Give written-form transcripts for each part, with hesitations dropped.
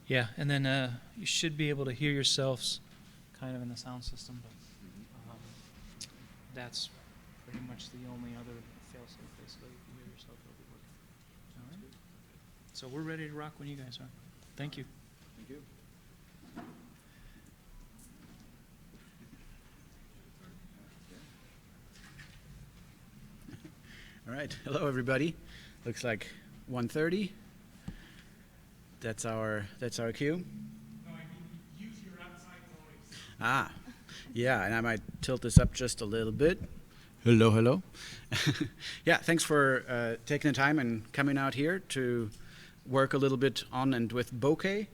Yeah, and then you should be able to hear yourselves kind of in the sound system, but that's pretty much the only other fail-safe. Basically, if you hear yourself, it'll be working. All right. So we're ready to rock when you guys are. Thank you. Thank you. All right. Hello, everybody. Looks like 1:30. That's our cue. No, I mean, use your outside noise. Ah, yeah, and I might tilt this up just a little bit. Hello, hello. Yeah, thanks for taking the time and coming out here to work a little bit on and with Bokeh.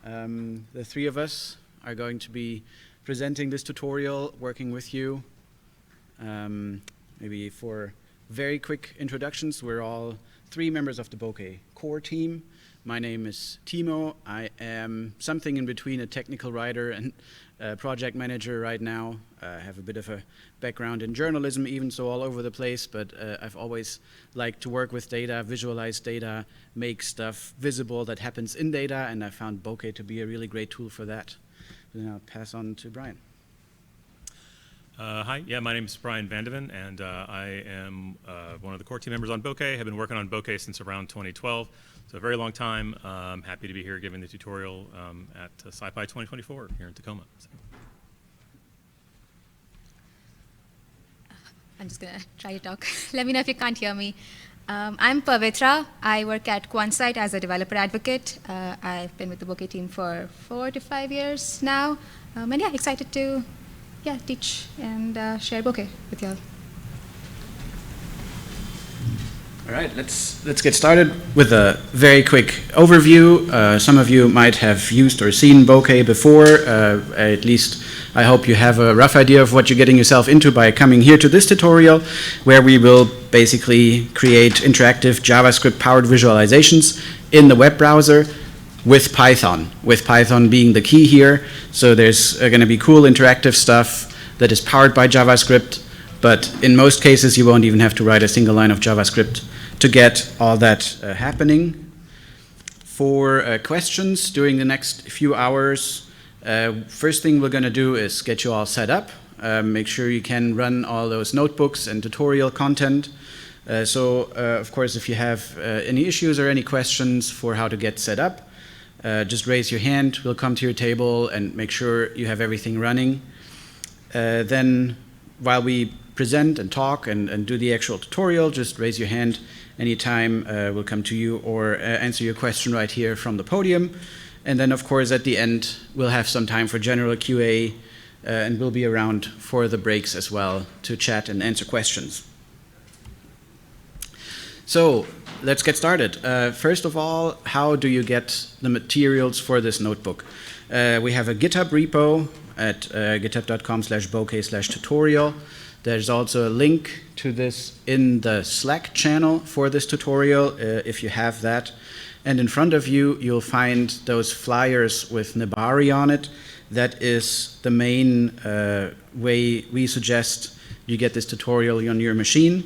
The three of us are going to be presenting this tutorial, working with you. Maybe for very quick introductions, we're all three members of the Bokeh core team. My name is Timo. I am something in between a technical writer and a project manager right now. I have a bit of a background in journalism, even so all over the place, but I've always liked to work with data, visualize data, make stuff visible that happens in data, and I found Bokeh to be a really great tool for that. Then I'll pass on to Brian. Hi, yeah, my name is Brian Vandeven, and I am one of the core team members on Bokeh. I've been working on Bokeh since around 2012, so a very long time. Happy to be here giving the tutorial at SciPy 2024 here in Tacoma. So. I'm just going to try to talk. Let me know if you can't hear me. I'm Pavitra. I work at QuantSight as a developer advocate. I've been with the Bokeh team for 4 to 5 years now. And yeah, excited to teach and share Bokeh with y'all. All right, let's get started with a very quick overview. Some of you might have used or seen Bokeh before. At least I hope you have a rough idea of what you're getting yourself into by coming here to this tutorial, where we will basically create interactive JavaScript-powered visualizations in the web browser with Python being the key here. So there's going to be cool interactive stuff that is powered by JavaScript, but in most cases you won't even have to write a single line of JavaScript to get all that happening. For questions during the next few hours, first thing we're going to do is get you all set up. Make sure you can run all those notebooks and tutorial content. Of course, if you have any issues or any questions for how to get set up, just raise your hand. We'll come to your table and make sure you have everything running. Then, while we present and talk and do the actual tutorial, just raise your hand anytime. We'll come to you or answer your question right here from the podium. And then, of course, at the end, we'll have some time for general QA, and we'll be around for the breaks as well to chat and answer questions. So, let's get started. First of all, how do you get the materials for this notebook? We have a GitHub repo at github.com/bokeh/tutorial. There's also a link to this in the Slack channel for this tutorial, if you have that. And in front of you, you'll find those flyers with Nebari on it. That is the main way we suggest you get this tutorial on your machine.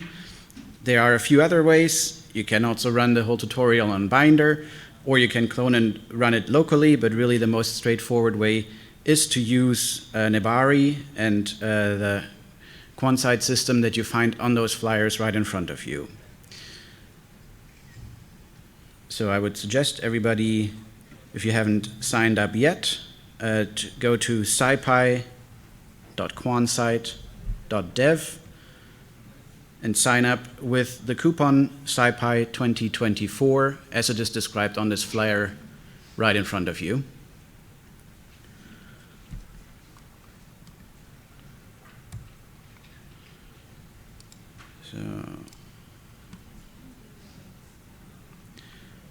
There are a few other ways. You can also run the whole tutorial on Binder, or you can clone and run it locally, but really the most straightforward way is to use Nebari and the QuantSight system that you find on those flyers right in front of you. So I would suggest everybody, if you haven't signed up yet, to go to scipy.quantsight.dev and sign up with the coupon SciPy 2024 as it is described on this flyer right in front of you. So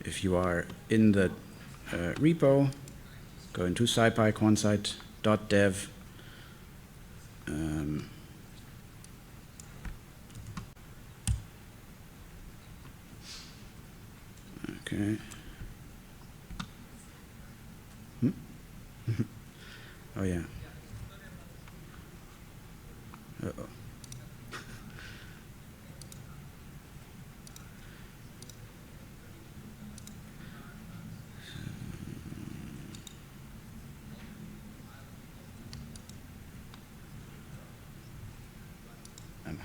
if you are in the repo, go into scipy.quantsight.dev. Okay. Oh yeah. Uh-oh.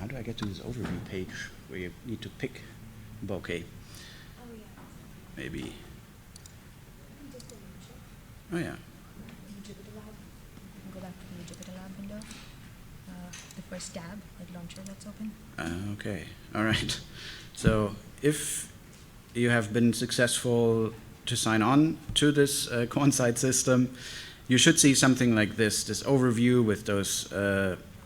how do I get to this overview page where you need to pick Bokeh? Maybe. Oh yeah. Jupyter Lab. Go back to the Jupyter Lab window. The first tab, like launcher that's open. Okay, all right. So if you have been successful to sign on to this Quantsite system, you should see something like this overview with those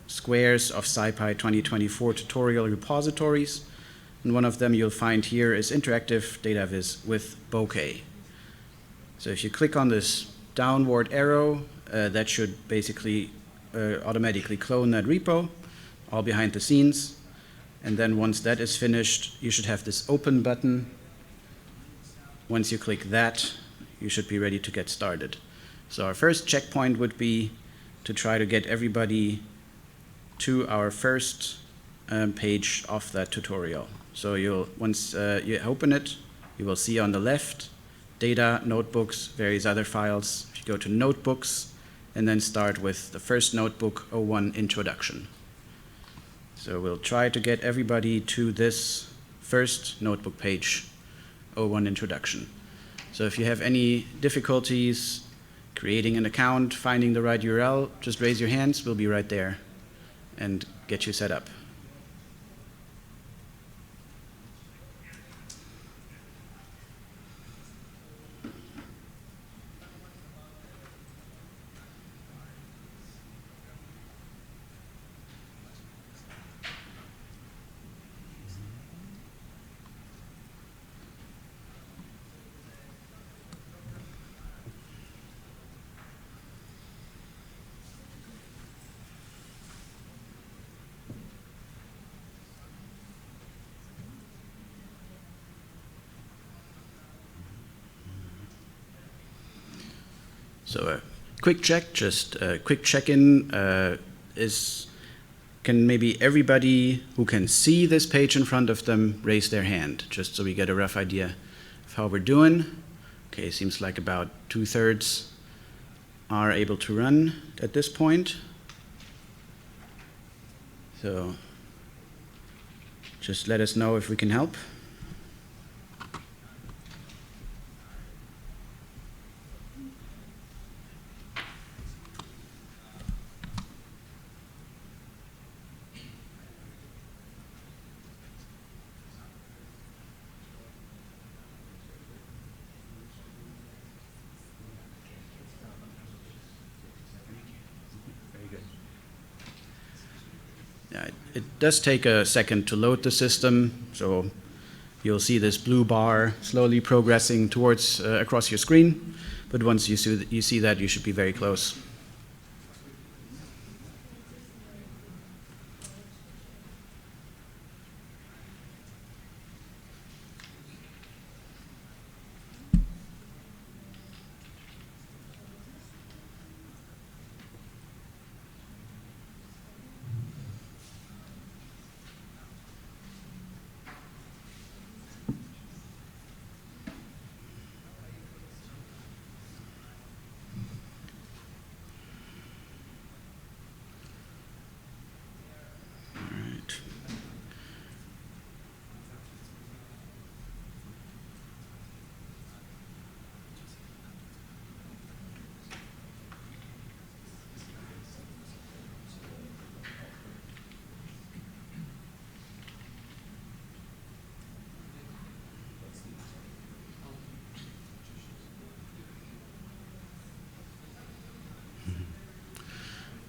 squares of SciPy 2024 tutorial repositories. And one of them you'll find here is Interactive Data Viz with Bokeh. So if you click on this downward arrow, that should basically automatically clone that repo, all behind the scenes. And then once that is finished, you should have this open button. Once you click that, you should be ready to get started. So our first checkpoint would be to try to get everybody to our first page of that tutorial. So once you open it, you will see on the left, data, notebooks, various other files. If you go to notebooks, and then start with the first notebook, 01 introduction. So we'll try to get everybody to this first notebook page, 01 introduction. So if you have any difficulties creating an account, finding the right URL, just raise your hands, we'll be right there and get you set up. So a quick check, just a quick check-in can maybe everybody who can see this page in front of them raise their hand, just so we get a rough idea of how we're doing. Okay, seems like about 2/3 are able to run at this point. So just let us know if we can help. It does take a second to load the system, so you'll see this blue bar slowly progressing towards across your screen. But once you see that, you should be very close.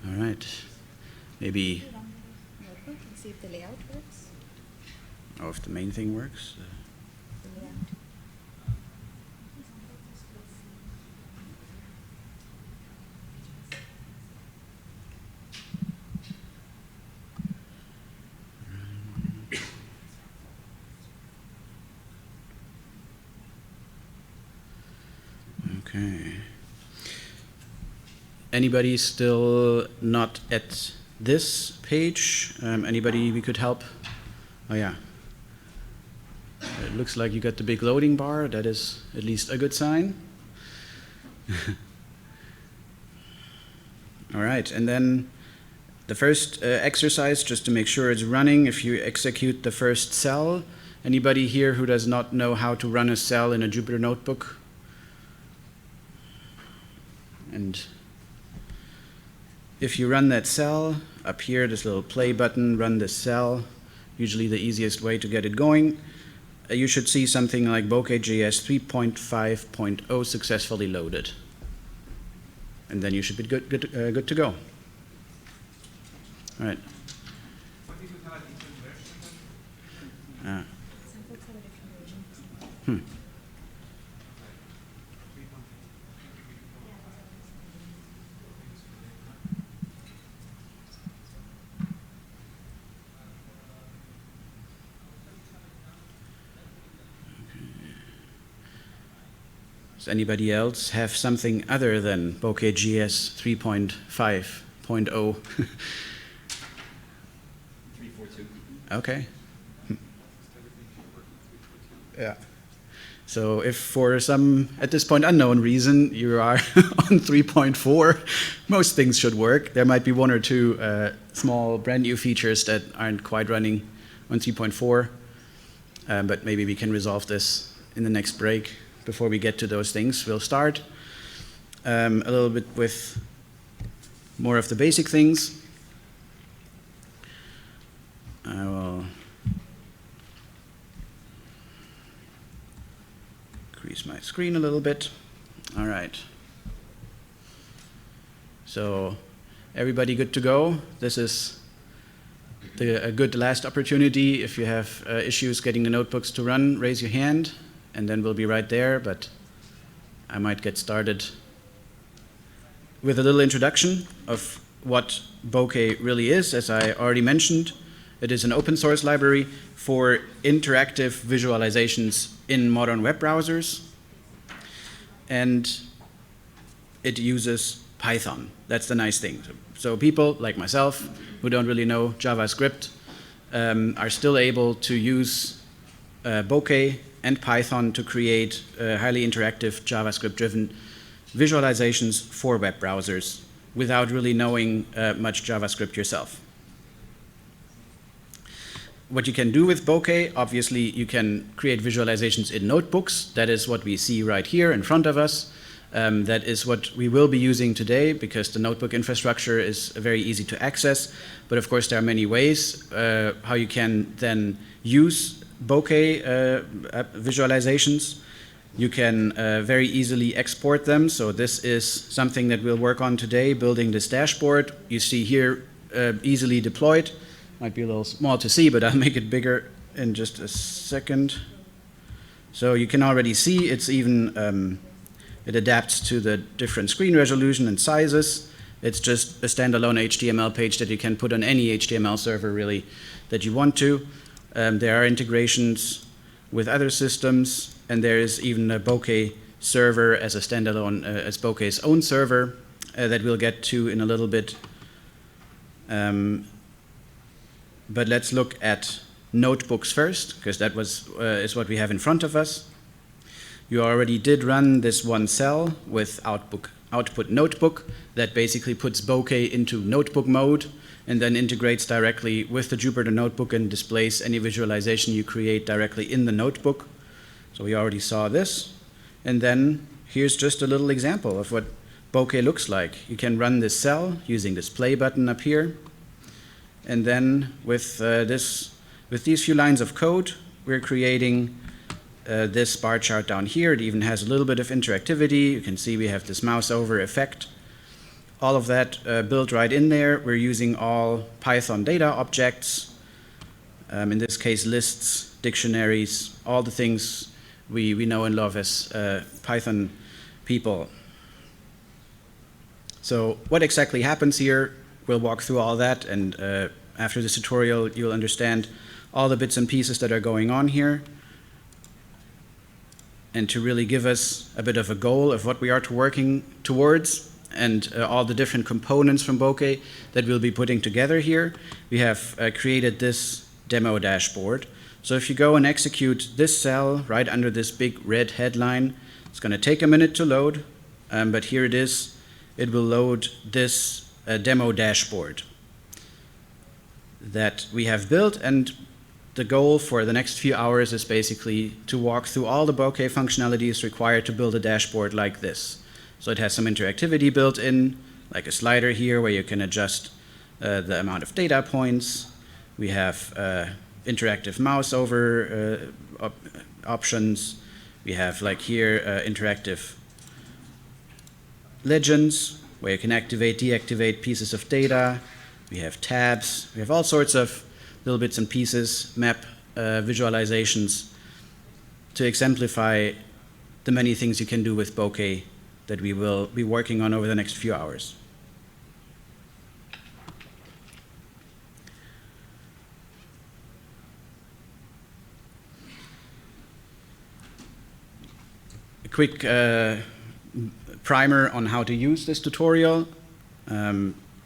All right, maybe, Notebook and see if the layout works. oh, if the main thing works. The layout. Okay. Anybody still not at this page? Anybody we could help? Oh yeah. It looks like you got the big loading bar. That is at least a good sign. All right, and then The first exercise, just to make sure it's running, if you execute the first cell, anybody here who does not know how to run a cell in a Jupyter Notebook? And if you run that cell, up here, this little play button, run this cell, usually the easiest way to get it going, you should see something like Bokeh.js 3.5.0 successfully loaded. And then you should be good to go. All right. What if you have a different version? Ah. Does anybody else have something other than Bokeh.js 3.5.0? 342. Okay. Yeah. So if for some, at this point, unknown reason, you are on 3.4, most things should work. There might be one or two small brand new features that aren't quite running on 3.4, but maybe we can resolve this in the next break. Before we get to those things, we'll start a little bit with more of the basic things. I will increase my screen a little bit. All right. So everybody good to go? This is a good last opportunity. If you have issues getting the notebooks to run, raise your hand. And then we'll be right there, but I might get started with a little introduction of what Bokeh really is. As I already mentioned, it is an open source library for interactive visualizations in modern web browsers. And it uses Python. That's the nice thing. So people like myself who don't really know JavaScript are still able to use Bokeh and Python to create highly interactive JavaScript-driven visualizations for web browsers without really knowing much JavaScript yourself. What you can do with Bokeh, obviously you can create visualizations in notebooks. That is what we see right here in front of us. That is what we will be using today because the notebook infrastructure is very easy to access. But of course there are many ways how you can then use Bokeh visualizations. You can very easily export them. So this is something that we'll work on today, building this dashboard. You see here easily deployed. Might be a little small to see, but I'll make it bigger in just a second. So you can already see it's even, it adapts to the different screen resolution and sizes. It's just a standalone HTML page that you can put on any HTML server really that you want to. There are integrations with other systems, and there is even a Bokeh server as a standalone, as Bokeh's own server that we'll get to in a little bit. But let's look at notebooks first, because that is what we have in front of us. You already did run this one cell with output notebook that basically puts Bokeh into notebook mode and then integrates directly with the Jupyter Notebook and displays any visualization you create directly in the notebook. So we already saw this. And then here's just a little example of what Bokeh looks like. You can run this cell using this play button up here. And then with these few lines of code, we're creating this bar chart down here. It even has a little bit of interactivity. You can see we have this mouse over effect. All of that built right in there. We're using all Python data objects, in this case lists, dictionaries, all the things we know and love as Python people. So what exactly happens here? We'll walk through all that, and after this tutorial you'll understand all the bits and pieces that are going on here. And to really give us a bit of a goal of what we are working towards, and all the different components from Bokeh that we'll be putting together here, we have created this demo dashboard. So if you go and execute this cell right under this big red headline, it's going to take a minute to load, but here it is. It will load this demo dashboard. that we have built, and the goal for the next few hours is basically to walk through all the Bokeh functionalities required to build a dashboard like this. So it has some interactivity built in, like a slider here where you can adjust the amount of data points. We have interactive mouse over options. We have, like here, interactive legends where you can activate, deactivate pieces of data. We have tabs. We have all sorts of little bits and pieces, map visualizations to exemplify the many things you can do with Bokeh that we will be working on over the next few hours. A quick primer on how to use this tutorial.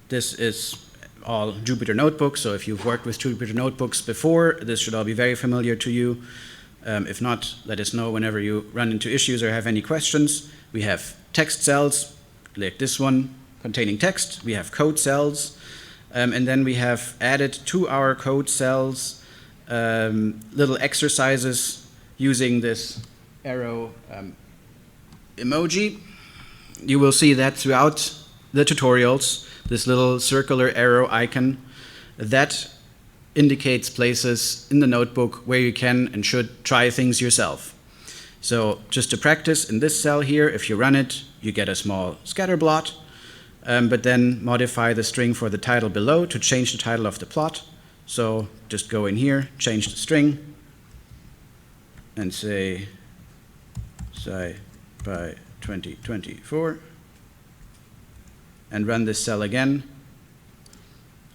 This is all Jupyter Notebooks, so if you've worked with Jupyter Notebooks before, this should all be very familiar to you. If not, let us know whenever you run into issues or have any questions. We have text cells, like this one, containing text. We have code cells, and then we have added to our code cells little exercises using this arrow emoji. You will see that throughout the tutorials, this little circular arrow icon, that indicates places in the notebook where you can and should try things yourself. So just to practice, in this cell here, if you run it, you get a small scatter plot, but then modify the string for the title below to change the title of the plot. So just go in here, change the string, and say SciPy 2024, and run this cell again,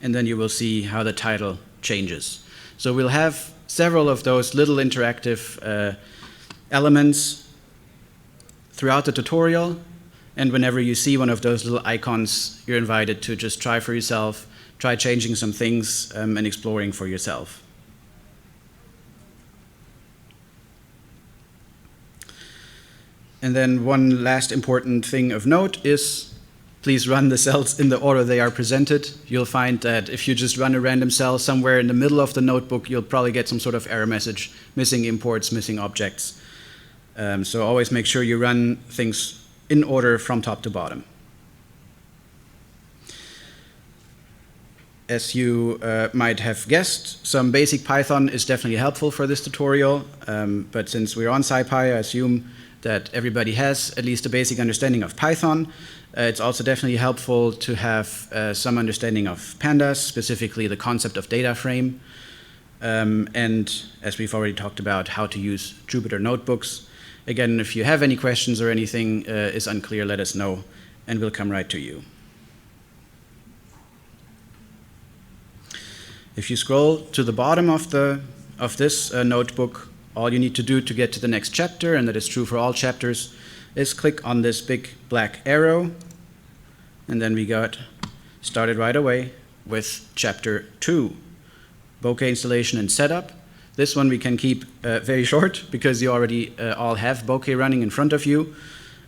and then you will see how the title changes. So we'll have several of those little interactive elements throughout the tutorial, and whenever you see one of those little icons, you're invited to just try for yourself, try changing some things and exploring for yourself. And then one last important thing of note is please run the cells in the order they are presented. You'll find that if you just run a random cell somewhere in the middle of the notebook, you'll probably get some sort of error message, missing imports, missing objects. So always make sure you run things in order from top to bottom. As you might have guessed, some basic Python is definitely helpful for this tutorial, but since we're on SciPy, I assume that everybody has at least a basic understanding of Python. It's also definitely helpful to have some understanding of pandas, specifically the concept of data frame, and as we've already talked about, how to use Jupyter Notebooks. Again, if you have any questions or anything is unclear, let us know, and we'll come right to you. If you scroll to the bottom of this notebook, all you need to do to get to the next chapter, and that is true for all chapters, is click on this big black arrow, and then we got started right away with chapter 2, Bokeh installation and setup. This one we can keep very short because you already all have Bokeh running in front of you.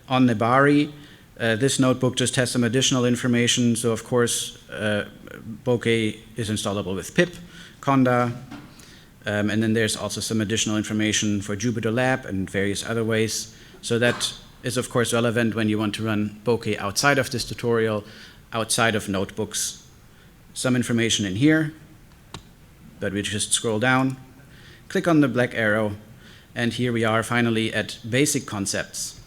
On Nebari, this notebook just has some additional information. So of course, Bokeh is installable with pip, conda, and then there's also some additional information for Jupyter Lab and various other ways. So that is of course relevant when you want to run Bokeh outside of this tutorial, outside of notebooks. Some information in here, but we just scroll down, click on the black arrow, and here we are finally at basic concepts.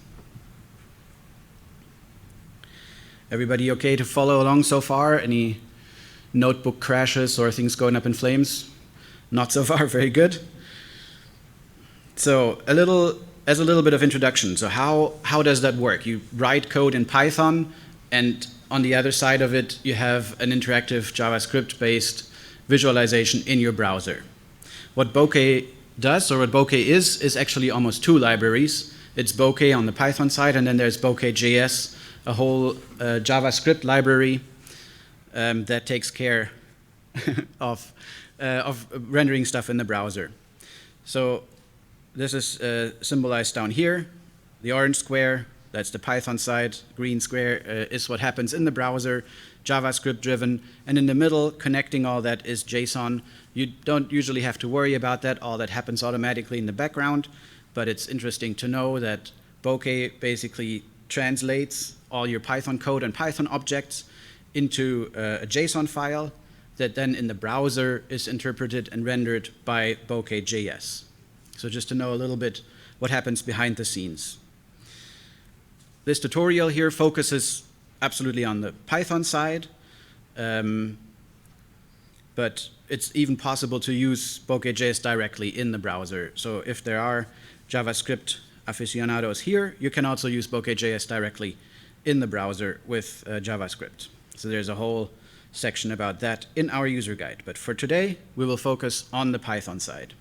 Everybody okay to follow along so far? Any notebook crashes or things going up in flames? Not so far, very good. So as a little bit of introduction, so how does that work? You write code in Python, and on the other side of it, you have an interactive JavaScript-based visualization in your browser. What Bokeh does, or what Bokeh is actually almost two libraries. It's Bokeh on the Python side, and then there's Bokeh.js, a whole JavaScript library that takes care of rendering stuff in the browser. So this is symbolized down here, the orange square, That's the Python side. Green square is what happens in the browser, JavaScript driven. And in the middle, connecting all that is JSON. You don't usually have to worry about that. All that happens automatically in the background. But it's interesting to know that Bokeh basically translates all your Python code and Python objects into a JSON file that then in the browser is interpreted and rendered by Bokeh.js. So just to know a little bit what happens behind the scenes. This tutorial here focuses absolutely on the Python side, but it's even possible to use Bokeh.js directly in the browser. So if there are JavaScript aficionados here, you can also use Bokeh.js directly in the browser with JavaScript. So there's a whole section about that in our user guide. But for today, we will focus on the Python side.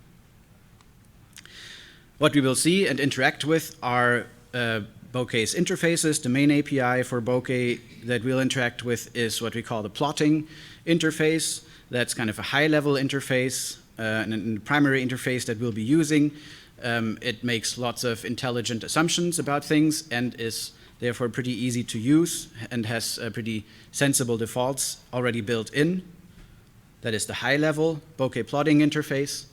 What we will see and interact with are Bokeh's interfaces. The main API for Bokeh that we'll interact with is what we call the plotting interface. That's kind of a high-level interface, and the primary interface that we'll be using. It makes lots of intelligent assumptions about things and is therefore pretty easy to use and has pretty sensible defaults already built in. That is the high-level Bokeh plotting interface.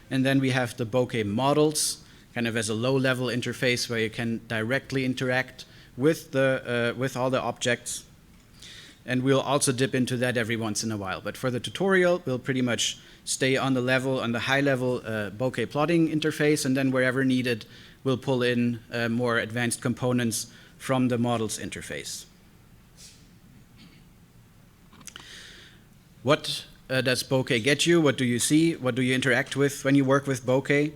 And then we have the Bokeh models, kind of as a low-level interface where you can directly interact with all the objects. And we'll also dip into that every once in a while. But for the tutorial, we'll pretty much stay on the high-level Bokeh plotting interface, and then wherever needed, we'll pull in more advanced components from the models interface. What does Bokeh get you? What do you see? What do you interact with when you work with Bokeh?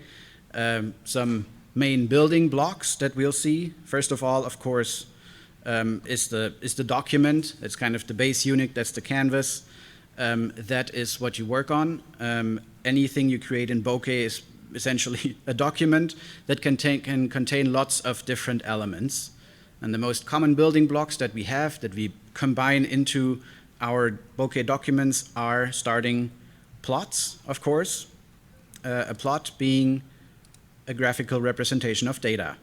Some main building blocks that we'll see. First of all, of course, is the document. It's kind of the base unit. That's the canvas. That is what you work on. Anything you create in Bokeh is essentially a document that can contain lots of different elements. And the most common building blocks that we have that we combine into our Bokeh documents are starting plots, of course. A plot being a graphical representation of data.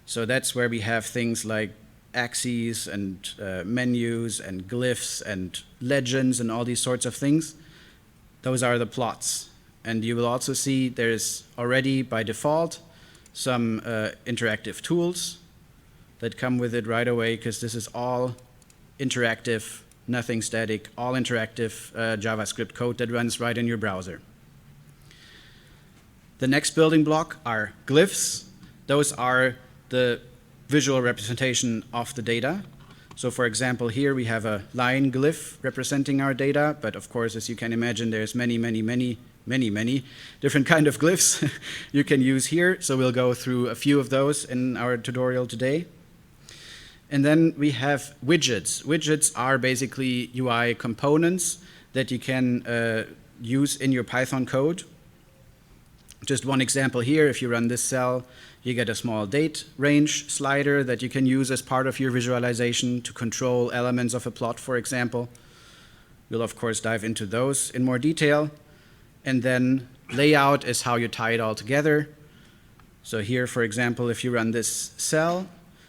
So that's where we have things like axes and menus and glyphs and legends and all these sorts of things. Those are the plots. And you will also see there's already by default some interactive tools that come with it right away, because this is all interactive, nothing static, all interactive JavaScript code that runs right in your browser. The next building block are glyphs. Those are the visual representation of the data. So for example, here we have a line glyph representing our data, but of course, as you can imagine, there's many different kind of glyphs you can use here. So we'll go through a few of those in our tutorial today. And then we have widgets. Widgets are basically UI components that you can use in your Python code. Just one example here, if you run this cell, you get a small date range slider that you can use as part of your visualization to control elements of a plot, for example. We'll, of course, dive into those in more detail. And then layout is how you tie it all together. So here, for example, if you run this cell,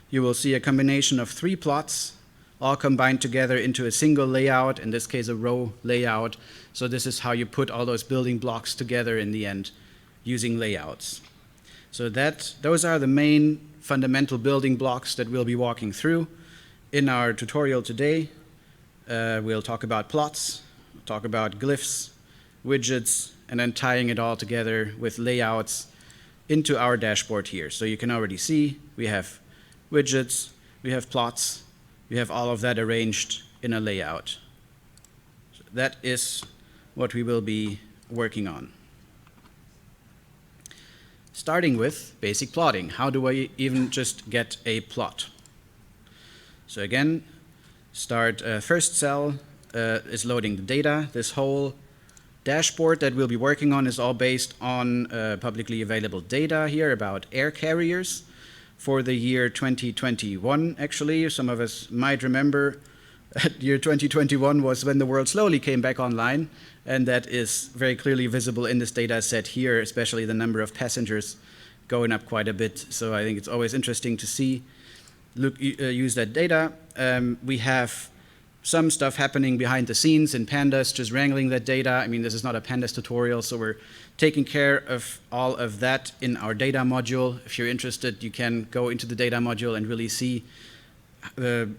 you will see a combination of 3 plots all combined together into a single layout, in this case a row layout. So this is how you put all those building blocks together in the end using layouts. So those are the main fundamental building blocks that we'll be walking through in our tutorial today. We'll talk about plots, we'll talk about glyphs, widgets, and then tying it all together with layouts into our dashboard here. So you can already see we have widgets, we have plots, we have all of that arranged in a layout. So that is what we will be working on. Starting with basic plotting. How do I even just get a plot? So again, first cell is loading the data. This whole dashboard that we'll be working on is all based on publicly available data here about air carriers for the year 2021, actually. Some of us might remember year 2021 was when the world slowly came back online, and that is very clearly visible in this data set here, especially the number of passengers going up quite a bit. So I think it's always interesting to see use that data. We have some stuff happening behind the scenes in pandas, just wrangling that data. I mean, this is not a pandas tutorial, so we're taking care of all of that in our data module. If you're interested, you can go into the data module and really see,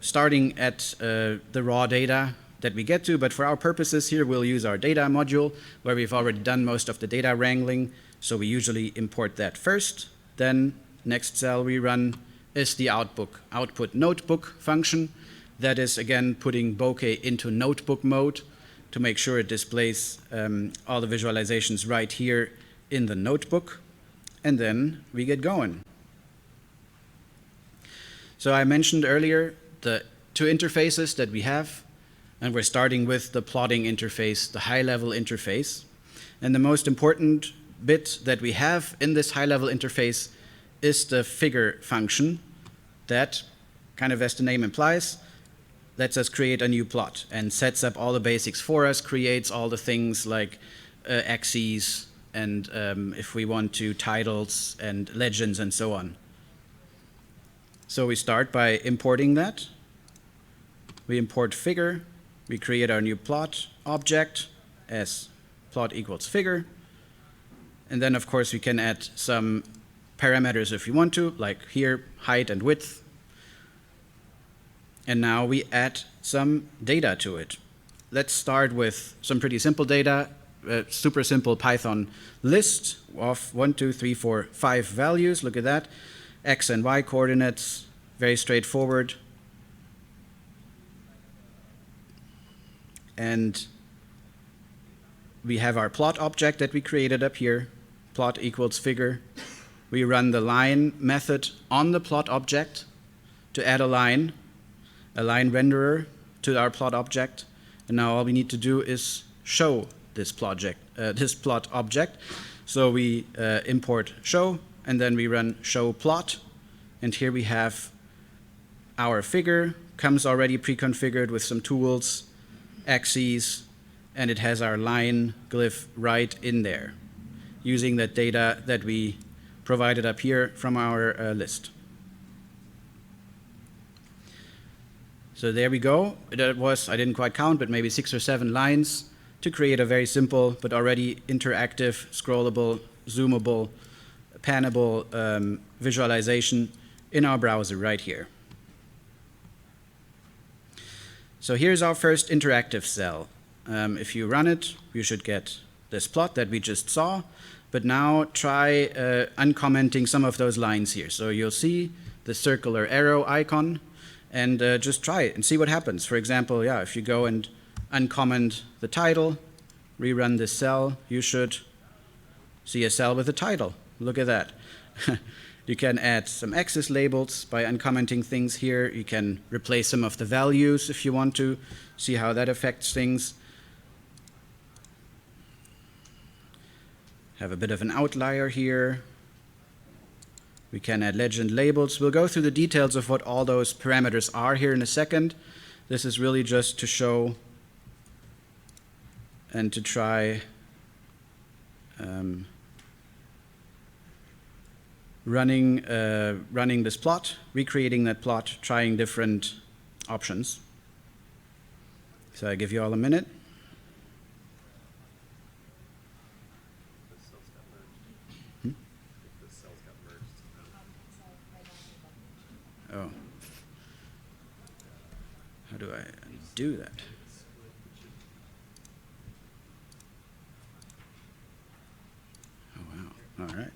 starting at the raw data that we get to. But for our purposes here, we'll use our data module, where we've already done most of the data wrangling. So we usually import that first. Then next cell we run is the output notebook function. That is, again, putting Bokeh into notebook mode to make sure it displays all the visualizations right here in the notebook. And then we get going. So I mentioned earlier the two interfaces that we have, and we're starting with the plotting interface, the high-level interface. And the most important bit that we have in this high-level interface is the figure function that, kind of as the name implies, lets us create a new plot and sets up all the basics for us, creates all the things like axes and if we want to, titles and legends and so on. So we start by importing that. We import figure. We create our new plot object as plot equals figure. And then, of course, we can add some parameters if you want to, like here, height and width. And now we add some data to it. Let's start with some pretty simple data, a super simple Python list of 1, 2, 3, 4, 5 values. Look at that. X and Y coordinates, very straightforward. And we have our plot object that we created up here, plot equals figure. We run the line method on the plot object to add a line renderer to our plot object. And now all we need to do is show this plot object. So we import show, and then we run show plot. And here we have our figure, comes already pre-configured with some tools, axes, and it has our line glyph right in there, using that data that we provided up here from our list. So there we go. That was, I didn't quite count, but maybe 6 or 7 lines to create a very simple but already interactive, scrollable, zoomable, pannable visualization in our browser right here. So here's our first interactive cell. If you run it, you should get this plot that we just saw. But now try uncommenting some of those lines here. So you'll see the circular arrow icon, and just try it and see what happens. For example, yeah, if you go and uncomment the title, rerun this cell, you should see a cell with a title. Look at that. You can add some axis labels by uncommenting things here. You can replace some of the values if you want to, see how that affects things. Have a bit of an outlier here. We can add legend labels. We'll go through the details of what all those parameters are here in a second. This is really just to show and to try running this plot, recreating that plot, trying different options. So I give you all a minute. Oh. How do I do that? Oh, wow. All right.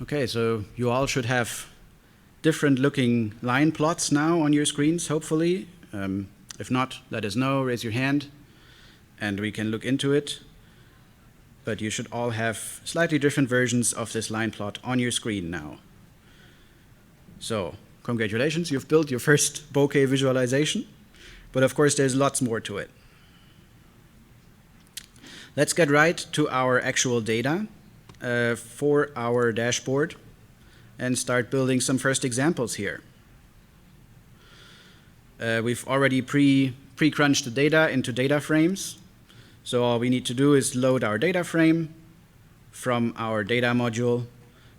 Okay, so you all should have different looking line plots now on your screens, hopefully. If not, let us know, raise your hand, and we can look into it. But you should all have slightly different versions of this line plot on your screen now. So, congratulations, you've built your first Bokeh visualization, but of course there's lots more to it. Let's get right to our actual data for our dashboard and start building some first examples here. We've already pre-crunched the data into data frames. So all we need to do is load our data frame from our data module.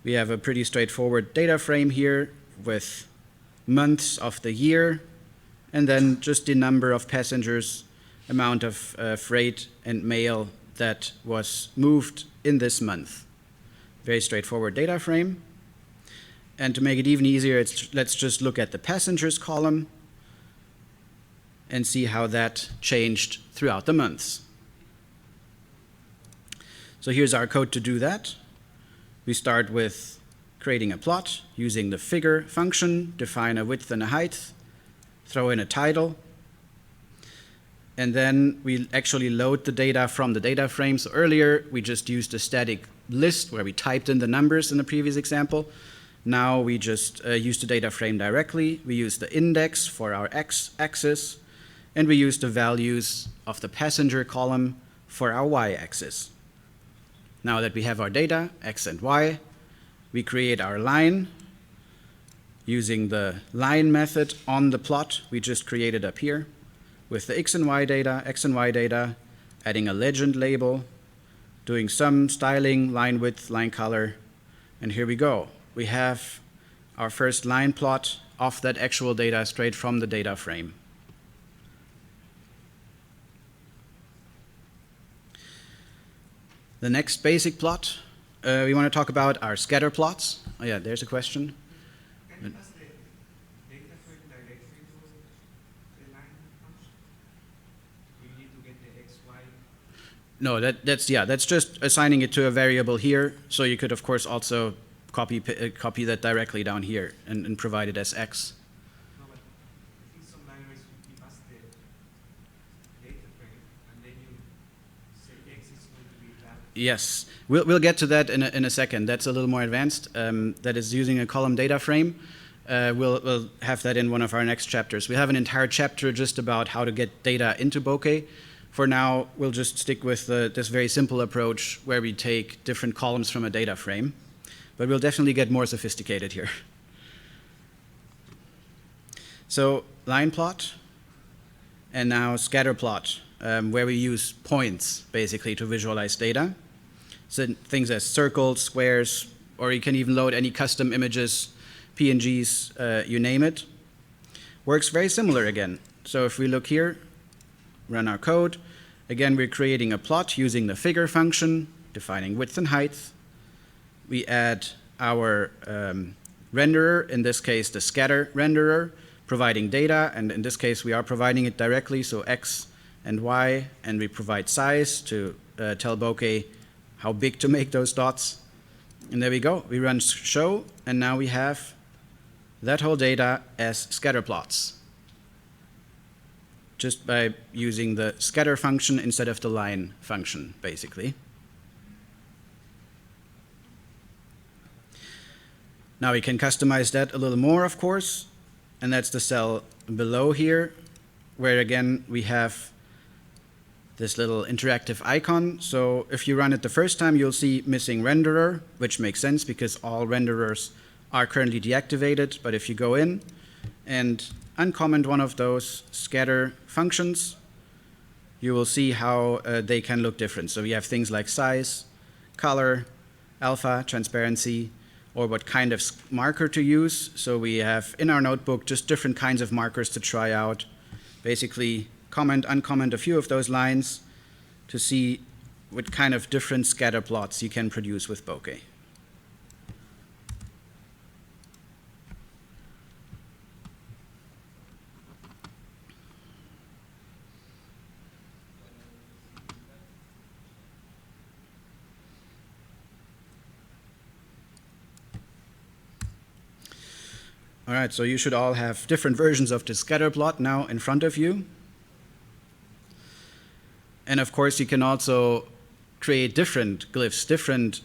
We have a pretty straightforward data frame here with months of the year, and then just the number of passengers, amount of freight and mail that was moved in this month. Very straightforward data frame. And to make it even easier, let's just look at the passengers column and see how that changed throughout the months. So here's our code to do that. We start with creating a plot using the figure function, define a width and a height, throw in a title, and then we actually load the data from the data frame. So earlier we just used a static list where we typed in the numbers in the previous example. Now we just use the data frame directly. We use the index for our x-axis, and we use the values of the passenger column for our y-axis. Now that we have our data, x and y, we create our line using the line method on the plot we just created up here with the x and y data, adding a legend label, doing some styling, line width, line color, and here we go. We have our first line plot of that actual data straight from the data frame. The next basic plot, we want to talk about our scatter plots. Oh yeah, there's a question. Can you pass the data frame directly to the line function? You need to get the x, y. No, that's just assigning it to a variable here. So you could, of course, also copy that directly down here and provide it as x. No, but I think some libraries you pass the data frame and then you say x is going to be that. Yes, we'll get to that in a second. That's a little more advanced. That is using a column data frame. We'll have that in one of our next chapters. We have an entire chapter just about how to get data into Bokeh. For now, we'll just stick with this very simple approach where we take different columns from a data frame. But we'll definitely get more sophisticated here. So line plot, and now scatter plot, where we use points basically to visualize data. So things as circles, squares, or you can even load any custom images, PNGs, you name it. Works very similar again. So if we look here, run our code, again we're creating a plot using the figure function, defining width and height. We add our renderer, in this case the scatter renderer, providing data, and in this case we are providing it directly, so x and y, and we provide size to tell Bokeh how big to make those dots. And there we go, we run show, and now we have that whole data as scatter plots, just by using the scatter function instead of the line function, basically. Now we can customize that a little more, of course, and that's the cell below here, where again we have this little interactive icon. So if you run it the first time, you'll see missing renderer, which makes sense because all renderers are currently deactivated. But if you go in and uncomment one of those scatter functions, you will see how they can look different. So we have things like size, color, alpha, transparency, or what kind of marker to use. So we have in our notebook just different kinds of markers to try out. Basically, comment, uncomment a few of those lines to see what kind of different scatter plots you can produce with Bokeh. All right, so you should all have different versions of the scatter plot now in front of you. And of course, you can also create different glyphs, different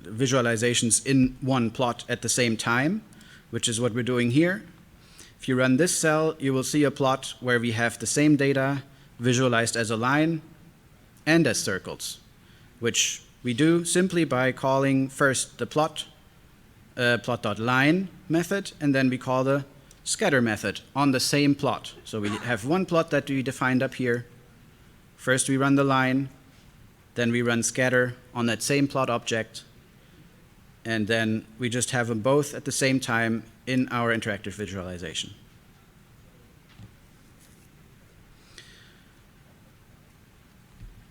visualizations in one plot at the same time, which is what we're doing here. If you run this cell, you will see a plot where we have the same data visualized as a line and as circles, which we do simply by calling first the plot.line method, and then we call the scatter method on the same plot. So we have one plot that we defined up here. First we run the line, then we run scatter on that same plot object, and then we just have them both at the same time in our interactive visualization.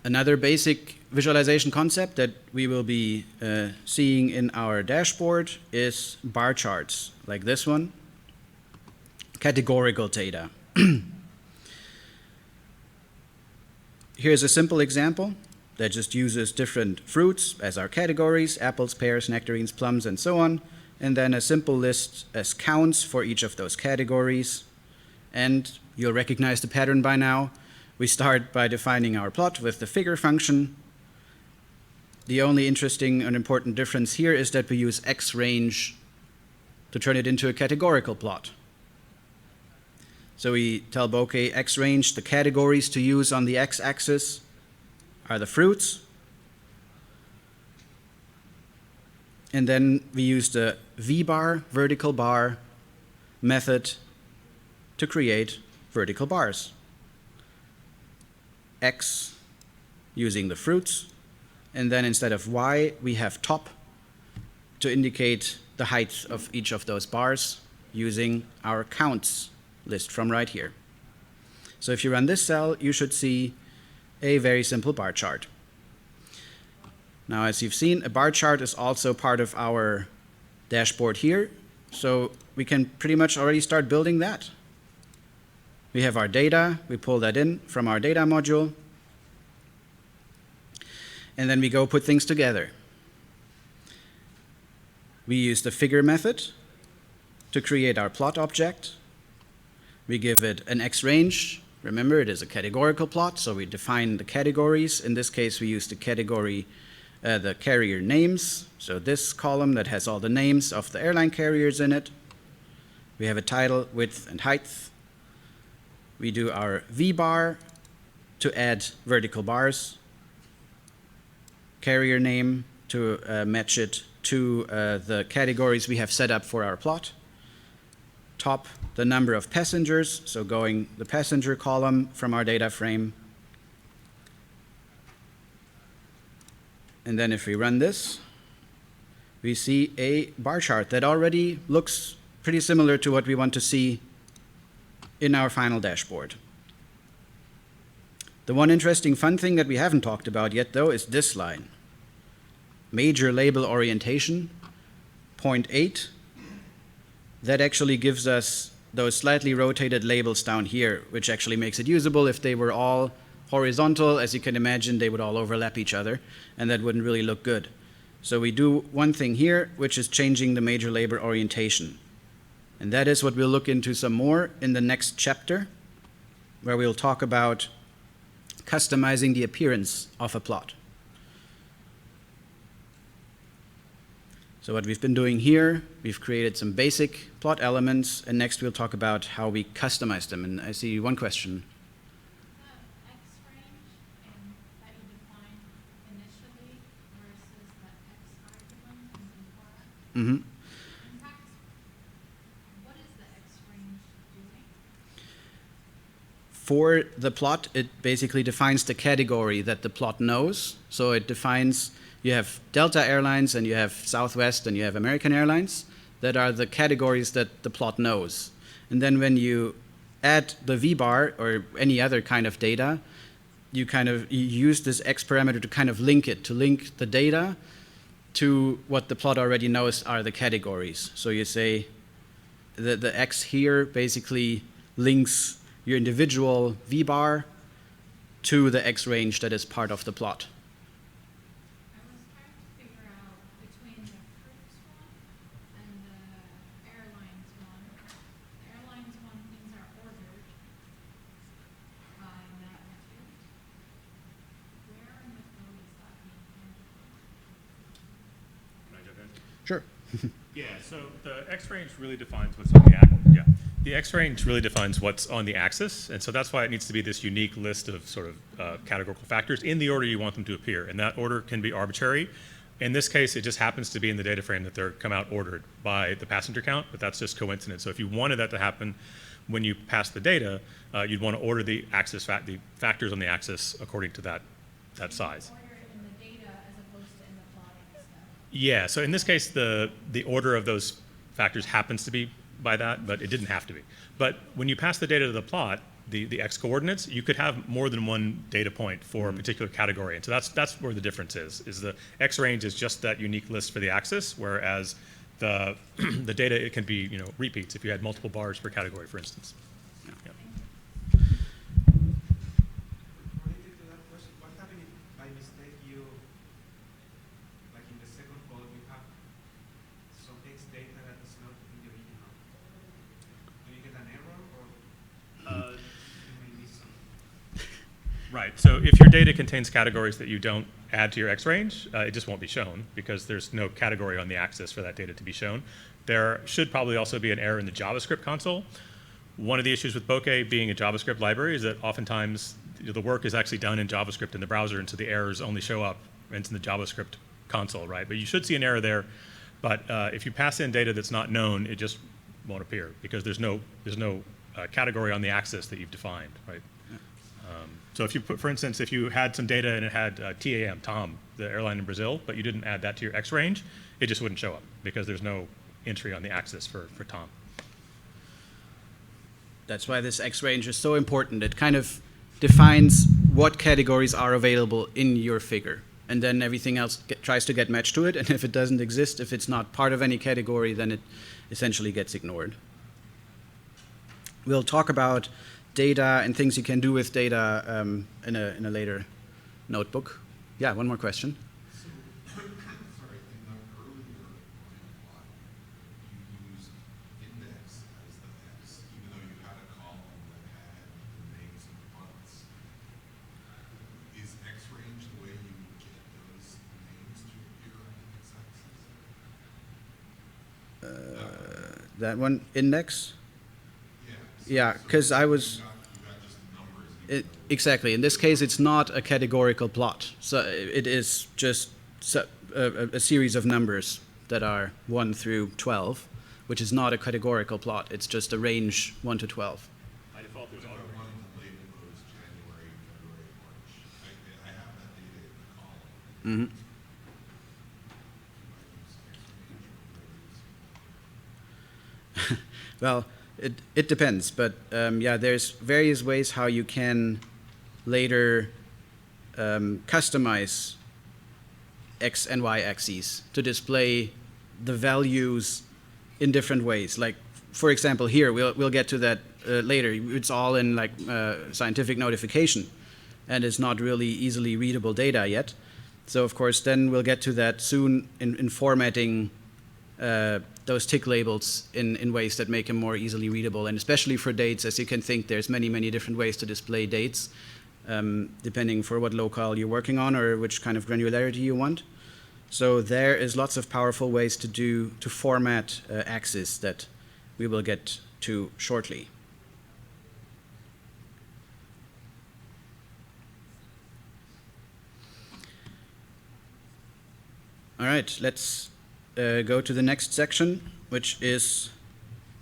Another basic visualization concept that we will be seeing in our dashboard is bar charts, like this one, categorical data. Here's a simple example that just uses different fruits as our categories: apples, pears, nectarines, plums, and so on, and then a simple list as counts for each of those categories. And you'll recognize the pattern by now. We start by defining our plot with the figure function. The only interesting and important difference here is that we use xRange to turn it into a categorical plot. So we tell Bokeh xRange the categories to use on the x-axis are the fruits. And then we use the vbar, vertical bar, method to create vertical bars. X using the fruits, and then instead of Y, we have top to indicate the height of each of those bars using our counts list from right here. So if you run this cell, you should see a very simple bar chart. Now, as you've seen, a bar chart is also part of our dashboard here, so we can pretty much already start building that. We have our data, we pull that in from our data module, and then we go put things together. We use the figure method to create our plot object. We give it an xRange. Remember, it is a categorical plot, so we define the categories. In this case, we use the category, the carrier names. So this column that has all the names of the airline carriers in it. We have a title, width, and height. We do our vbar to add vertical bars, carrier name to match it to the categories we have set up for our plot. Top, the number of passengers, so going the passenger column from our data frame. And then if we run this, we see a bar chart that already looks pretty similar to what we want to see in our final dashboard. The one interesting fun thing that we haven't talked about yet, though, is this line. Major label orientation, 0.8. That actually gives us those slightly rotated labels down here, which actually makes it usable. If they were all horizontal, as you can imagine, they would all overlap each other, and that wouldn't really look good. So we do one thing here, which is changing the major label orientation. And that is what we'll look into some more in the next chapter, where we'll talk about customizing the appearance of a plot. So what we've been doing here, we've created some basic plot elements, and next we'll talk about how we customize them. And I see one question. The xRange that you defined initially versus the x argument in Mm-hmm. syntax, what is the xRange doing? For the plot, it basically defines the category that the plot knows. So it defines, you have Delta Airlines and you have Southwest and you have American Airlines that are the categories that the plot knows. And then when you add the vbar or any other kind of data, you use this x parameter to kind of link it, to link the data to what the plot already knows are the categories. So you say the x here basically links your individual vbar to the xRange that is part of the plot. I was trying to figure out between the fruits one and the airlines one. The airlines one, things are ordered by magnitude. Where in the code is that being handled? Can I jump in? Sure. Yeah, so the xRange really defines what's on the axis. Yeah, the xRange really defines what's on the axis, and so that's why it needs to be this unique list of sort of categorical factors in the order you want them to appear, and that order can be arbitrary. In this case, it just happens to be in the data frame that they're come out ordered by the passenger count, but that's just coincidence. So if you wanted that to happen when you pass the data, you'd want to order the axis the factors on the axis according to that size. Order it in the data as opposed to in the plotting stuff. Yeah, so in this case, the order of those factors happens to be by that, but it didn't have to be. But when you pass the data to the plot, the x coordinates, you could have more than one data point for a particular category. And so that's where the difference is the x range is just that unique list for the axis, whereas the the data, it can be repeats if you had multiple bars per category, for instance. Yeah. Related to that question, what happened if by mistake you, like in the second column, you have some X data that is not in the original? Do you get an error or you may miss something? Right. So if your data contains categories that you don't add to your X range, it just won't be shown because there's no category on the axis for that data to be shown. There should probably also be an error in the JavaScript console. One of the issues with Bokeh being a JavaScript library is that oftentimes the work is actually done in JavaScript in the browser, and so the errors only show up in the JavaScript console, right? But you should see an error there. But if you pass in data that's not known, it just won't appear because there's no category on the axis that you've defined, right? So if you put, for instance, if you had some data and it had TAM, Tom, the airline in Brazil, but you didn't add that to your X range, it just wouldn't show up because there's no entry on the axis for Tom. That's why this X range is so important. It kind of defines what categories are available in your figure. And then everything else tries to get matched to it. And if it doesn't exist, if it's not part of any category, then it essentially gets ignored. We'll talk about data and things you can do with data in a later notebook. Yeah, one more question. So, sorry, in the earlier plot, you used index as the X, even though you had a column that had the names of the months. Is X range the way you get those names to appear on the X-axis? That one, index? Yeah. Yeah, because I was... You got just numbers. Exactly. In this case, it's not a categorical plot. So it is just a series of numbers that are 1 through 12, which is not a categorical plot. It's just a range 1 to 12. By default, there's But if I wanted to label those January, February, March, I have that data in the column. Mm-hmm. Well, it depends, but yeah, there's various ways how you can later customize X and Y axes to display the values in different ways. Like, for example, here, we'll get to that later. It's all in like scientific notification, and it's not really easily readable data yet. So of course, then we'll get to that soon in formatting those tick labels in ways that make them more easily readable. And especially for dates, as you can think, there's many, many different ways to display dates, depending for what locale you're working on or which kind of granularity you want. So there is lots of powerful ways to format axes that we will get to shortly. All right, let's go to the next section, which is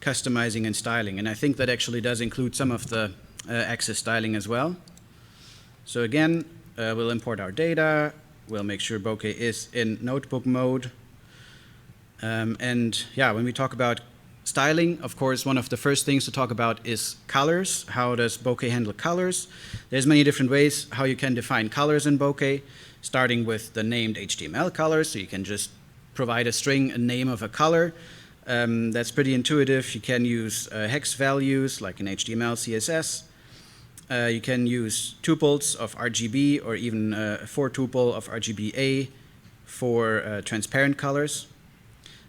customizing and styling. And I think that actually does include some of the axis styling as well. So again, we'll import our data. We'll make sure Bokeh is in notebook mode. And yeah, when we talk about styling, of course, one of the first things to talk about is colors. How does Bokeh handle colors? There's many different ways how you can define colors in Bokeh, starting with the named HTML colors. So you can just provide a string, a name of a color. That's pretty intuitive. You can use hex values like in HTML, CSS. You can use tuples of RGB or even a for tuple of RGBA for transparent colors.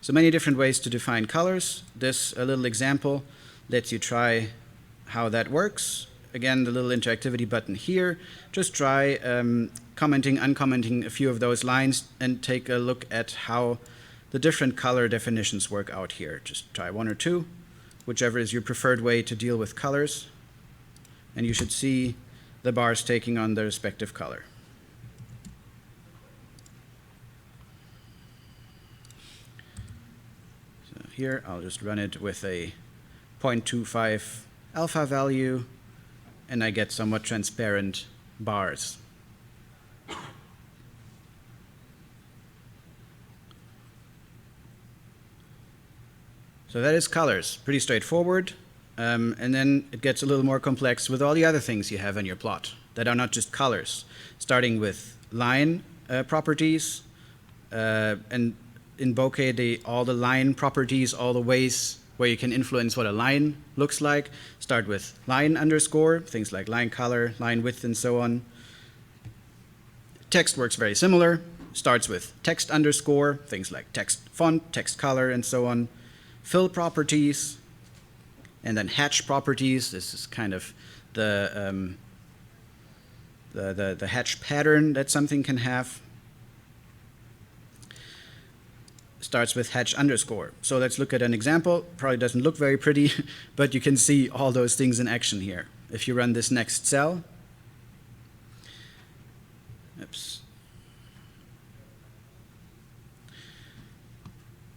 So many different ways to define colors. This little example lets you try how that works. Again, the little interactivity button here. Just try commenting, uncommenting a few of those lines and take a look at how the different color definitions work out here. Just try one or two, whichever is your preferred way to deal with colors. And you should see the bars taking on the respective color. here, I'll just run it with a 0.25 alpha value, and I get somewhat transparent bars. So that is colors, pretty straightforward. And then it gets a little more complex with all the other things you have in your plot that are not just colors, starting with line properties. And in Bokeh, all the line properties, all the ways where you can influence what a line looks like, start with line underscore, things like line color, line width, and so on. Text works very similar, starts with text underscore, things like text font, text color, and so on. Fill properties, and then hatch properties. This is kind of the hatch pattern that something can have. Starts with hatch underscore. So let's look at an example. Probably doesn't look very pretty, but you can see all those things in action here. If you run this next cell, oops.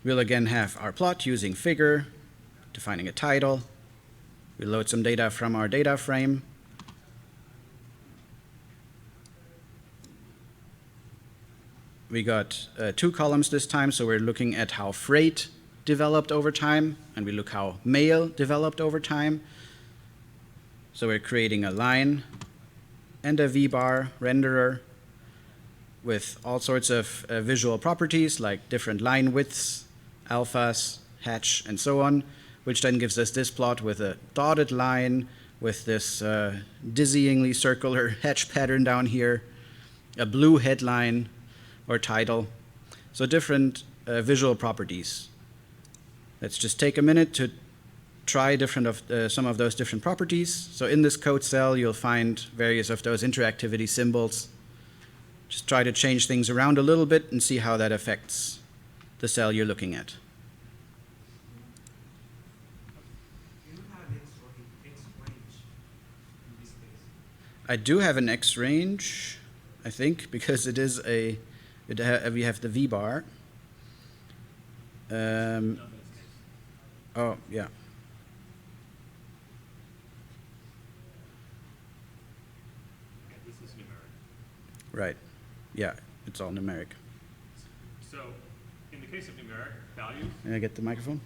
We'll again have our plot using figure, defining a title. We load some data from our data frame. We got 2 columns this time, so we're looking at how freight developed over time, and we look how mail developed over time. So we're creating a line and a V-bar renderer with all sorts of visual properties like different line widths, alphas, hatch, and so on, which then gives us this plot with a dotted line with this dizzyingly circular hatch pattern down here, a blue headline or title. So different visual properties. Let's just take a minute to try some of those different properties. So in this code cell, you'll find various of those interactivity symbols. Just try to change things around a little bit and see how that affects the cell you're looking at. Do you have an X range in this case? I do have an X range, I think, because it is we have the V bar. Oh, yeah. This is numeric. Right. Yeah, it's all numeric. So in the case of numeric values, Can I get the microphone?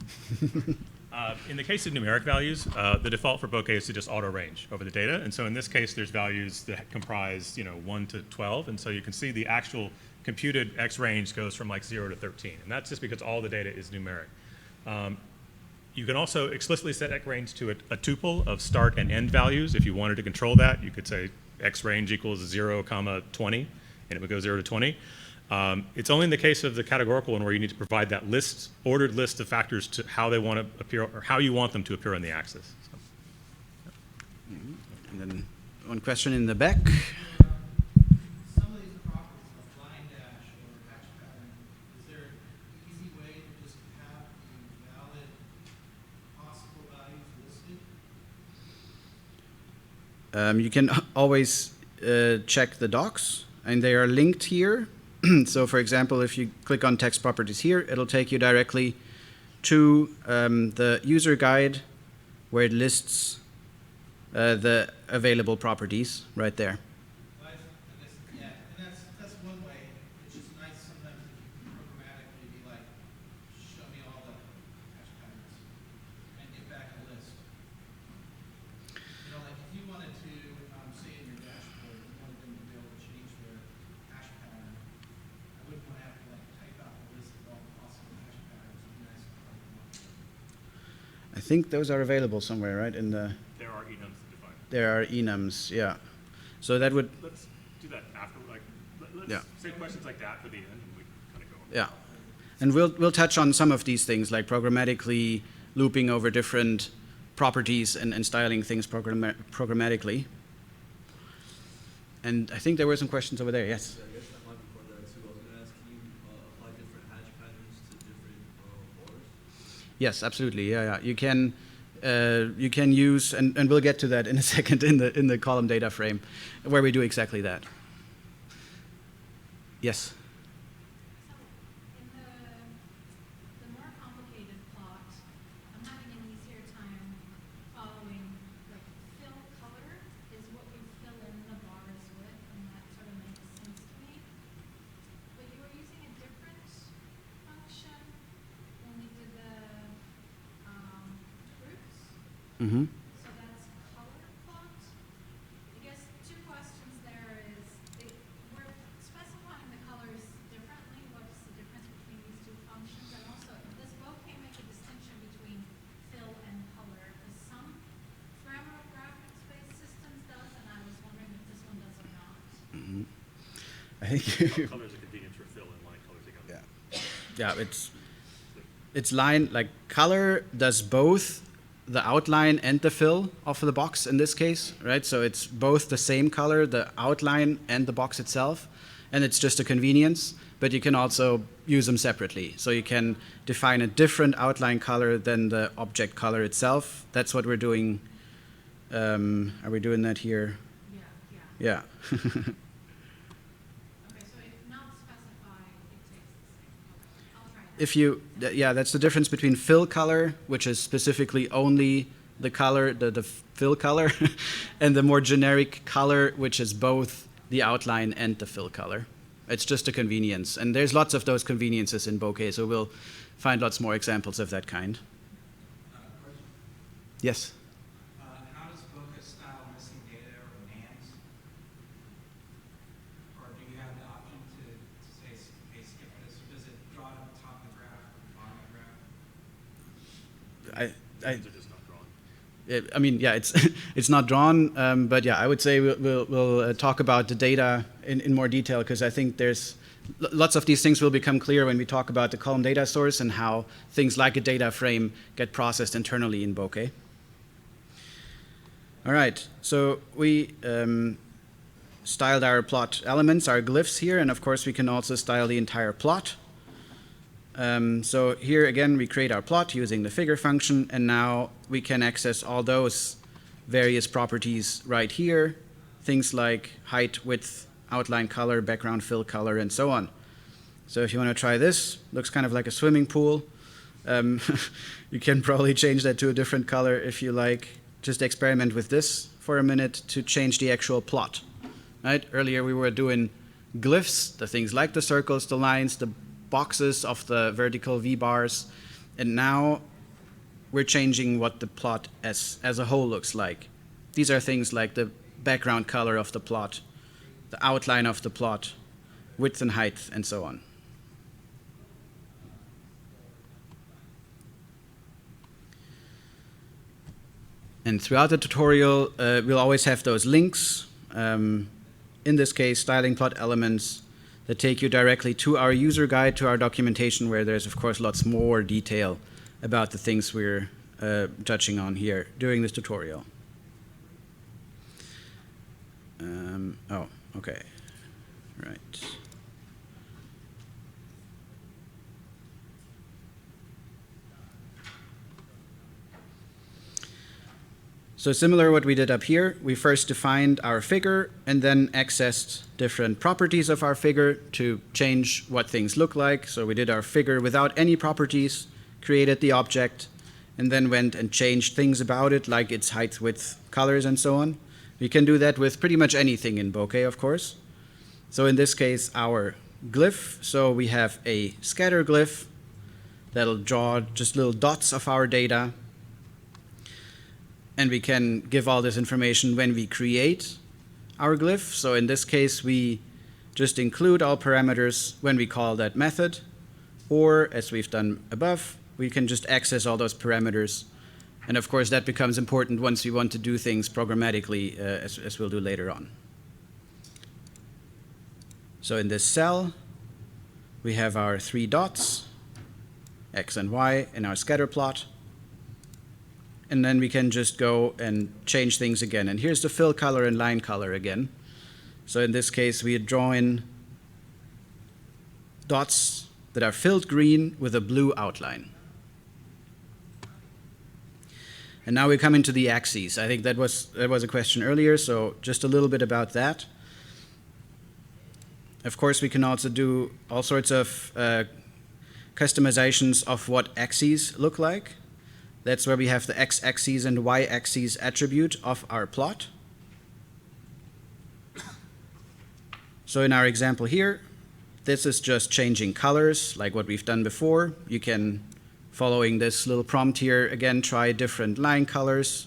in the case of numeric values, the default for Bokeh is to just auto range over the data. And so in this case, there's values that comprise 1 to 12. And so you can see the actual computed X range goes from like 0 to 13. And that's just because all the data is numeric. You can also explicitly set X range to a tuple of start and end values. If you wanted to control that, you could say X range equals 0, 20, and it would go 0 to 20. It's only in the case of the categorical one where you need to provide that ordered list of factors to how they want to appear, or how you want them to appear on the axis. So. And then one question in the back. Some of these properties, like line dash or hatch pattern, is there an easy way to just have the valid possible values listed? You can always check the docs, and they are linked here. So for example, if you click on text properties here, it'll take you directly to the user guide where it lists the available properties right there. Well, I guess, yeah, and that's one way. It's just nice sometimes if you can programmatically be like, show me all the hash patterns and get back a list. Like if you wanted to, say in your dashboard, you wanted them to be able to change their hash pattern, I wouldn't want to have to like type out the list of all the possible hash patterns. It'd be nice to type them up. I think those are available somewhere, right? In the There are enums to define. there are enums, yeah. So that would, Let's do that after. Let's Yeah. say questions like that for the end, and we can kind of go on. yeah. And we'll touch on some of these things, like programmatically looping over different properties and styling things programmatically. And I think there were some questions over there. Yes. Yeah, I guess that might be for that too. I was going to ask, can you apply different hash patterns to different orders? Yes, absolutely. Yeah, yeah. You can use, and we'll get to that in a second in the column data frame, where we do exactly that. Yes. So in the more complicated plots, Mm-hmm. So that's color plot. I guess two questions there is, we're specifying the colors differently. What's the difference between these two functions? And also, does Bokeh make a distinction between fill and color? Because some parameter graphics-based systems does, and I was wondering if this one does or not. Mm-hmm. I think Colors are convenient for fill and line colors together. yeah, it's line, like color does both the outline and the fill of the box in this case, right? So it's both the same color, the outline and the box itself, and it's just a convenience, but you can also use them separately. So you can define a different outline color than the object color itself. That's what we're doing. Are we doing that here? Yeah. Yeah. Okay, so if not specified, it takes the same. Okay, I'll try that. If you, yeah, that's the difference between fill color, which is specifically only the color, the fill color, and the more generic color, which is both the outline and the fill color. It's just a convenience. And there's lots of those conveniences in Bokeh, so we'll find lots more examples of that kind. Question. Yes? How does Bokeh style missing data or names? Or do you have the option to say, hey, skip this, or does it draw it at the top of the graph or the bottom of the graph? These are just not drawn. I mean, yeah, it's it's not drawn, but yeah, I would say we'll talk about the data in more detail, because I think there's lots of these things will become clear when we talk about the column data source and how things like a data frame get processed internally in Bokeh. All right, so we styled our plot elements, our glyphs here, and of course we can also style the entire plot. So here again we create our plot using the figure function, and now we can access all those various properties right here, things like height, width, outline color, background fill color, and so on. So if you want to try this, looks kind of like a swimming pool. You can probably change that to a different color if you like. Just experiment with this for a minute to change the actual plot. Right? Earlier we were doing glyphs, the things like the circles, the lines, the boxes of the vertical V-bars, and now we're changing what the plot as a whole looks like. These are things like the background color of the plot, the outline of the plot, width and height, and so on. And throughout the tutorial, we'll always have those links. In this case, styling plot elements that take you directly to our user guide, to our documentation, where there's, of course, lots more detail about the things we're touching on here during this tutorial. Oh, okay. Right. So similar to what we did up here, we first defined our figure and then accessed different properties of our figure to change what things look like. So we did our figure without any properties, created the object, and then went and changed things about it, like its height, width, colors, and so on. We can do that with pretty much anything in Bokeh, of course. So in this case, our glyph, so we have a scatter glyph that'll draw just little dots of our data. And we can give all this information when we create our glyph. So in this case, we just include all parameters when we call that method. Or, as we've done above, we can just access all those parameters. And of course, that becomes important once we want to do things programmatically, as we'll do later on. So in this cell, we have our 3 dots, x and y, in our scatter plot. And then we can just go and change things again. And here's the fill color and line color again. So in this case, we draw in dots that are filled green with a blue outline. And now we come into the axes. I think that was a question earlier, so just a little bit about that. Of course, we can also do all sorts of customizations of what axes look like. That's where we have the x-axis and y-axis attribute of our plot. So in our example here, this is just changing colors, like what we've done before. You can following this little prompt here, again, try different line colors,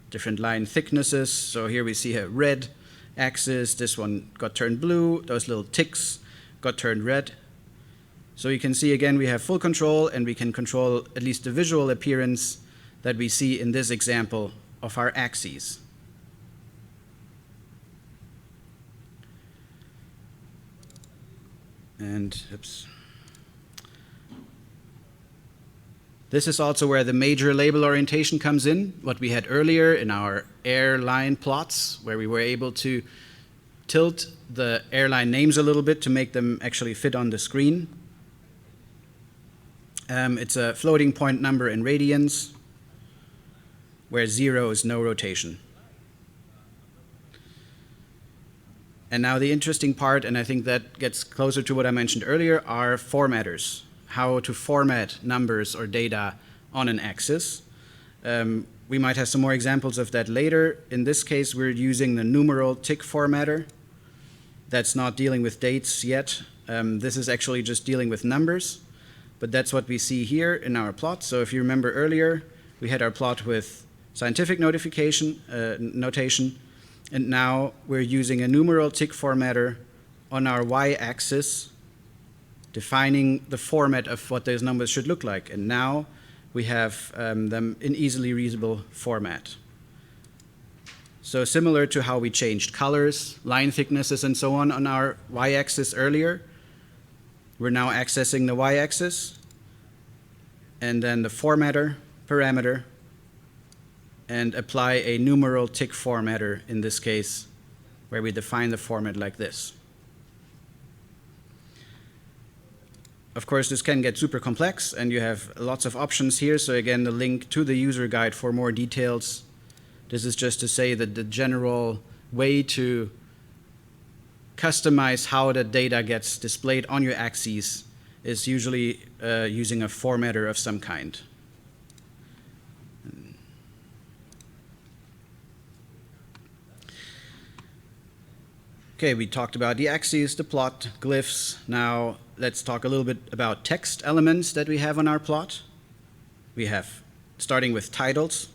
different line thicknesses. So here we see a red axis. This one got turned blue. Those little ticks got turned red. So you can see, again, we have full control, and we can control at least the visual appearance that we see in this example of our axes. And, oops. This is also where the major label orientation comes in, what we had earlier in our airline plots, where we were able to tilt the airline names a little bit to make them actually fit on the screen. It's a floating point number in radians, where 0 is no rotation. And now the interesting part, and I think that gets closer to what I mentioned earlier, are formatters. How to format numbers or data on an axis. We might have some more examples of that later. In this case, we're using the numeral tick formatter. That's not dealing with dates yet. This is actually just dealing with numbers. But that's what we see here in our plot. So if you remember earlier, we had our plot with scientific notation, and now we're using a numeral tick formatter on our y-axis, defining the format of what those numbers should look like. And now we have them in easily readable format. So similar to how we changed colors, line thicknesses, and so on our y-axis earlier, we're now accessing the y-axis, and then the formatter parameter, and apply a numeral tick formatter in this case, where we define the format like this. Of course, this can get super complex, and you have lots of options here. So again, the link to the user guide for more details. This is just to say that the general way to customize how the data gets displayed on your axes is usually using a formatter of some kind. Okay, we talked about the axes, the plot, glyphs. Now let's talk a little bit about text elements that we have on our plot. We have, starting with titles.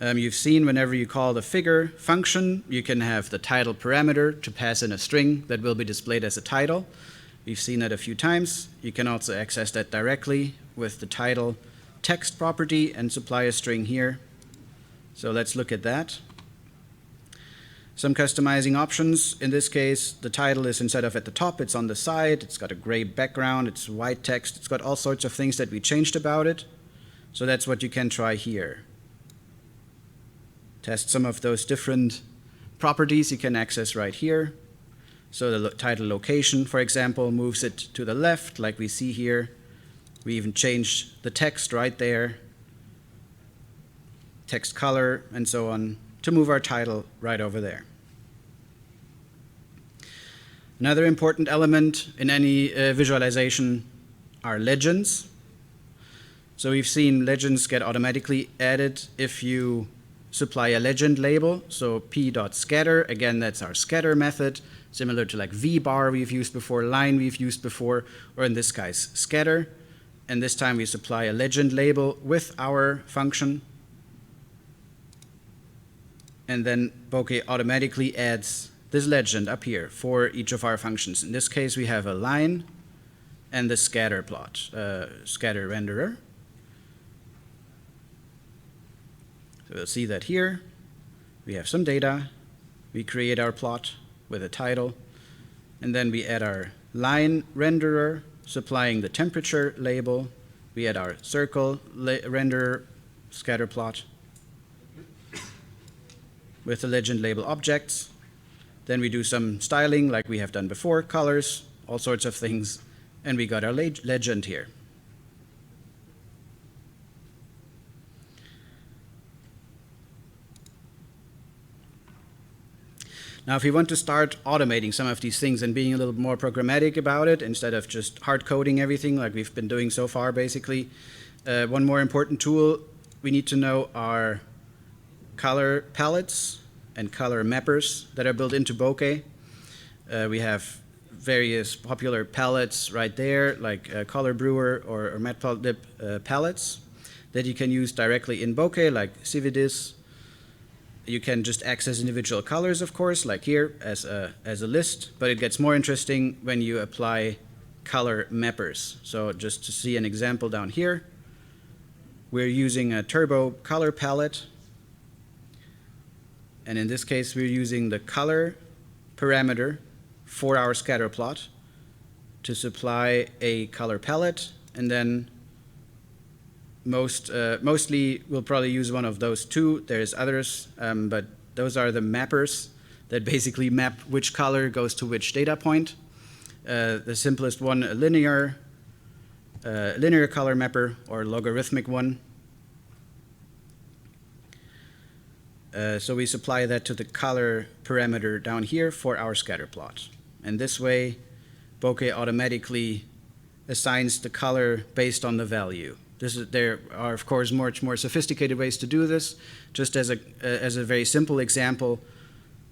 You've seen whenever you call the figure function, you can have the title parameter to pass in a string that will be displayed as a title. We've seen that a few times. You can also access that directly with the title text property and supply a string here. So let's look at that. Some customizing options. In this case, the title is, instead of at the top, it's on the side. It's got a gray background. It's white text. It's got all sorts of things that we changed about it. So that's what you can try here. Test some of those different properties you can access right here. So the title location, for example, moves it to the left, like we see here. We even changed the text right there, text color, and so on, to move our title right over there. Another important element in any visualization are legends. So we've seen legends get automatically added if you supply a legend label. So p.scatter, again, that's our scatter method, similar to like vbar we've used before, line we've used before, or in this case, scatter. And this time we supply a legend label with our function. And then Bokeh automatically adds this legend up here for each of our functions. In this case, we have a line and the scatter plot, scatter renderer. So we'll see that here. We have some data. We create our plot with a title. And then we add our line renderer, supplying the temperature label. We add our circle renderer, scatter plot, with the legend label objects. Then we do some styling like we have done before, colors, all sorts of things, and we got our legend here. Now, if we want to start automating some of these things and being a little more programmatic about it, instead of just hard coding everything like we've been doing so far, basically, one more important tool we need to know are color palettes and color mappers that are built into Bokeh. We have various popular palettes right there, like Color Brewer or Matplotlib palettes that you can use directly in Bokeh, like Cividis. You can just access individual colors, of course, like here as a list, but it gets more interesting when you apply color mappers. So just to see an example down here, we're using a turbo color palette. And in this case, we're using the color parameter for our scatter plot to supply a color palette. And then mostly we'll probably use one of those two. There's others, but those are the mappers that basically map which color goes to which data point. The simplest one, a linear color mapper or logarithmic one. So we supply that to the color parameter down here for our scatter plot. And this way, Bokeh automatically assigns the color based on the value. There are, of course, much more sophisticated ways to do this. Just as a very simple example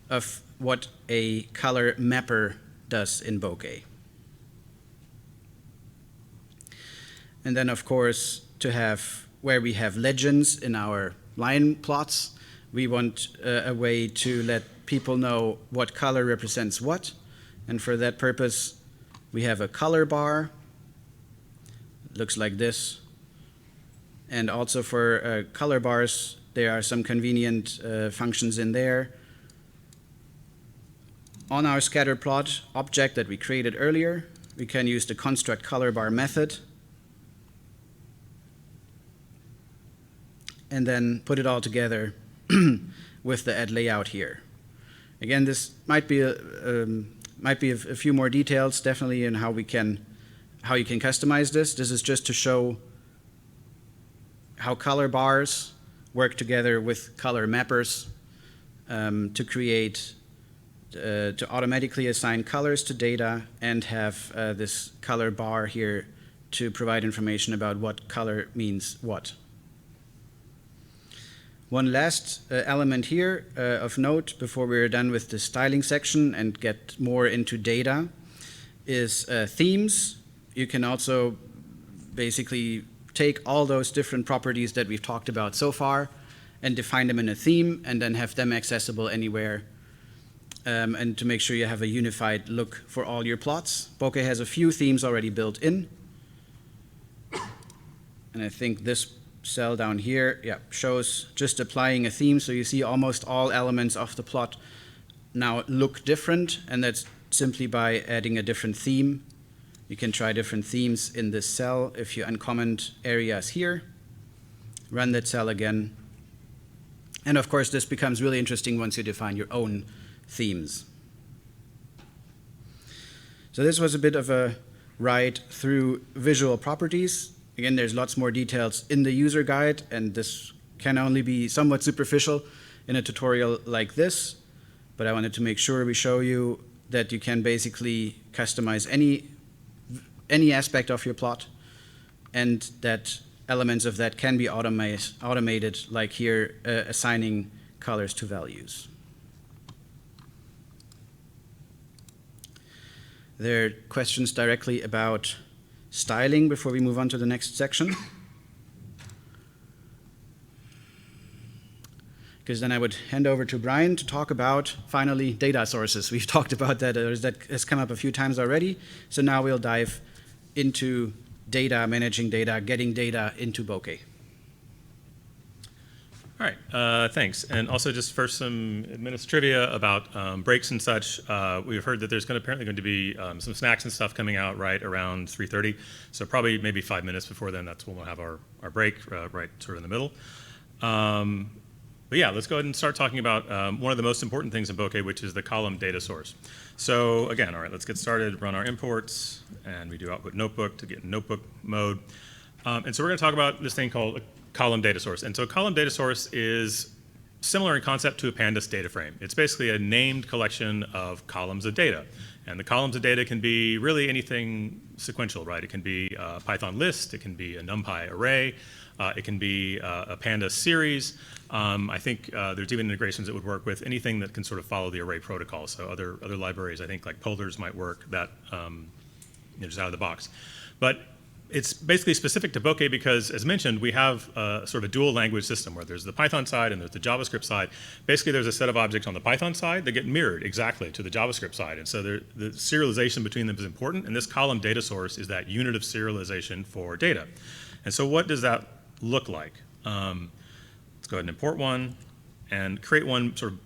of what a color mapper does in Bokeh. And then, of course, to have where we have legends in our line plots, we want a way to let people know what color represents what. And for that purpose, we have a color bar. It looks like this. And also for color bars, there are some convenient functions in there. On our scatter plot object that we created earlier, we can use the construct color bar method and then put it all together with the add layout here. Again, this might be a few more details, definitely, in how you can customize this. This is just to show how color bars work together with color mappers to automatically assign colors to data and have this color bar here to provide information about what color means what. One last element here of note before we're done with the styling section and get more into data is themes. You can also basically take all those different properties that we've talked about so far and define them in a theme and then have them accessible anywhere. And to make sure you have a unified look for all your plots. Bokeh has a few themes already built in. And I think this cell down here, shows just applying a theme. So you see almost all elements of the plot now look different, and that's simply by adding a different theme. You can try different themes in this cell if you uncomment areas here. Run that cell again. And of course, this becomes really interesting once you define your own themes. So this was a bit of a ride through visual properties. Again, there's lots more details in the user guide, and this can only be somewhat superficial in a tutorial like this, but I wanted to make sure we show you that you can basically customize any aspect of your plot, and that elements of that can be automated, like here, assigning colors to values. There are questions directly about styling before we move on to the next section. Because then I would hand over to Brian to talk about, finally, data sources. We've talked about that, that has come up a few times already. So now we'll dive into data, managing data, getting data into Bokeh. All right, thanks. And also just first some trivia about breaks and such. We've heard that there's apparently going to be some snacks and stuff coming out right around 3:30. So probably maybe 5 minutes before then, that's when we'll have our break, right sort of in the middle. But yeah, let's go ahead and start talking about one of the most important things in Bokeh, which is the column data source. So again, all right, let's get started, run our imports, and we do output notebook to get in notebook mode. And so we're going to talk about this thing called a column data source. And so a column data source is similar in concept to a pandas data frame. It's basically a named collection of columns of data. And the columns of data can be really anything sequential, right? It can be a Python list, it can be a NumPy array, it can be a pandas series. I think there's even integrations that would work with anything that can sort of follow the array protocol. So other libraries, I think like polders might work that just out of the box. But it's basically specific to Bokeh because, as mentioned, we have sort of a dual language system where there's the Python side and there's the JavaScript side. Basically, there's a set of objects on the Python side that get mirrored exactly to the JavaScript side. And so the serialization between them is important. And this column data source is that unit of serialization for data. And so what does that look like? Let's go ahead and import one and create one sort of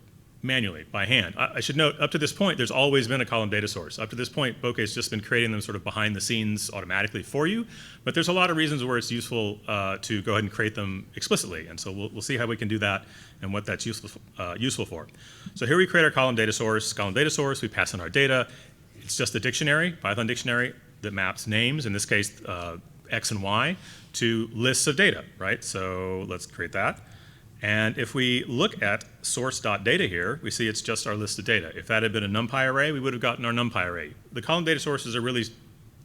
manually, by hand. I should note, up to this point, there's always been a column data source. Up to this point, Bokeh's just been creating them sort of behind the scenes automatically for you, but there's a lot of reasons where it's useful to go ahead and create them explicitly, and so we'll see how we can do that and what that's useful for. So here we create our column data source. Column data source, we pass in our data. It's just a dictionary, Python dictionary, that maps names, in this case, X and Y, to lists of data, right? So let's create that. And if we look at source.data here, we see it's just our list of data. If that had been a NumPy array, we would have gotten our NumPy array. The column data source is a really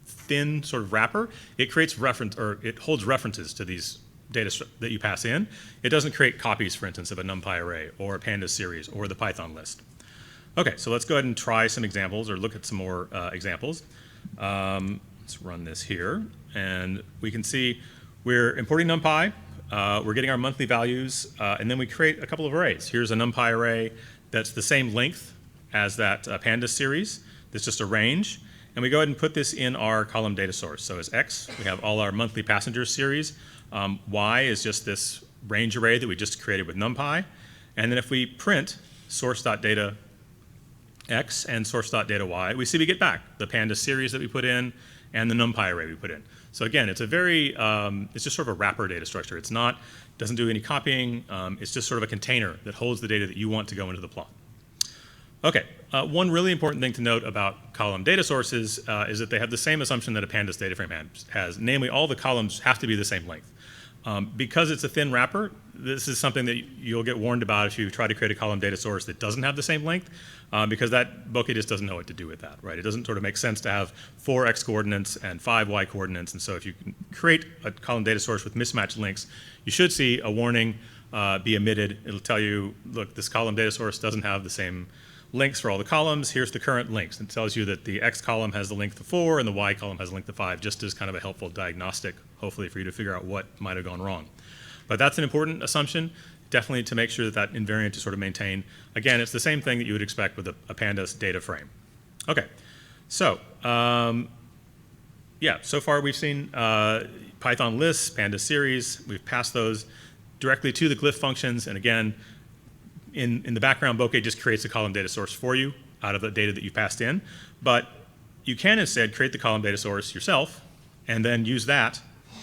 thin sort of wrapper. It creates reference, or it holds references to these data that you pass in. It doesn't create copies, for instance, of a NumPy array or a pandas series or the Python list. Okay, so let's go ahead and try some examples or look at some more examples. Let's run this here, and we can see we're importing NumPy. We're getting our monthly values, and then we create a couple of arrays. Here's a NumPy array that's the same length as that pandas series. That's just a range. And we go ahead and put this in our column data source. So as X, we have all our monthly passengers series. Y is just this range array that we just created with NumPy. And then if we print source.data X and source.data Y, we see we get back the pandas series that we put in and the NumPy array we put in. So again, it's a very, it's just sort of a wrapper data structure. It's not, doesn't do any copying. It's just sort of a container that holds the data that you want to go into the plot. Okay, one really important thing to note about column data sources is that they have the same assumption that a pandas data frame has. Namely, all the columns have to be the same length. Because it's a thin wrapper, this is something that you'll get warned about if you try to create a column data source that doesn't have the same length, because that Bokeh just doesn't know what to do with that, right? It doesn't sort of make sense to have 4 X coordinates and 5 Y coordinates, and so if you can create a column data source with mismatched links, you should see a warning be emitted. It'll tell you, look, this column data source doesn't have the same links for all the columns. Here's the current links. It tells you that the X column has the length of 4 and the Y column has the length of 5, just as kind of a helpful diagnostic, hopefully, for you to figure out what might have gone wrong. But that's an important assumption, definitely, to make sure that that invariant is sort of maintained. Again, it's the same thing that you would expect with a pandas data frame. Okay, so yeah, so far we've seen Python lists, pandas series. We've passed those directly to the glyph functions, and again, in the background, Bokeh just creates a column data source for you out of the data that you passed in. But you can instead create the column data source yourself and then use that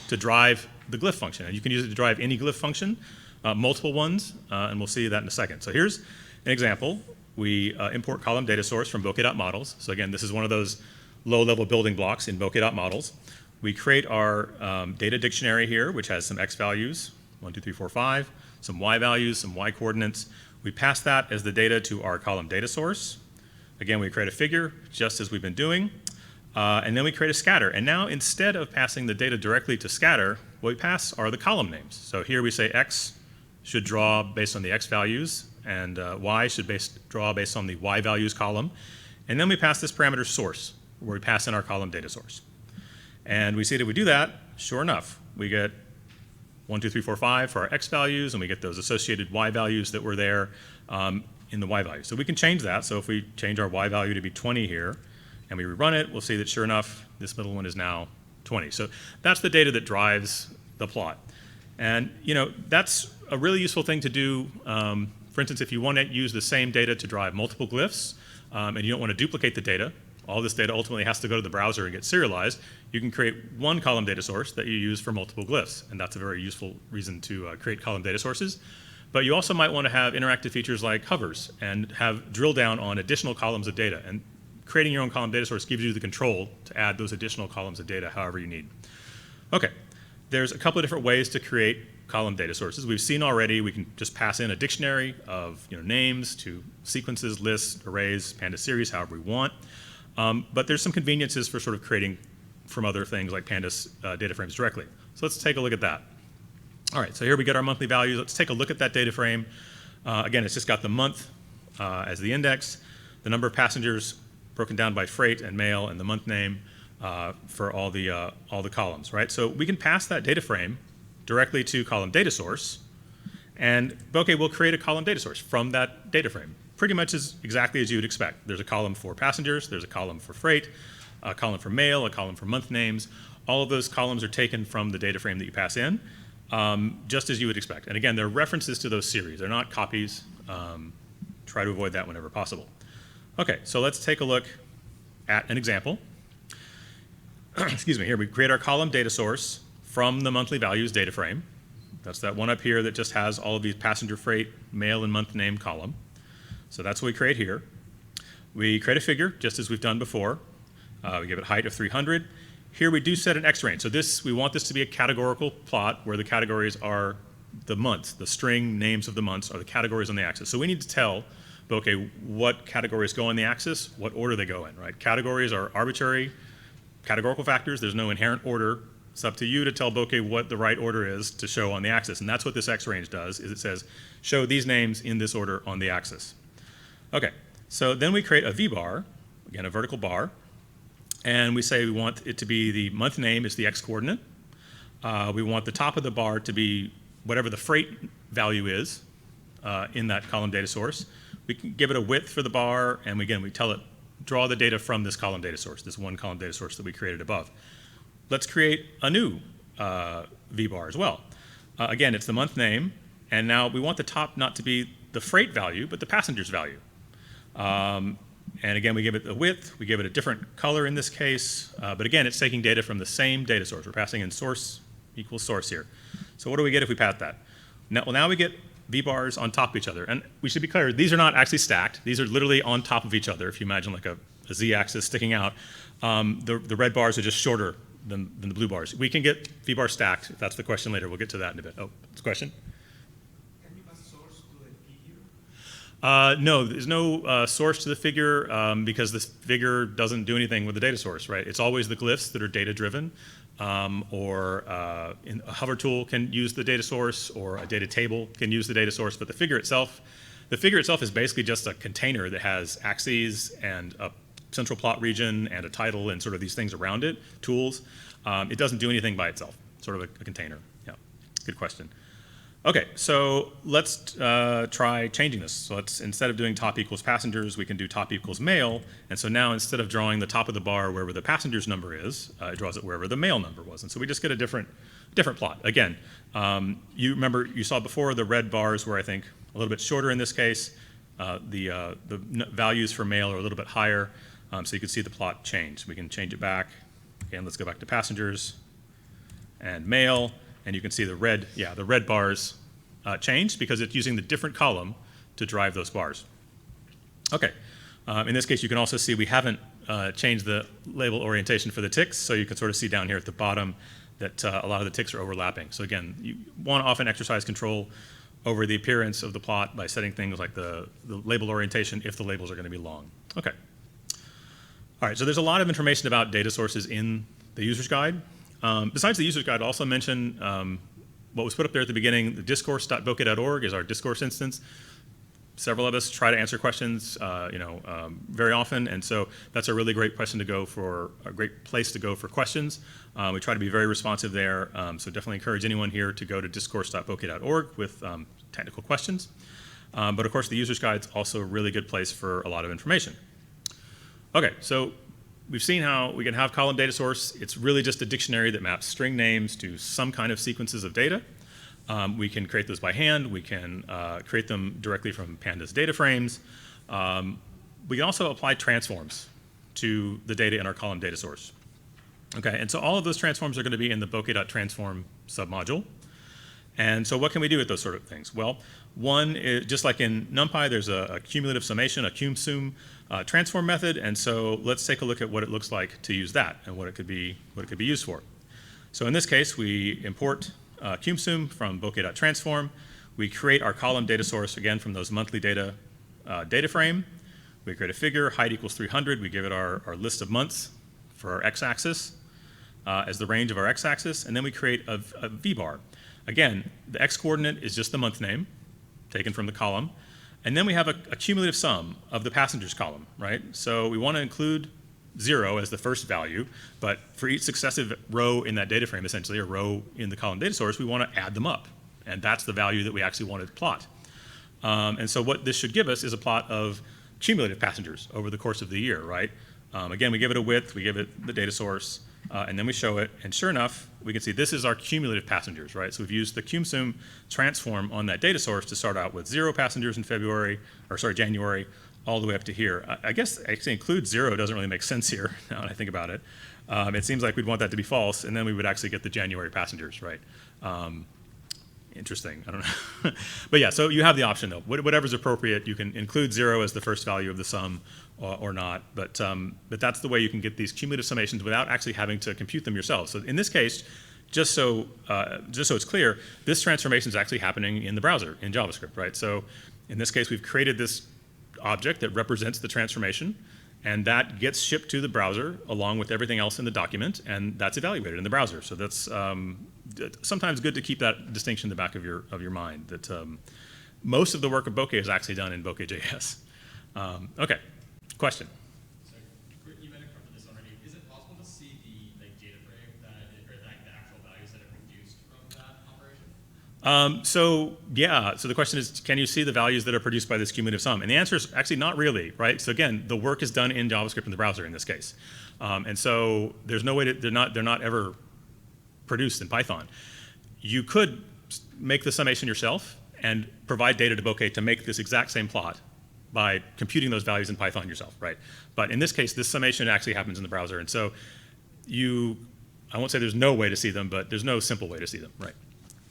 to drive the glyph function. And you can use it to drive any glyph function, multiple ones, and we'll see that in a second. So here's an example. We import column data source from Bokeh.models. So again, this is one of those low-level building blocks in Bokeh.models. We create our data dictionary here, which has some X values, 1, 2, 3, 4, 5, some Y values, some Y coordinates. We pass that as the data to our column data source. Again, we create a figure, just as we've been doing. And then we create a scatter. And now, instead of passing the data directly to scatter, what we pass are the column names. So here we say X should draw based on the X values, and Y should draw based on the Y values column. And then we pass this parameter source, where we pass in our column data source. And we see that if we do that, sure enough, we get 1, 2, 3, 4, 5 for our X values, and we get those associated Y values that were there in the Y value. So we can change that. So if we change our Y value to be 20 here, and we rerun it, we'll see that sure enough, this middle one is now 20. So that's the data that drives the plot. And that's a really useful thing to do. For instance, if you want to use the same data to drive multiple glyphs, and you don't want to duplicate the data, all this data ultimately has to go to the browser and get serialized, you can create one column data source that you use for multiple glyphs. And that's a very useful reason to create column data sources. But you also might want to have interactive features like hovers and have drill down on additional columns of data. And creating your own column data source gives you the control to add those additional columns of data however you need. Okay, there's a couple of different ways to create column data sources. We've seen already we can just pass in a dictionary of names to sequences, lists, arrays, pandas series, however we want. But there's some conveniences for sort of creating from other things like pandas data frames directly. So let's take a look at that. All right, so here we get our monthly values. Let's take a look at that data frame. Again, it's just got the month as the index, the number of passengers broken down by freight and mail, and the month name for all the columns, right? So we can pass that data frame directly to column data source, and Bokeh will create a column data source from that data frame, pretty much exactly as you would expect. There's a column for passengers, there's a column for freight, a column for mail, a column for month names. All of those columns are taken from the data frame that you pass in, just as you would expect. And again, they're references to those series. They're not copies. Try to avoid that whenever possible. Okay, so let's take a look at an example. Excuse me, here we create our column data source from the monthly values data frame. That's that one up here that just has all of these passenger, freight, mail, and month name column. So that's what we create here. We create a figure, just as we've done before. We give it height of 300. Here we do set an X range. So we want this to be a categorical plot where the categories are the months. The string names of the months are the categories on the axis. So we need to tell Bokeh what categories go on the axis, what order they go in, right? Categories are arbitrary categorical factors. There's no inherent order. It's up to you to tell Bokeh what the right order is to show on the axis. And that's what this X range does, is it says, show these names in this order on the axis. Okay, so then we create a V-bar, again, a vertical bar, and we say we want it to be the month name is the X coordinate. We want the top of the bar to be whatever the freight value is in that column data source. We can give it a width for the bar, and again, we tell it, draw the data from this column data source, this one column data source that we created above. Let's create a new V-bar as well. Again, it's the month name, and now we want the top not to be the freight value, but the passenger's value. And again, we give it a width, we give it a different color in this case, but again, it's taking data from the same data source. We're passing in source equals source here. So what do we get if we pass that? Now we get V-bars on top of each other. And we should be clear, these are not actually stacked. These are literally on top of each other. If you imagine like a Z-axis sticking out, the red bars are just shorter than the blue bars. We can get V-bars stacked, if that's the question later. We'll get to that in a bit. Oh, it's a question? Can you pass source to the figure? No, there's no source to the figure because this figure doesn't do anything with the data source, right? It's always the glyphs that are data-driven, or a hover tool can use the data source, or a data table can use the data source, but the figure itself is basically just a container that has axes and a central plot region and a title and sort of these things around it, tools. It doesn't do anything by itself, sort of a container. Yeah, good question. Okay, so let's try changing this. So let's, instead of doing top equals passengers, we can do top equals mail. And so now instead of drawing the top of the bar wherever the passenger's number is, it draws it wherever the mail number was. And so we just get a different plot. Again, you remember, you saw before the red bars were, I think, a little bit shorter in this case. The values for mail are a little bit higher. So you can see the plot change. We can change it back. Again, let's go back to passengers and mail. And you can see the red bars changed because it's using the different column to drive those bars. Okay, in this case, you can also see we haven't changed the label orientation for the ticks, so you can sort of see down here at the bottom that a lot of the ticks are overlapping. So again, you want to often exercise control over the appearance of the plot by setting things like the label orientation if the labels are going to be long. Okay. All right, so there's a lot of information about data sources in the user's guide. Besides the user's guide, I'll also mention what was put up there at the beginning. The discourse.bokeh.org is our discourse instance. Several of us try to answer questions, very often, and so that's a really great place to go for questions. We try to be very responsive there, so definitely encourage anyone here to go to discourse.bokeh.org with technical questions. But of course, the user's guide is also a really good place for a lot of information. Okay, so we've seen how we can have column data source. It's really just a dictionary that maps string names to some kind of sequences of data. We can create those by hand. We can create them directly from pandas data frames. We can also apply transforms to the data in our column data source. Okay, and so all of those transforms are going to be in the bokeh.transform submodule. And so what can we do with those sort of things? Well, one is, just like in NumPy, there's a cumulative summation, a cumsum transform method, and so let's take a look at what it looks like to use that and what it could be used for. So in this case, we import cumsum from bokeh.transform. We create our column data source, again, from those monthly data data frame. We create a figure, height equals 300. We give it our list of months for our x-axis as the range of our x-axis, and then we create a v-bar. Again, the x-coordinate is just the month name taken from the column, and then we have a cumulative sum of the passengers column, right? So we want to include 0 as the first value, but for each successive row in that data frame, essentially, a row in the column data source, we want to add them up, and that's the value that we actually want to plot. And so what this should give us is a plot of cumulative passengers over the course of the year, right? Again, we give it a width, we give it the data source, and then we show it, and sure enough, we can see this is our cumulative passengers, right? So we've used the cumsum transform on that data source to start out with 0 passengers in January, all the way up to here. I guess actually include 0 doesn't really make sense here, now that I think about it. It seems like we'd want that to be false, and then we would actually get the January passengers, right? Interesting, I don't know. But yeah, so you have the option though. Whatever's appropriate, you can include 0 as the first value of the sum or not, but that's the way you can get these cumulative summations without actually having to compute them yourself. So in this case, just so it's clear, this transformation is actually happening in the browser in JavaScript, right? So in this case, we've created this object that represents the transformation, and that gets shipped to the browser along with everything else in the document, and that's evaluated in the browser. So that's sometimes good to keep that distinction in the back of your mind, that most of the work of Bokeh is actually done in Bokeh.js. Okay, question? So you might have covered this already. Is it possible to see the data frame or the actual values that are produced from that operation? So the question is, can you see the values that are produced by this cumulative sum? And the answer is actually not really, right? So again, the work is done in JavaScript in the browser in this case. And so there's no way to, they're not ever produced in Python. You could make the summation yourself and provide data to Bokeh to make this exact same plot by computing those values in Python yourself, right? But in this case, this summation actually happens in the browser. And so I won't say there's no way to see them, but there's no simple way to see them, right?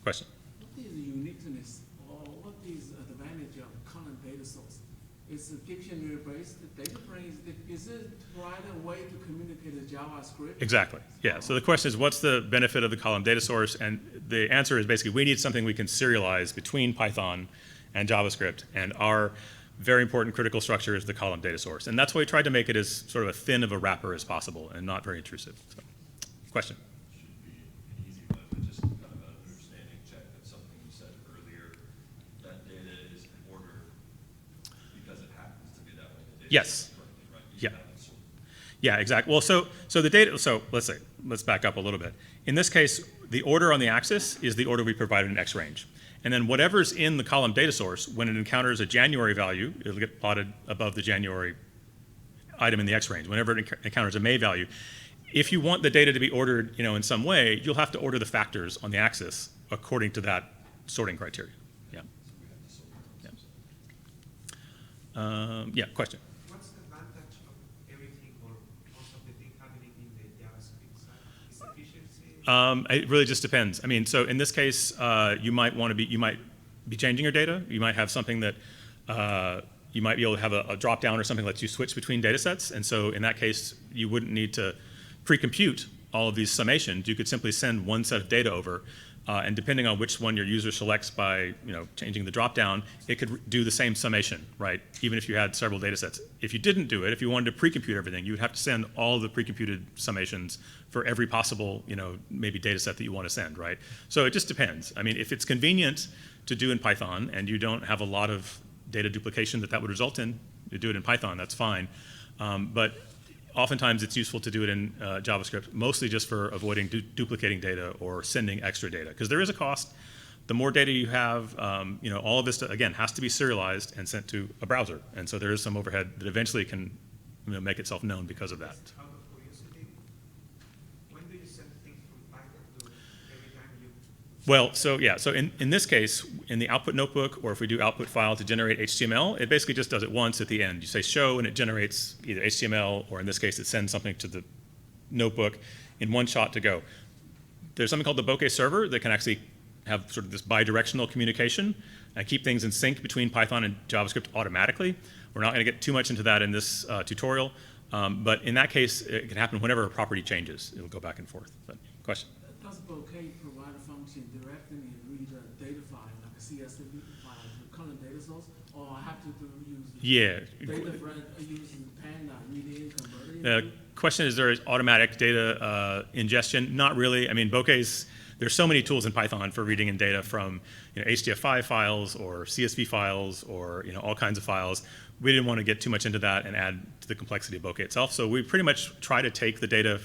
Question? What is the uniqueness or what is the advantage of column data source? It's a dictionary-based data frame. Is it right a way to communicate with JavaScript? Exactly, yeah. So the question is, what's the benefit of the column data source? And the answer is basically, we need something we can serialize between Python and JavaScript, and our very important critical structure is the column data source. And that's why we tried to make it as sort of a thin of a wrapper as possible and not very intrusive. So, question? Should be an easy one, but just kind of an understanding check that something you said earlier, that data is in order because it happens to be that way. The data Yes. is currently, right? You Yeah. haven't sorted. Yeah, exactly. Well, so the data, so let's back up a little bit. In this case, the order on the axis is the order we provided in X range. And then whatever's in the column data source, when it encounters a January value, it'll get plotted above the January item in the X range. Whenever it encounters a May value, if you want the data to be ordered, in some way, you'll have to order the factors on the axis according to that sorting criteria. Yeah. Yeah. Question. What's the advantage of everything or most of the thing happening in the JavaScript side? Is efficiency? It really just depends. I mean, so in this case, you might be changing your data. You might have something that you might be able to have a drop down or something that lets you switch between data sets. And so in that case, you wouldn't need to pre-compute all of these summations. You could simply send one set of data over, and depending on which one your user selects by changing the drop down, it could do the same summation, right? Even if you had several data sets. If you didn't do it, if you wanted to pre-compute everything, you'd have to send all of the pre-computed summations for every possible, maybe data set that you want to send, right? So it just depends. I mean, if it's convenient to do in Python and you don't have a lot of data duplication that would result in, you do it in Python, that's fine. But oftentimes it's useful to do it in JavaScript, mostly just for avoiding duplicating data or sending extra data, because there is a cost. The more data you have, all of this, again, has to be serialized and sent to a browser. And so there is some overhead that eventually can make itself known because of that. Out of curiosity, when do you send things from Python to every time you? Well, so in this case, in the output notebook, or if we do output file to generate HTML, it basically just does it once at the end. You say show, and it generates either HTML, or in this case, it sends something to the notebook in one shot to go. There's something called the Bokeh server that can actually have sort of this bidirectional communication and keep things in sync between Python and JavaScript automatically. We're not going to get too much into that in this tutorial, but in that case, it can happen whenever a property changes. It'll go back and forth. But question? Does does Bokeh provide a function directing and read a data file, like a CSV file, to current data source, or I have to use data frame using Panda, read in, convert it? The question is, there is automatic data ingestion? Not really. I mean, Bokeh's, there's so many tools in Python for reading in data from HDF5 files or CSV files or all kinds of files. We didn't want to get too much into that and add to the complexity of Bokeh itself. So we pretty much try to take the data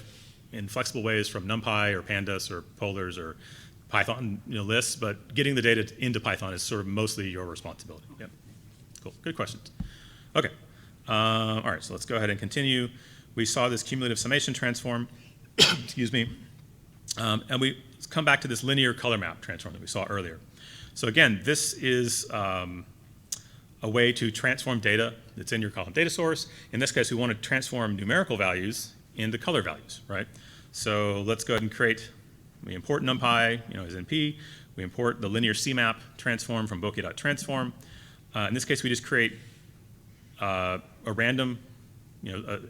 in flexible ways from NumPy or Pandas or Polars or Python lists, but getting the data into Python is sort of mostly your responsibility. Yep. Cool. Good questions. Okay. All right. So let's go ahead and continue. We saw this cumulative summation transform. Excuse me. And we come back to this linear color map transform that we saw earlier. So again, this is a way to transform data that's in your column data source. In this case, we want to transform numerical values into color values, right? So let's go ahead and we import NumPy, as NP. We import the linear CMap transform from bokeh.transform. In this case, we just create a random,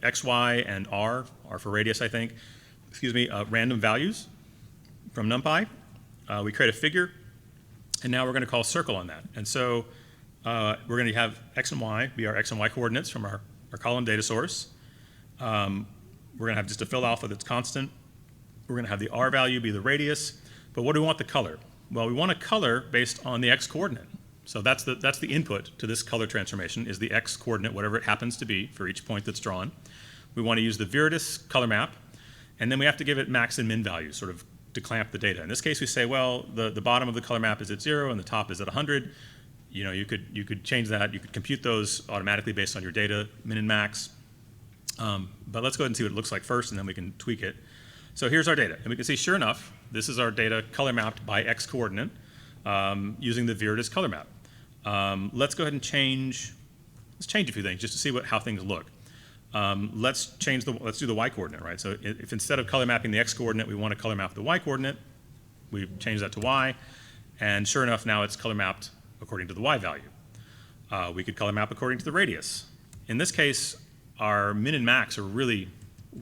X, Y, and R for radius, I think, random values from NumPy. We create a figure, and now we're going to call circle on that. And so we're going to have X and Y be our X and Y coordinates from our column data source. We're going to have just a fill alpha that's constant. We're going to have the R value be the radius. But what do we want the color? Well, we want a color based on the X coordinate. So that's the input to this color transformation is the X coordinate, whatever it happens to be for each point that's drawn. We want to use the Viridis color map, and then we have to give it max and min values, sort of to clamp the data. In this case, we say, well, the bottom of the color map is at 0 and the top is at 100. You could change that. You could compute those automatically based on your data, min and max. But let's go ahead and see what it looks like first, and then we can tweak it. So here's our data. And we can see, sure enough, this is our data color mapped by X coordinate using the Viridis color map. Let's go ahead and change a few things just to see how things look. Let's do the Y coordinate, right? So if instead of color mapping the X coordinate, we want to color map the Y coordinate, we change that to Y. And sure enough, now it's color mapped according to the Y value. We could color map according to the radius. In this case, our min and max are really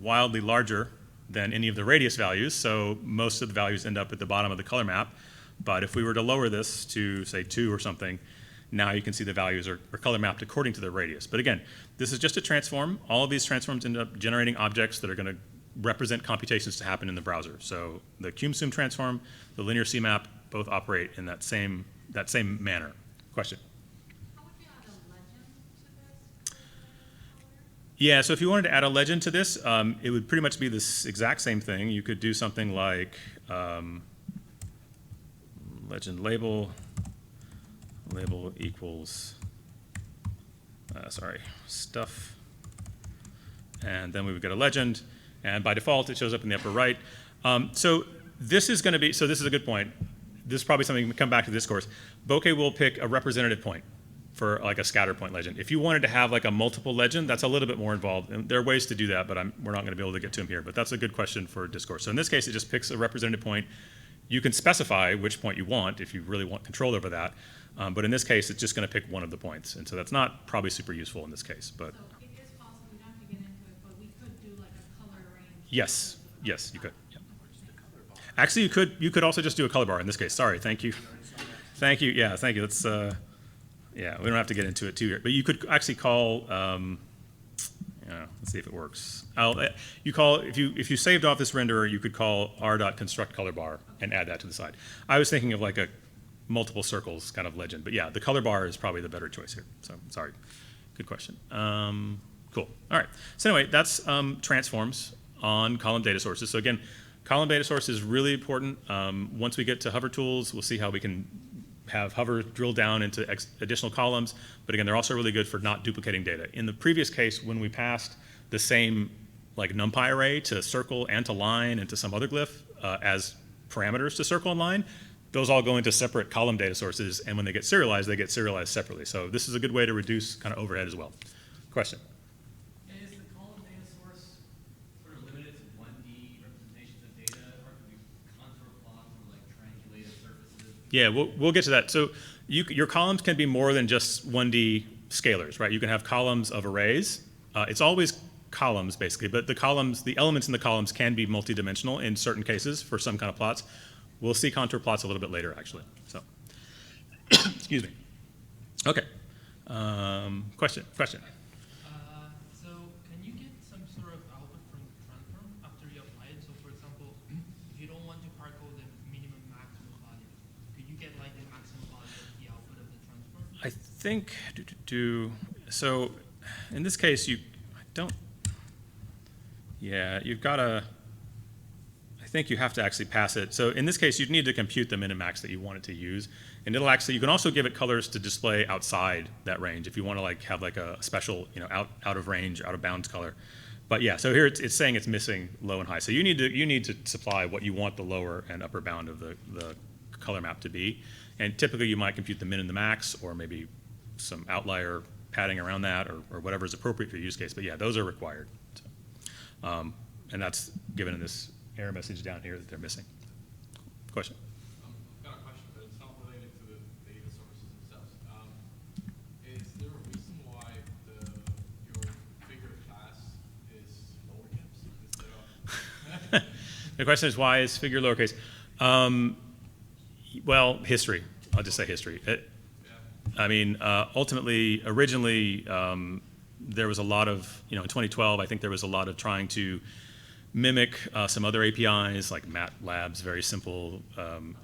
wildly larger than any of the radius values, so most of the values end up at the bottom of the color map. But if we were to lower this to, say, 2 or something, now you can see the values are color mapped according to the radius. But again, this is just a transform. All of these transforms end up generating objects that are going to represent computations to happen in the browser. So the CumSum transform, the linear CMap, both operate in that same manner. Question? How would you add a legend to this? Yeah, so if you wanted to add a legend to this, it would pretty much be this exact same thing. You could do something like legend label equals, stuff. And then we would get a legend. And by default, it shows up in the upper right. So this is a good point. This is probably something we can come back to this course. Bokeh will pick a representative point for like a scatter point legend. If you wanted to have like a multiple legend, that's a little bit more involved. And there are ways to do that, but we're not going to be able to get to them here. But that's a good question for discourse. So in this case, it just picks a representative point. You can specify which point you want if you really want control over that. But in this case, it's just going to pick one of the points. And so that's not probably super useful in this case. But So it is possible, we don't have to get into it, but we could do like a color range. yes, you could. Yeah. Actually, you could also just do a color bar in this case. Sorry, thank you. Thank you. Yeah, thank you. That's we don't have to get into it too here. But you could actually call. Let's see if it works. If you saved off this renderer, you could call r.construct color bar and add that to the side. I was thinking of like a multiple circles kind of legend, but yeah, the color bar is probably the better choice here. So sorry, good question. Cool. All right. So anyway, that's transforms on column data sources. So again, column data source is really important. Once we get to hover tools, we'll see how we can have hover drill down into additional columns. But again, they're also really good for not duplicating data. In the previous case, when we passed the same like NumPy array to circle and to line and to some other glyph as parameters to circle and line, those all go into separate column data sources. And when they get serialized separately. So this is a good way to reduce kind of overhead as well. Question? Is the column data source sort of limited to 1D representations of data, or can we contour plots or like triangulated surfaces? Yeah, we'll get to that. So your columns can be more than just 1D scalars, right? You can have columns of arrays. It's always columns basically, but the elements in the columns can be multidimensional in certain cases for some kind of plots. We'll see contour plots a little bit later, actually. So, excuse me. Okay. Question. So can you get some sort of output from the transform after you apply it? So for example, if you don't want to hard code the minimum maximum value, could you get like the maximum value of the output of the transform? I think, so in this case, you've got to, I think you have to actually pass it. So in this case, you'd need to compute the min and max that you want it to use. And it'll actually, you can also give it colors to display outside that range if you want to like have like a special, out of range, out of bounds color. But yeah, so here it's saying it's missing low and high. So you need to supply what you want the lower and upper bound of the color map to be. And typically you might compute the min and the max, or maybe some outlier padding around that, or whatever is appropriate for your use case. But yeah, those are required. So, and that's given in this error message down here that they're missing. Question? I've got a question, but it's not related to the data sources themselves. Is there a reason why your figure class is lowercase instead of? The question is, why is figure lowercase? Well, history. I'll just say history. I mean, ultimately, originally, there was a lot of, in 2012, I think there was a lot of trying to mimic some other APIs, like MATLab's very simple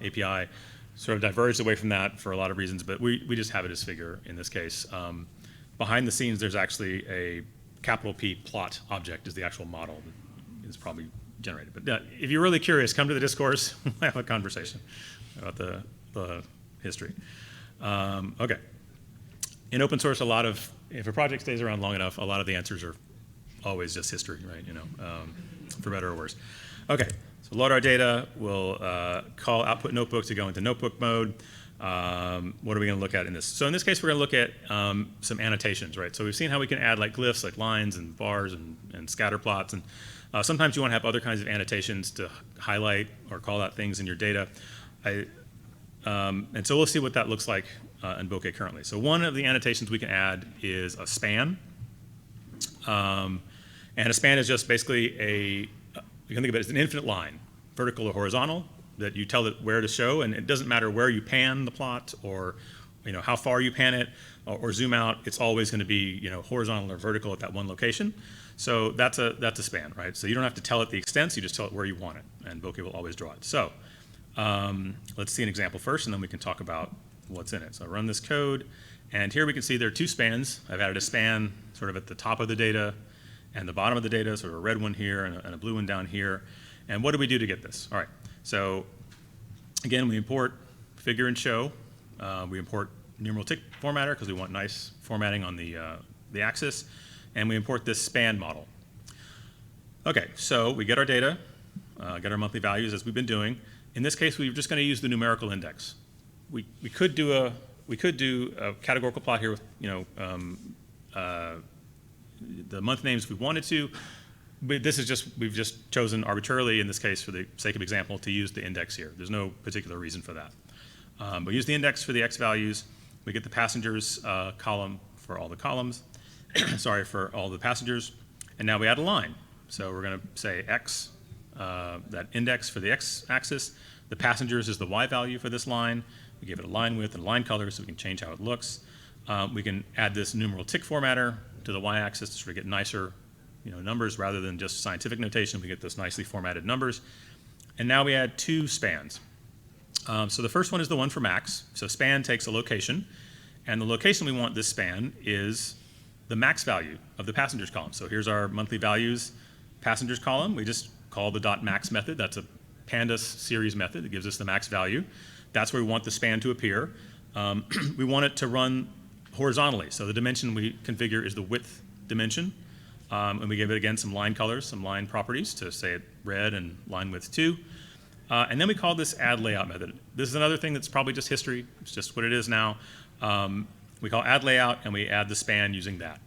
API, sort of diverged away from that for a lot of reasons, but we just have it as figure in this case. Behind the scenes, there's actually a capital P plot object is the actual model that is probably generated. But if you're really curious, come to the discourse, we'll have a conversation about the history. Okay. In open source, if a project stays around long enough, a lot of the answers are always just history, right? For better or worse. Okay, so load our data. We'll call output notebook to go into notebook mode. What are we going to look at in this? So in this case, we're going to look at some annotations, right? So we've seen how we can add like glyphs, like lines and bars and scatter plots. And sometimes you want to have other kinds of annotations to highlight or call out things in your data. And so we'll see what that looks like in Bokeh currently. So one of the annotations we can add is a span. And a span is just basically you can think of it as an infinite line, vertical or horizontal, that you tell it where to show, and it doesn't matter where you pan the plot or how far you pan it or zoom out, it's always going to be horizontal or vertical at that one location. So that's a span, right? So you don't have to tell it the extents, you just tell it where you want it, and Bokeh will always draw it. So let's see an example first, and then we can talk about what's in it. So I run this code, and here we can see there are two spans. I've added a span sort of at the top of the data and the bottom of the data, sort of a red one here and a blue one down here. And what do we do to get this? All right, so again, we import figure and show. We import numeral tick formatter because we want nice formatting on the axis. And we import this span model. Okay, so we get our data, get our monthly values as we've been doing. In this case, we're just going to use the numerical index. We could do a categorical plot here with the month names if we wanted to, but we've just chosen arbitrarily in this case for the sake of example to use the index here. There's no particular reason for that. But use the index for the X values. We get the passengers column for all the columns, sorry, for all the passengers, and now we add a line. So we're going to say X, that index for the X axis. The passengers is the Y value for this line. We give it a line width and a line color so we can change how it looks. We can add this numeral tick formatter to the y-axis to sort of get nicer numbers rather than just scientific notation. We get those nicely formatted numbers. And now we add two spans. So the first one is the one for max. So span takes a location, and the location we want this span is the max value of the passengers column. So here's our monthly values passengers column. We just call the .max method. That's a pandas series method that gives us the max value. That's where we want the span to appear. We want it to run horizontally. So the dimension we configure is the width dimension. And we give it, again, some line colors, some line properties to say it red and line width 2. And then we call this add layout method. This is another thing that's probably just history. It's just what it is now. We call add layout, and we add the span using that.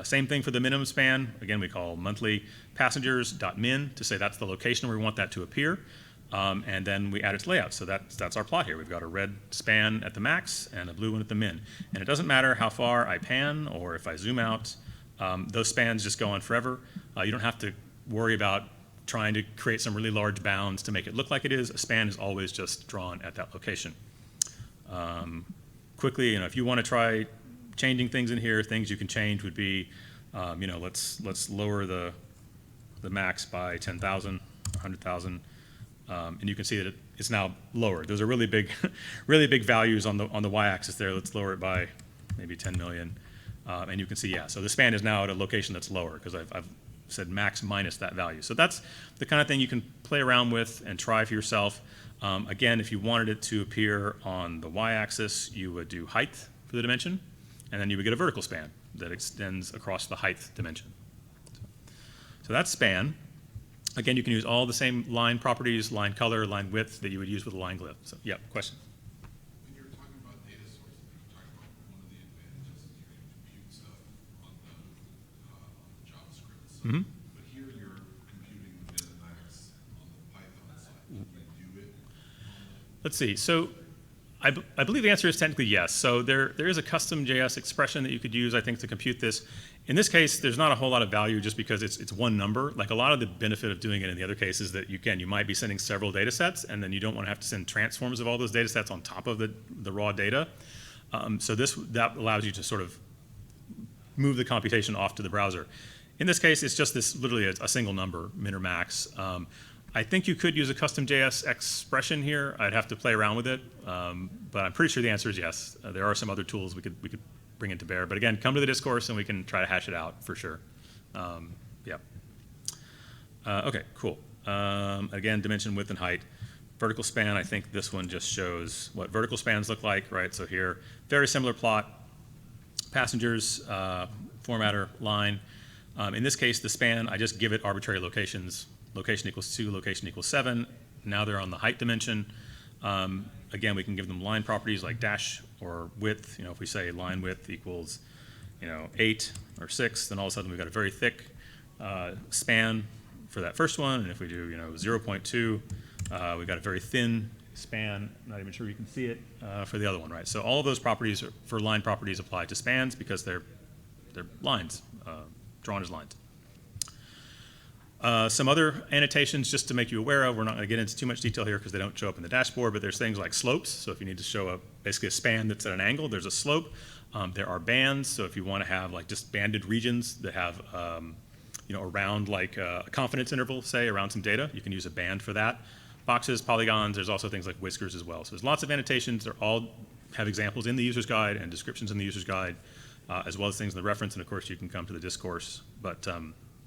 Same thing for the minimum span. Again, we call monthly passengers.min to say that's the location where we want that to appear. And then we add its layout. So that's our plot here. We've got a red span at the max and a blue one at the min. And it doesn't matter how far I pan or if I zoom out Those spans just go on forever. You don't have to worry about trying to create some really large bounds to make it look like it is. A span is always just drawn at that location. Quickly, you know, if you want to try changing things in here, things you can change would be, you know, let's lower the max by 10,000, 100,000, and you can see that it's now lower. Those are really big, really big values on the y-axis there. Let's lower it by maybe 10 million, and you can see, yeah. So the span is now at a location that's lower because I've said max minus that value. So that's the kind of thing you can play around with and try for yourself. Again, if you wanted it to appear on the y-axis, you would do height for the dimension, and then you would get a vertical span that extends across the height dimension. So that's span. Again, you can use all the same line properties, line color, line width that you would use with a line glyph. So, yeah, question? When you're talking about data sources, you're talking about one of the advantages is you can compute stuff on the JavaScript side. Mm-hmm. But here you're computing the min-max on the Python side. Can you do it? Let's see. So I believe the answer is technically yes. So there is a custom JS expression that you could use, I think, to compute this. In this case, there's not a whole lot of value just because it's one number. Like a lot of the benefit of doing it in the other cases that you might be sending several data sets, and then you don't want to have to send transforms of all those data sets on top of the raw data. So that allows you to sort of move the computation off to the browser. In this case, it's just this literally a single number, min or max. I think you could use a custom JS expression here. I'd have to play around with it, but I'm pretty sure the answer is yes. There are some other tools we could bring it to bear. But again, come to the discourse and we can try to hash it out for sure. Yeah. Okay, cool. Again, dimension, width, and height. Vertical span, I think this one just shows what vertical spans look like, right? So here, very similar plot. Passengers, formatter, line. In this case, the span, I just give it arbitrary locations. Location equals 2, location equals 7. Now they're on the height dimension. Again, we can give them line properties like dash or width. You know, if we say line width equals, 8 or 6, then all of a sudden we've got a very thick span for that first one. And if we do, 0.2, we've got a very thin span. Not even sure you can see it for the other one, right? So all of those properties for line properties apply to spans because they're lines, drawn as lines. Some other annotations just to make you aware of. We're not going to get into too much detail here because they don't show up in the dashboard, but there's things like slopes. So if you need to show basically a span that's at an angle, there's a slope. There are bands. So if you want to have like just banded regions that have around like a confidence interval, say, around some data, you can use a band for that. Boxes, polygons, there's also things like whiskers as well. So there's lots of annotations. They all have examples in the user's guide and descriptions in the user's guide, as well as things in the reference. And of course, you can come to the discourse. But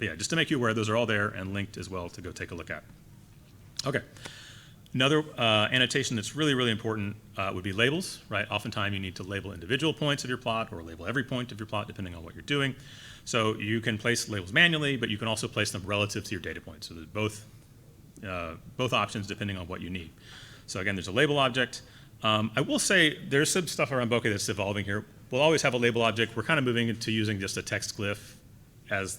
yeah, just to make you aware, those are all there and linked as well to go take a look at. Okay. Another annotation that's really, really important would be labels, right? Oftentimes you need to label individual points of your plot or label every point of your plot depending on what you're doing. So you can place labels manually, but you can also place them relative to your data points. So there's both options depending on what you need. So again, there's a label object. I will say there's some stuff around Bokeh that's evolving here. We'll always have a label object. We're kind of moving into using just a text glyph as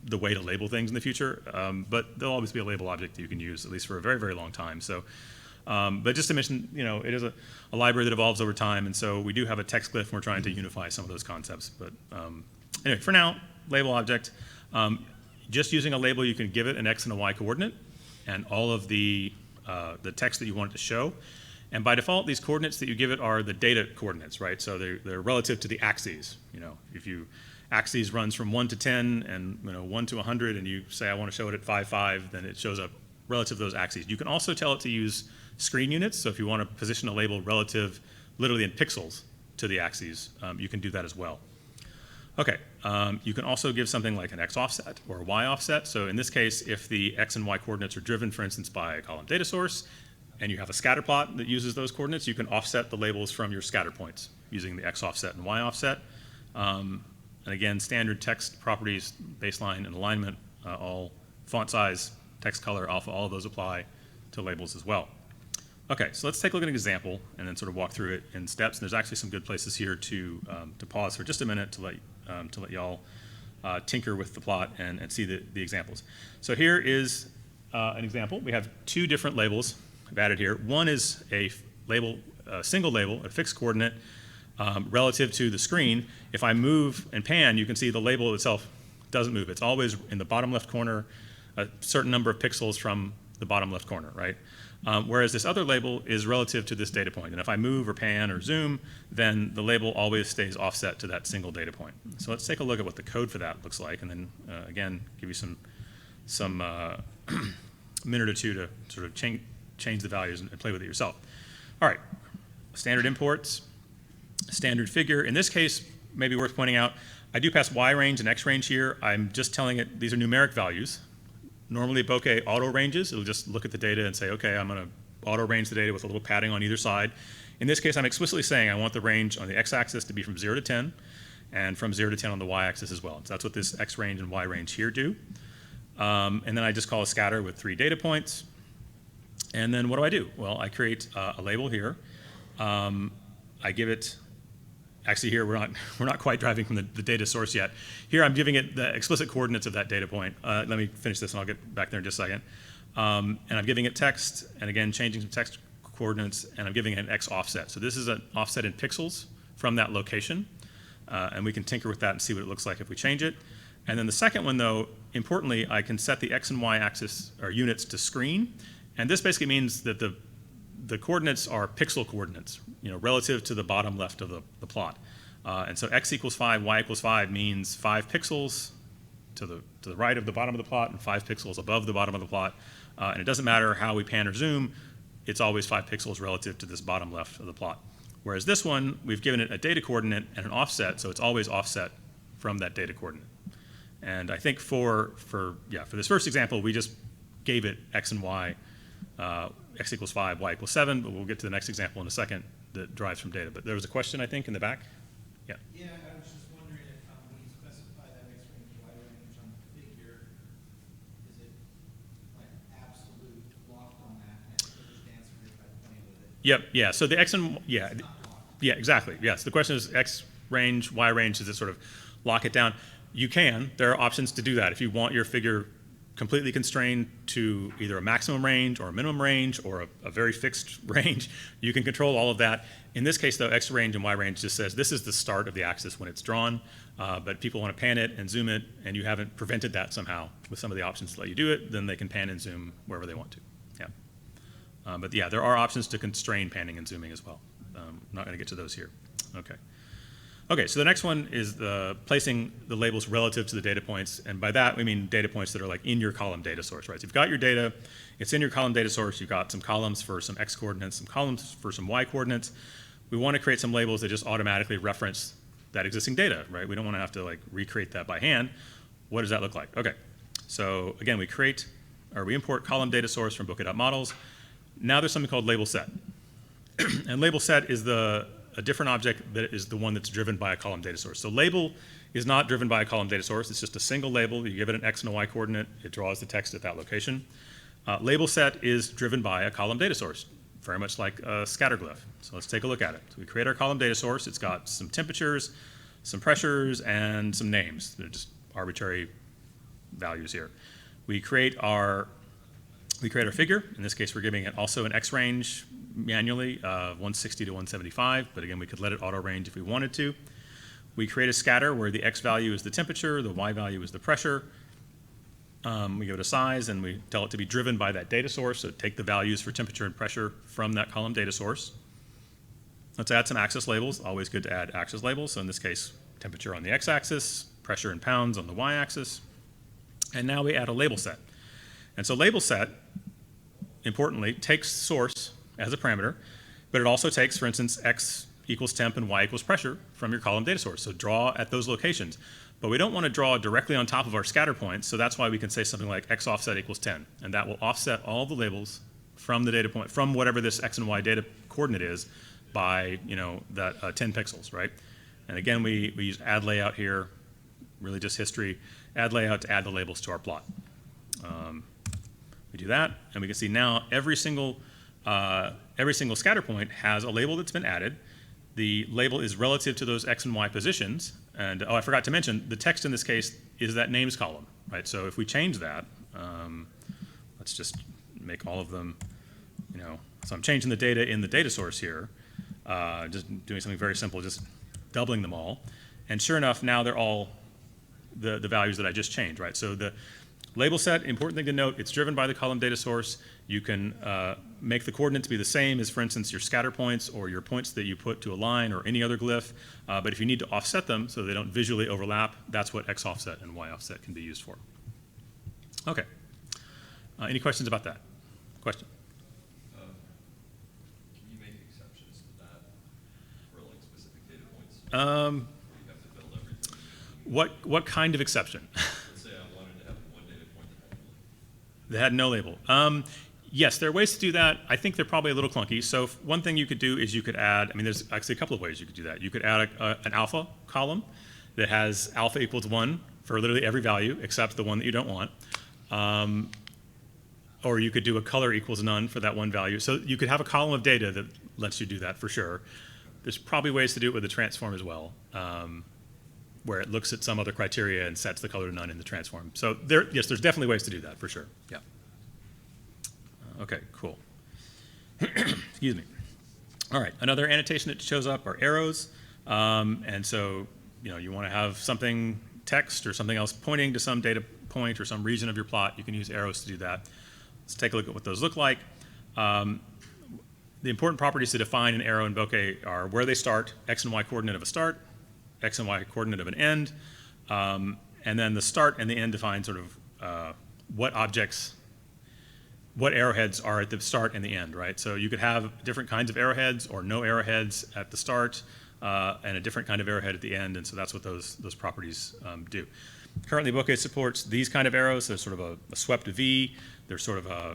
the way to label things in the future, but there'll always be a label object that you can use, at least for a very, very long time. So, but just to mention, it is a library that evolves over time, and so we do have a text glyph, and we're trying to unify some of those concepts. But anyway, for now, label object. Just using a label, you can give it an x and a y coordinate, and all of the text that you want it to show. And by default, these coordinates that you give it are the data coordinates, right? So they're relative to the axes. If you axes runs from 1 to 10 and 1 to 100, and you say I want to show it at 5.5, then it shows up relative to those axes. You can also tell it to use screen units. So if you want to position a label relative, literally in pixels, to the axes, you can do that as well. Okay, you can also give something like an x offset or a y offset. So in this case, if the x and y coordinates are driven, for instance, by a column data source, and you have a scatter plot that uses those coordinates, you can offset the labels from your scatter points using the x offset and y offset. And again, standard text properties, baseline and alignment, all font size, text color, alpha, all of those apply to labels as well. Okay, so let's take a look at an example and then sort of walk through it in steps. And there's actually some good places here to pause for just a minute to let y'all tinker with the plot and see the examples. So here is an example. We have two different labels I've added here. One is a label, a single label, a fixed coordinate relative to the screen. If I move and pan, you can see the label itself doesn't move. It's always in the bottom left corner, a certain number of pixels from the bottom left corner, right? Whereas this other label is relative to this data point. And if I move or pan or zoom, then the label always stays offset to that single data point. So let's take a look at what the code for that looks like, and then again, give you some minute or two to sort of change the values and play with it yourself. All right, standard imports, standard figure. In this case, maybe worth pointing out, I do pass Y range and X range here. I'm just telling it these are numeric values. Normally Bokeh auto ranges. It'll just look at the data and say, okay, I'm going to auto range the data with a little padding on either side. In this case, I'm explicitly saying I want the range on the X-axis to be from 0 to 10, and from 0 to 10 on the Y-axis as well. So that's what this X range and Y range here do. And then I just call a scatter with 3 data points. And then what do? Well, I create a label here. I give it, actually here we're not quite driving from the data source yet. Here I'm giving it the explicit coordinates of that data point. Let me finish this and I'll get back there in just a second. And I'm giving it text, and again changing some text coordinates, and I'm giving it an X offset. So this is an offset in pixels from that location. And we can tinker with that and see what it looks like if we change it. And then the second one, though, importantly, I can set the X and Y axis or units to screen. And this basically means that the coordinates are pixel coordinates, relative to the bottom left of the plot. And so X equals 5, Y equals 5 means 5 pixels to the right of the bottom of the plot and 5 pixels above the bottom of the plot. And it doesn't matter how we pan or zoom, it's always 5 pixels relative to this bottom left of the plot. Whereas this one, we've given it a data coordinate and an offset, so it's always offset from that data coordinate. And I think for this first example, we just gave it X and Y, X equals 5, Y equals 7, but we'll get to the next example in a second that derives from data. But there was a question, I think, in the back? Yeah. Yeah, I was just wondering if when you specify that X range, Y range on the figure, is it like absolute locked on that? And I think we're just answering it by playing with it. Yep, yeah, so the X and, yeah, exactly, yes. The question is X range, Y range, does it sort of lock it down? You can. There are options to do that. If you want your figure completely constrained to either a maximum range or a minimum range or a very fixed range, you can control all of that. In this case, though, X range and Y range just says this is the start of the axis when it's drawn, but people want to pan it and zoom it, and you haven't prevented that somehow with some of the options that let you do it, then they can pan and zoom wherever they want to. Yeah. But yeah, there are options to constrain panning and zooming as well. I'm not going to get to those here. Okay. Okay, so the next one is placing the labels relative to the data points, and by that we mean data points that are like in your column data source, right? So you've got your data, it's in your column data source, you've got some columns for some X coordinates, some columns for some Y coordinates. We want to create some labels that just automatically reference that existing data, right? We don't want to have to like recreate that by hand. What does that look like? Okay, so again, we import column data source from Bokeh.models. Now there's something called label set. And label set is a different object that is the one that's driven by a column data source. So label is not driven by a column data source. It's just a single label. You give it an X and a Y coordinate. It draws the text at that location. Label set is driven by a column data source, very much like a scatter glyph. So let's take a look at it. So we create our column data source. It's got some temperatures, some pressures, and some names. They're just arbitrary values here. We create our figure. In this case, we're giving it also an X range manually, 160 to 175, but again, we could let it auto range if we wanted to. We create a scatter where the X value is the temperature, the Y value is the pressure. We give it a size, and we tell it to be driven by that data source, so take the values for temperature and pressure from that column data source. Let's add some axis labels. Always good to add axis labels. So in this case, temperature on the X-axis, pressure in pounds on the Y-axis. And now we add a label set. And so label set, importantly, takes source as a parameter, but it also takes, for instance, X equals temp and Y equals pressure from your column data source. So draw at those locations. But we don't want to draw directly on top of our scatter points, so that's why we can say something like X offset equals 10. And that will offset all the labels from the data point, from whatever this X and Y data coordinate is by, that 10 pixels, right? And again, we use add layout here, really just history, add layout to add the labels to our plot. We do that, and we can see now every single scatter point has a label that's been added. The label is relative to those X and Y positions. And I forgot to mention, the text in this case is that names column, right? So if we change that, let's just make all of them, so I'm changing the data in the data source here. just doing something very simple, just doubling them all. And sure enough, now they're all the values that I just changed, right? So the label set, important thing to note, it's driven by the column data source. You can make the coordinates be the same as, for instance, your scatter points or your points that you put to a line or any other glyph. But if you need to offset them so they don't visually overlap, that's what X offset and Y offset can be used for. Okay. Any questions about that? Question? Can you make exceptions to that for like specific data points? You have to build everything. What kind of exception? Let's say I wanted to have one data point That had no label. Yes, there are ways to do that. I think they're probably a little clunky. So one thing you could do is you could add, I mean, there's actually a couple of ways you could do that. You could add an alpha column that has alpha equals 1 for literally every value except the one that you don't want. Or you could do a color equals none for that one value. So you could have a column of data that lets you do that for sure. There's probably ways to do it with the transform as well, where it looks at some other criteria and sets the color to none in the transform. So yes, there's definitely ways to do that for sure. Yeah. Okay, cool. Excuse me. All right, another annotation that shows up are arrows. And so, you want to have something, text or something else pointing to some data point or some region of your plot. You can use arrows to do that. Let's take a look at what those look like. The important properties to define an arrow in Bokeh are where they start, X and Y coordinate of a start, X and Y coordinate of an end, and then the start and the end define sort of what arrowheads are at the start and the end, right? So you could have different kinds of arrowheads or no arrowheads at the start and a different kind of arrowhead at the end, and so that's what those properties do. Currently, Bokeh supports these kind of arrows. There's sort of a swept V. There's sort of I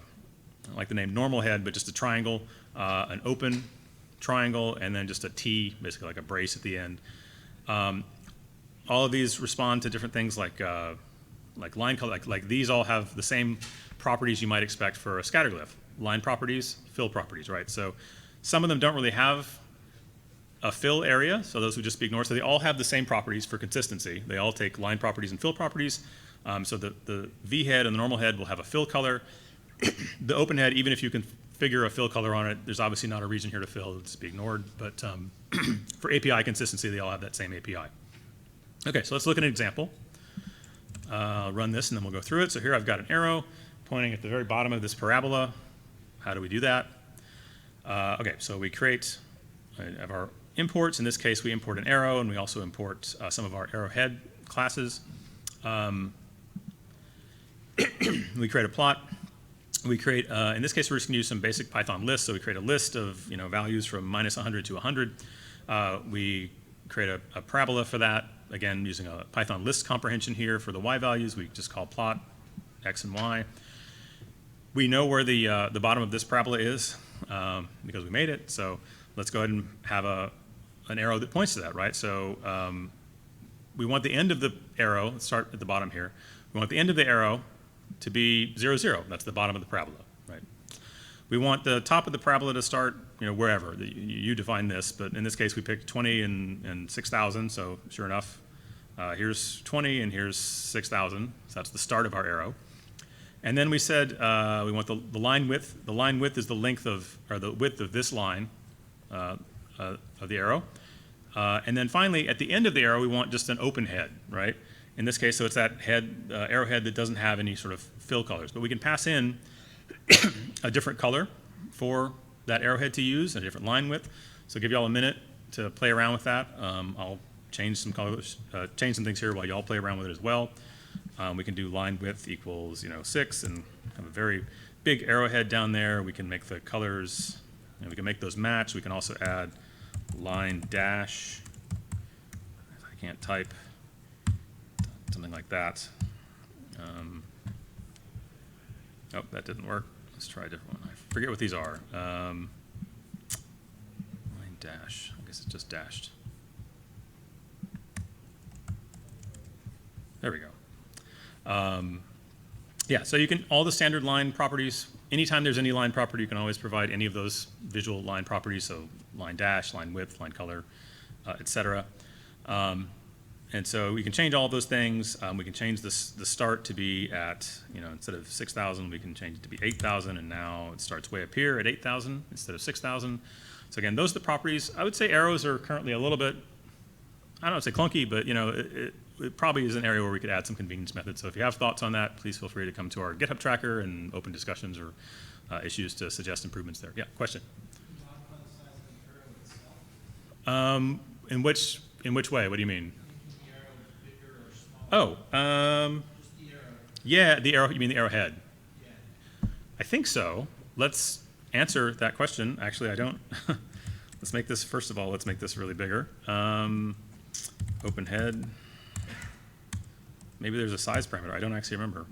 don't like the name normal head, but just a triangle, an open triangle, and then just a T, basically like a brace at the end. All of these respond to different things like line color. Like these all have the same properties you might expect for a scatter glyph. Line properties, fill properties, right? So some of them don't really have a fill area, so those would just be ignored. So they all have the same properties for consistency. They all take line properties and fill properties. So the V head and the normal head will have a fill color. The open head, even if you can figure a fill color on it, there's obviously not a region here to fill. It'll just be ignored. But for API consistency, they all have that same API. Okay, so let's look at an example. I'll run this and then we'll go through it. So here I've got an arrow pointing at the very bottom of this parabola. How do we do that? Okay, so we create of our imports. In this case, we import an arrow, and we also import some of our arrowhead classes. We create a plot. We create, in this case, we're just going to use some basic Python lists. So we create a list of values from -100 to 100. We create a parabola for that. Again, using a Python list comprehension here for the y values. We just call plot x and y. We know where the bottom of this parabola is because we made it. So let's go ahead and have an arrow that points to that, right? So we want the end of the arrow, let's start at the bottom here. We want the end of the arrow to be 0, 0. That's the bottom of the parabola, right? We want the top of the parabola to start, wherever. You define this, but in this case we picked 20 and 6,000. So sure enough, here's 20 and here's 6,000. So that's the start of our arrow. And then we said we want the line width. The line width is the length of, or the width of this line of the arrow. And then finally, at the end of the arrow, we want just an open head, right? In this case, so it's that head, arrowhead that doesn't have any sort of fill colors. But we can pass in a different color for that arrowhead to use, a different line width. So give y'all a minute to play around with that. I'll change some colors, change some things here while y'all play around with it as well. We can do line width equals 6 and have a very big arrowhead down there. We can make the colors, we can make those match. We can also add line dash. If I can't type, something like that. Oh, that didn't work. Let's try a different one. I forget what these are. Line dash. I guess it's just dashed. There we go. Yeah, so you can, all the standard line properties, anytime there's any line property, you can always provide any of those visual line properties, so line dash, line width, line color, etc. And so we can change all of those things. We can change the start to be at, instead of 6,000, we can change it to be 8,000, and now it starts way up here at 8,000 instead of 6,000. So again, those are the properties. I would say arrows are currently a little bit, I don't want to say clunky, but it probably is an area where we could add some convenience methods. So if you have thoughts on that, please feel free to come to our GitHub tracker and open discussions or issues to suggest improvements there. Yeah, question? In which way? What do you mean? Oh, yeah, the arrow. You mean the arrowhead? I think so. Let's answer that question. Actually, I don't. Let's make this, first of all, let's make this really bigger. Open head. Maybe there's a size parameter. I don't actually remember.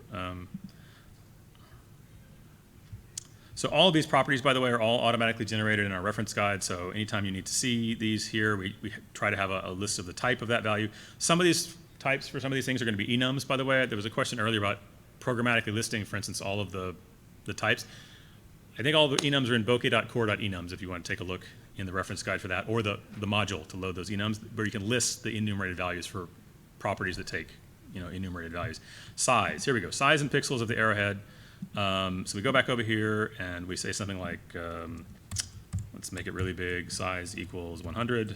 So all of these properties, by the way, are all automatically generated in our reference guide. So anytime you need to see these here, we try to have a list of the type of that value. Some of these types for some of these things are going to be enums, by the way. There was a question earlier about programmatically listing, for instance, all of the types. I think all the enums are in bokeh.core.enums if you want to take a look in the reference guide for that, or the module to load those enums, where you can list the enumerated values for properties that take enumerated values. Size, here we go. Size in pixels of the arrowhead. So we go back over here and we say something like, let's make it really big. Size equals 100.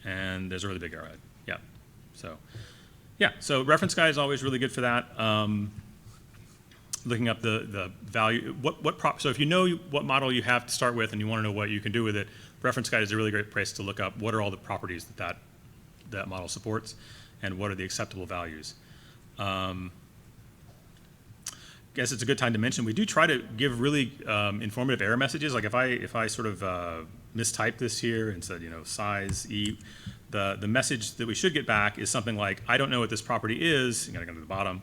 And there's a really big arrowhead. Yeah. So reference guide is always really good for that. Looking up the value, so if you know what model you have to start with and you want to know what you can do with it, reference guide is a really great place to look up what are all the properties that model supports and what are the acceptable values. Guess it's a good time to mention we do try to give really informative error messages. Like if I sort of mistyped this here and said size e, the message that we should get back is something like, I don't know what this property is. You got to go to the bottom.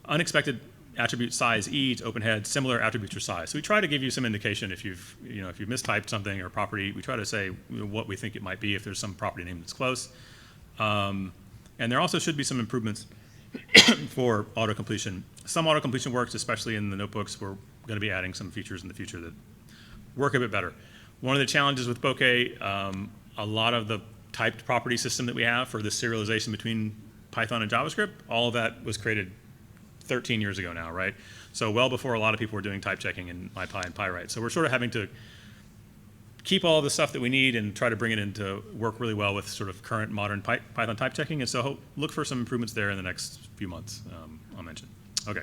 Unexpected attribute size e to open head, similar attributes or size. So we try to give you some indication if you've mistyped something or property. We try to say what we think it might be if there's some property name that's close. And there also should be some improvements for auto-completion. Some auto-completion works, especially in the notebooks. We're going to be adding some features in the future that work a bit better. One of the challenges with Bokeh, a lot of the typed property system that we have for the serialization between Python and JavaScript, all of that was created 13 years ago now, right? So well before a lot of people were doing type checking in MyPy and Pywrite. So we're sort of having to keep all the stuff that we need and try to bring it into work really well with sort of current modern Python type checking. And so look for some improvements there in the next few months, I'll mention. Okay.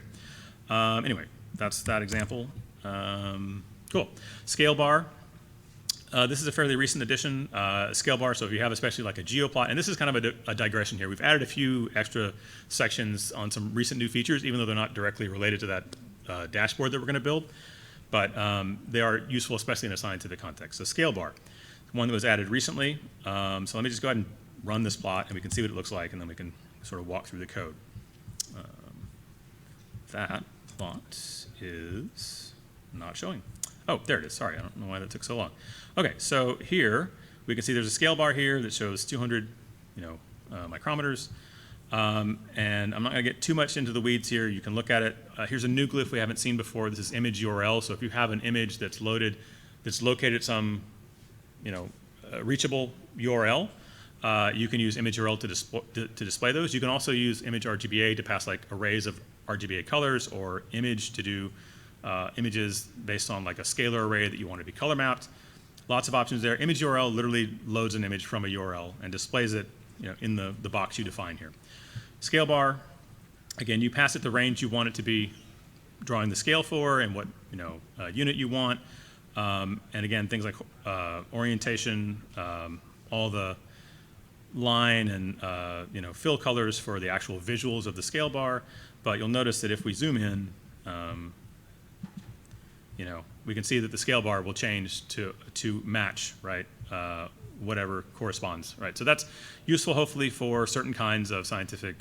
Anyway, that's that example. Cool. Scale bar. This is a fairly recent addition, scale bar. So if you have especially like a geoplot, and this is kind of a digression here. We've added a few extra sections on some recent new features, even though they're not directly related to that dashboard that we're going to build. But they are useful, especially in a scientific context. So scale bar, one that was added recently. So let me just go ahead and run this plot, and we can see what it looks like, and then we can sort of walk through the code. That plot is not showing. Oh, there it is. Sorry, I don't know why that took so long. Okay, so here we can see there's a scale bar here that shows 200, micrometers. And I'm not going to get too much into the weeds here. You can look at it. Here's a new glyph we haven't seen before. This is image URL. So if you have an image that's loaded, that's located at some, reachable URL, you can use image URL to display those. You can also use image RGBA to pass like arrays of RGBA colors, or image to do images based on like a scalar array that you want to be color mapped. Lots of options there. Image URL literally loads an image from a URL and displays it in the box you define here. Scale bar, again, you pass it the range you want it to be drawing the scale for and what unit you want. And again, things like orientation, all the line and fill colors for the actual visuals of the scale bar. But you'll notice that if we zoom in, we can see that the scale bar will change to match, right, whatever corresponds, right? So that's useful, hopefully, for certain kinds of scientific,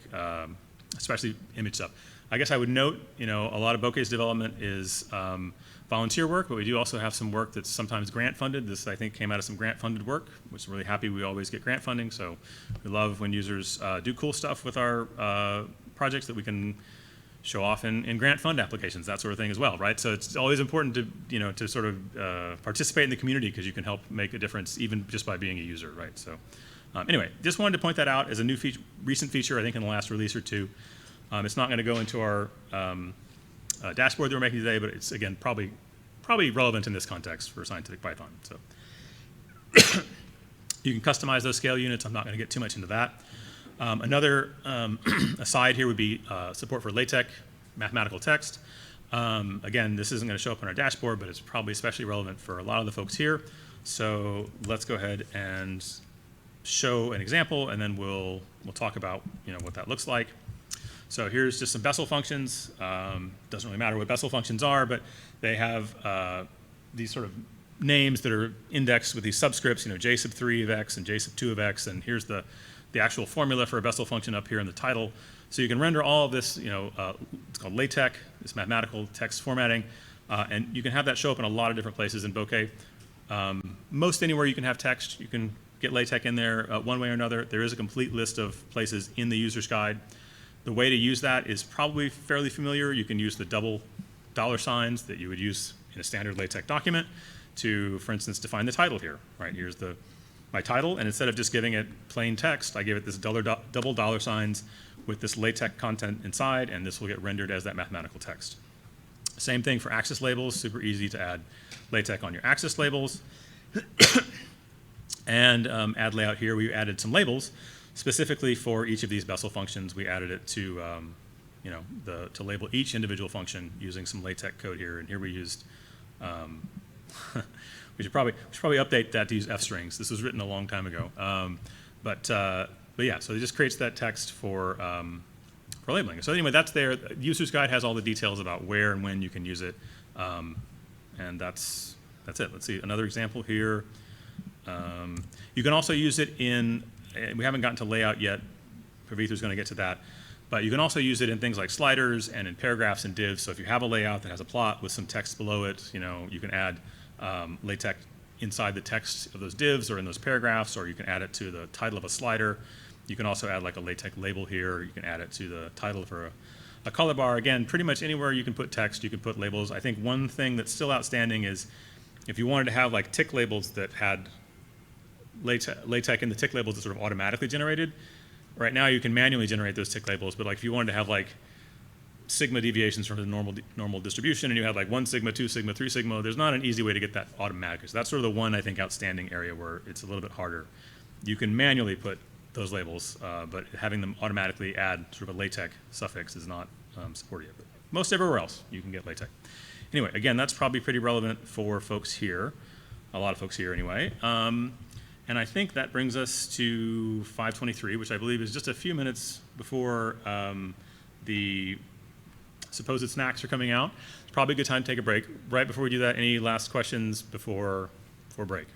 especially image stuff. I guess I would note, a lot of Bokeh's development is volunteer work, but we do also have some work that's sometimes grant funded. This, I think, came out of some grant funded work, which I'm really happy we always get grant funding. So we love when users do cool stuff with our projects that we can show off in grant fund applications, that sort of thing as well, right? So it's always important to, to sort of participate in the community, because you can help make a difference even just by being a user, right? So anyway, just wanted to point that out as a new recent feature, I think in the last release or two. It's not going to go into our dashboard that we're making today, but it's, again, probably probably relevant in this context for scientific Python. So you can customize those scale units. I'm not going to get too much into that. Another aside here would be support for LaTeX mathematical text. Again, this isn't going to show up on our dashboard, but it's probably especially relevant for a lot of the folks here. So let's go ahead and show an example, and then we'll talk about what that looks like. So here's just some Bessel functions. Doesn't really matter what Bessel functions are, but they have these sort of names that are indexed with these subscripts, j sub 3 of x and j sub 2 of x, and here's the actual formula for a Bessel function up here in the title. So you can render all of this, it's called LaTeX, this mathematical text formatting, and you can have that show up in a lot of different places in Bokeh. Most anywhere you can have text, you can get LaTeX in there one way or another. There is a complete list of places in the user's guide. The way to use that is probably fairly familiar. You can use the double dollar signs that you would use in a standard LaTeX document to, for instance, define the title here. Right, here's my title, and instead of just giving it plain text, I give it this double dollar signs with this LaTeX content inside, and this will get rendered as that mathematical text. Same thing for axis labels, super easy to add LaTeX on your axis labels. And add layout here, we added some labels specifically for each of ththese Bessel functions. We added it to, to label each individual function using some LaTeX code here. And here we used, we should probably update that to use F strings. This was written a long time ago. But yeah, so it just creates that text for labeling. So anyway, that's there. The user's guide has all the details about where and when you can use it. And that's it. Let's see another example here. You can also use it in, we haven't gotten to layout yet, Pavitha's going to get to that, but you can also use it in things like sliders and in paragraphs and divs. So if you have a layout that has a plot with some text below it, you can add LaTeX inside the text of those divs or in those paragraphs, or you can add it to the title of a slider. You can also add like a LaTeX label here, or you can add it to the title for a color bar. Again, pretty much anywhere you can put text, you can put labels. I think one thing that's still outstanding is if you wanted to have like tick labels that had LaTeX in the tick labels is sort of automatically generated. Right now you can manually generate those tick labels, but like if you wanted to have like sigma deviations from the normal distribution and you had like 1 sigma, 2 sigma, 3 sigma, there's not an easy way to get that automatic. So that's sort of the one, I think, outstanding area where it's a little bit harder. You can manually put those labels, but having them automatically add sort of a LaTeX suffix is not supported yet. But most everywhere else you can get LaTeX. Anyway, again, that's probably pretty relevant for folks here, a lot of folks here anyway. And I think that brings us to 5:23, which I believe is just a few minutes before the supposed snacks are coming out. It's probably a good time to take a break. Right before we do that, any last questions before break?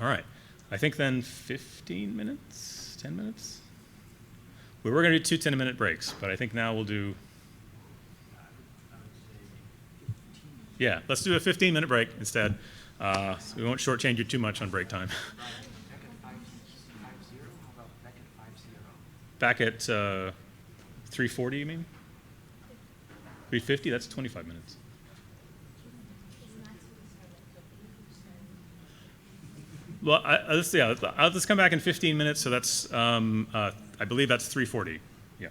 All right. I think then 15 minutes, 10 minutes? We were going to do 2 10-minute breaks, but I think now we'll do... Yeah, let's do a 15-minute break instead. So we won't shortchange you too much on break time. Back at 3:40, you mean? 3:50? That's 25 minutes. Well, let's come back in 15 minutes. So that's, I believe that's 3:40. Yeah.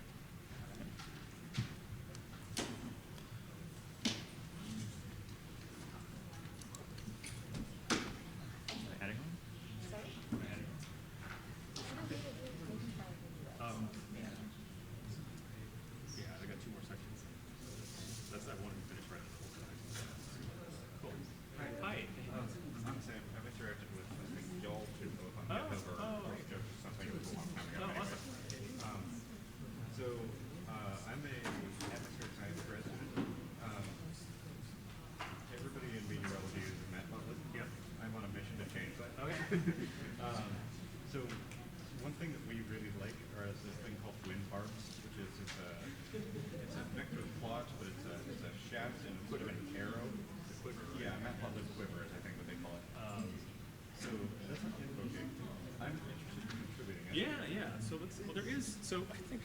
So one thing that we really like is this thing called wind farms, which is it's a vector plot, but it's a shaft and a bit of an arrow. Yeah, Matplotlib quiver is I think what they call it. So that's not in Bokeh. I'm interested in contributing. Yeah. So there is. So I think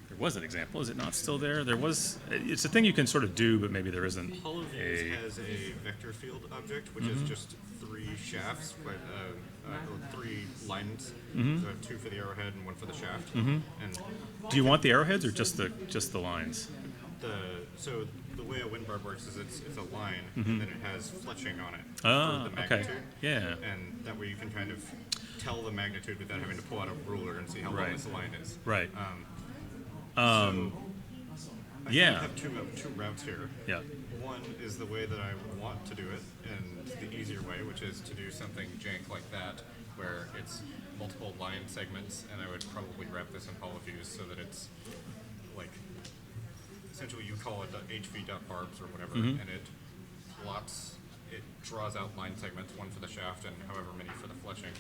there was an example. Is it not still there? There was. It's a thing you can sort of do, but maybe there isn't. HoloViews has a vector field object, which is just 3 shafts, but or 3 lines. So 2 for the arrowhead and 1 for the shaft. And do you want the arrowheads or just the lines? So the way a wind barb works is it's a line, and then it has fletching on it Ah, for the okay. magnitude. Yeah. And that way you can kind of tell the magnitude without having to pull out a ruler and see how long Right. this line is. Right. So I yeah. have two routes here. Yeah. One is the way that I want to do it, and the easier way, which is to do something jank like that, where it's multiple line segments, and I would probably wrap this in polyviews so that it's like, essentially you call it HV.barbs or whatever, and it draws out line segments, one for the shaft and however many for the fletching.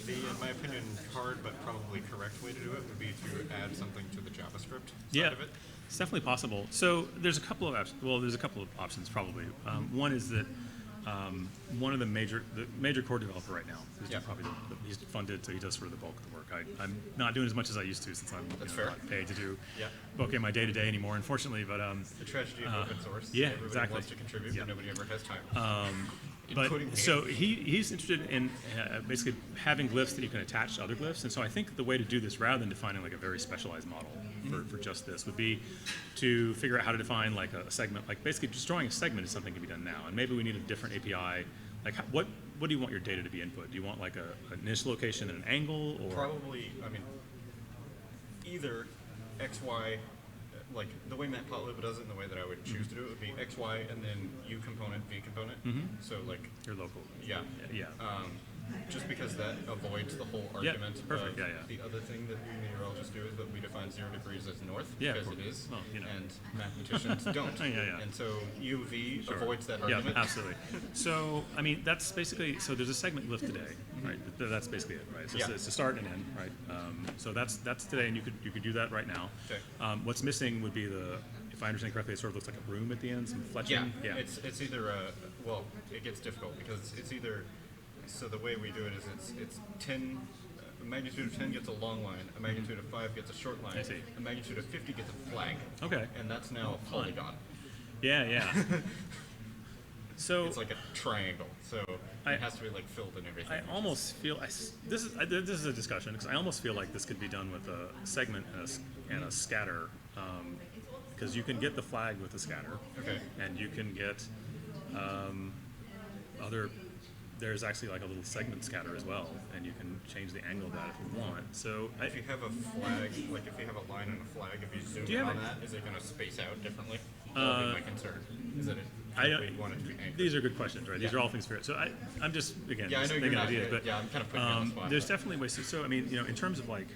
The, in my opinion, hard but probably correct way to do it would be to add something to the JavaScript side of it. It's definitely possible. So there's a couple of options probably. One is that one of the major core developer right now, who's probably he's funded, so he does sort of the bulk of the work. I'm not doing as much as I used to since I'm not paid to do Bokeh my day-to-day anymore, unfortunately. But the tragedy of open source. Yeah, Everybody exactly. wants to contribute, but nobody ever has time. But so he's interested in basically having glyphs that you can attach to other glyphs, and so I think the way to do this, rather than defining like a very specialized model for just this, would be to figure out how to define like a segment. Like basically, just drawing a segment is something that can be done now, and maybe we need a different API. Like what do you want your data to be input? Do you want like an initial location and an angle, or probably? I mean, either X, Y. Like the way Matplotlib does it, and the way that I would choose to do it would be X, Y, and then U component, V component. So like your local. Yeah. Just because that avoids the whole argument. Perfect. The other thing that we meteorologists do is that we define 0 degrees as north, because it is, well, and mathematicians don't. And so UV avoids that argument. Yeah, absolutely. So, I mean, that's basically, so there's a segment glyph today, right? That's basically it, right? So it's a start and an end, right? So that's today, and you could do that right now. Okay. What's missing would be if I understand correctly, it sort of looks like a broom at the end, some fletching. Yeah. It's either well, it gets difficult because it's either. So the way we do it is it's 10, a magnitude of 10 gets a long line, a magnitude of 5 gets a short line, I see. a magnitude of 50 gets a flag. Okay. And that's now a polygon. Yeah. So it's like a triangle, so it has to be like filled and everything. I almost feel this is a discussion because I almost feel like this could be done with a segment and a scatter, because you can get the flag with the scatter, and you can get other. There's actually like a little segment scatter as well, and you can change the angle of that if you want. So if you have a flag, like if you have a line and a flag, if you zoom in on that, is it going to space out differently? That would be my concern. Is that we want it to be anchored? These are good questions, right? These are all things for it. So I'm just again I know making you're not, ideas, but I'm kind of putting you on the spot. There's definitely ways to. So I mean, in terms of like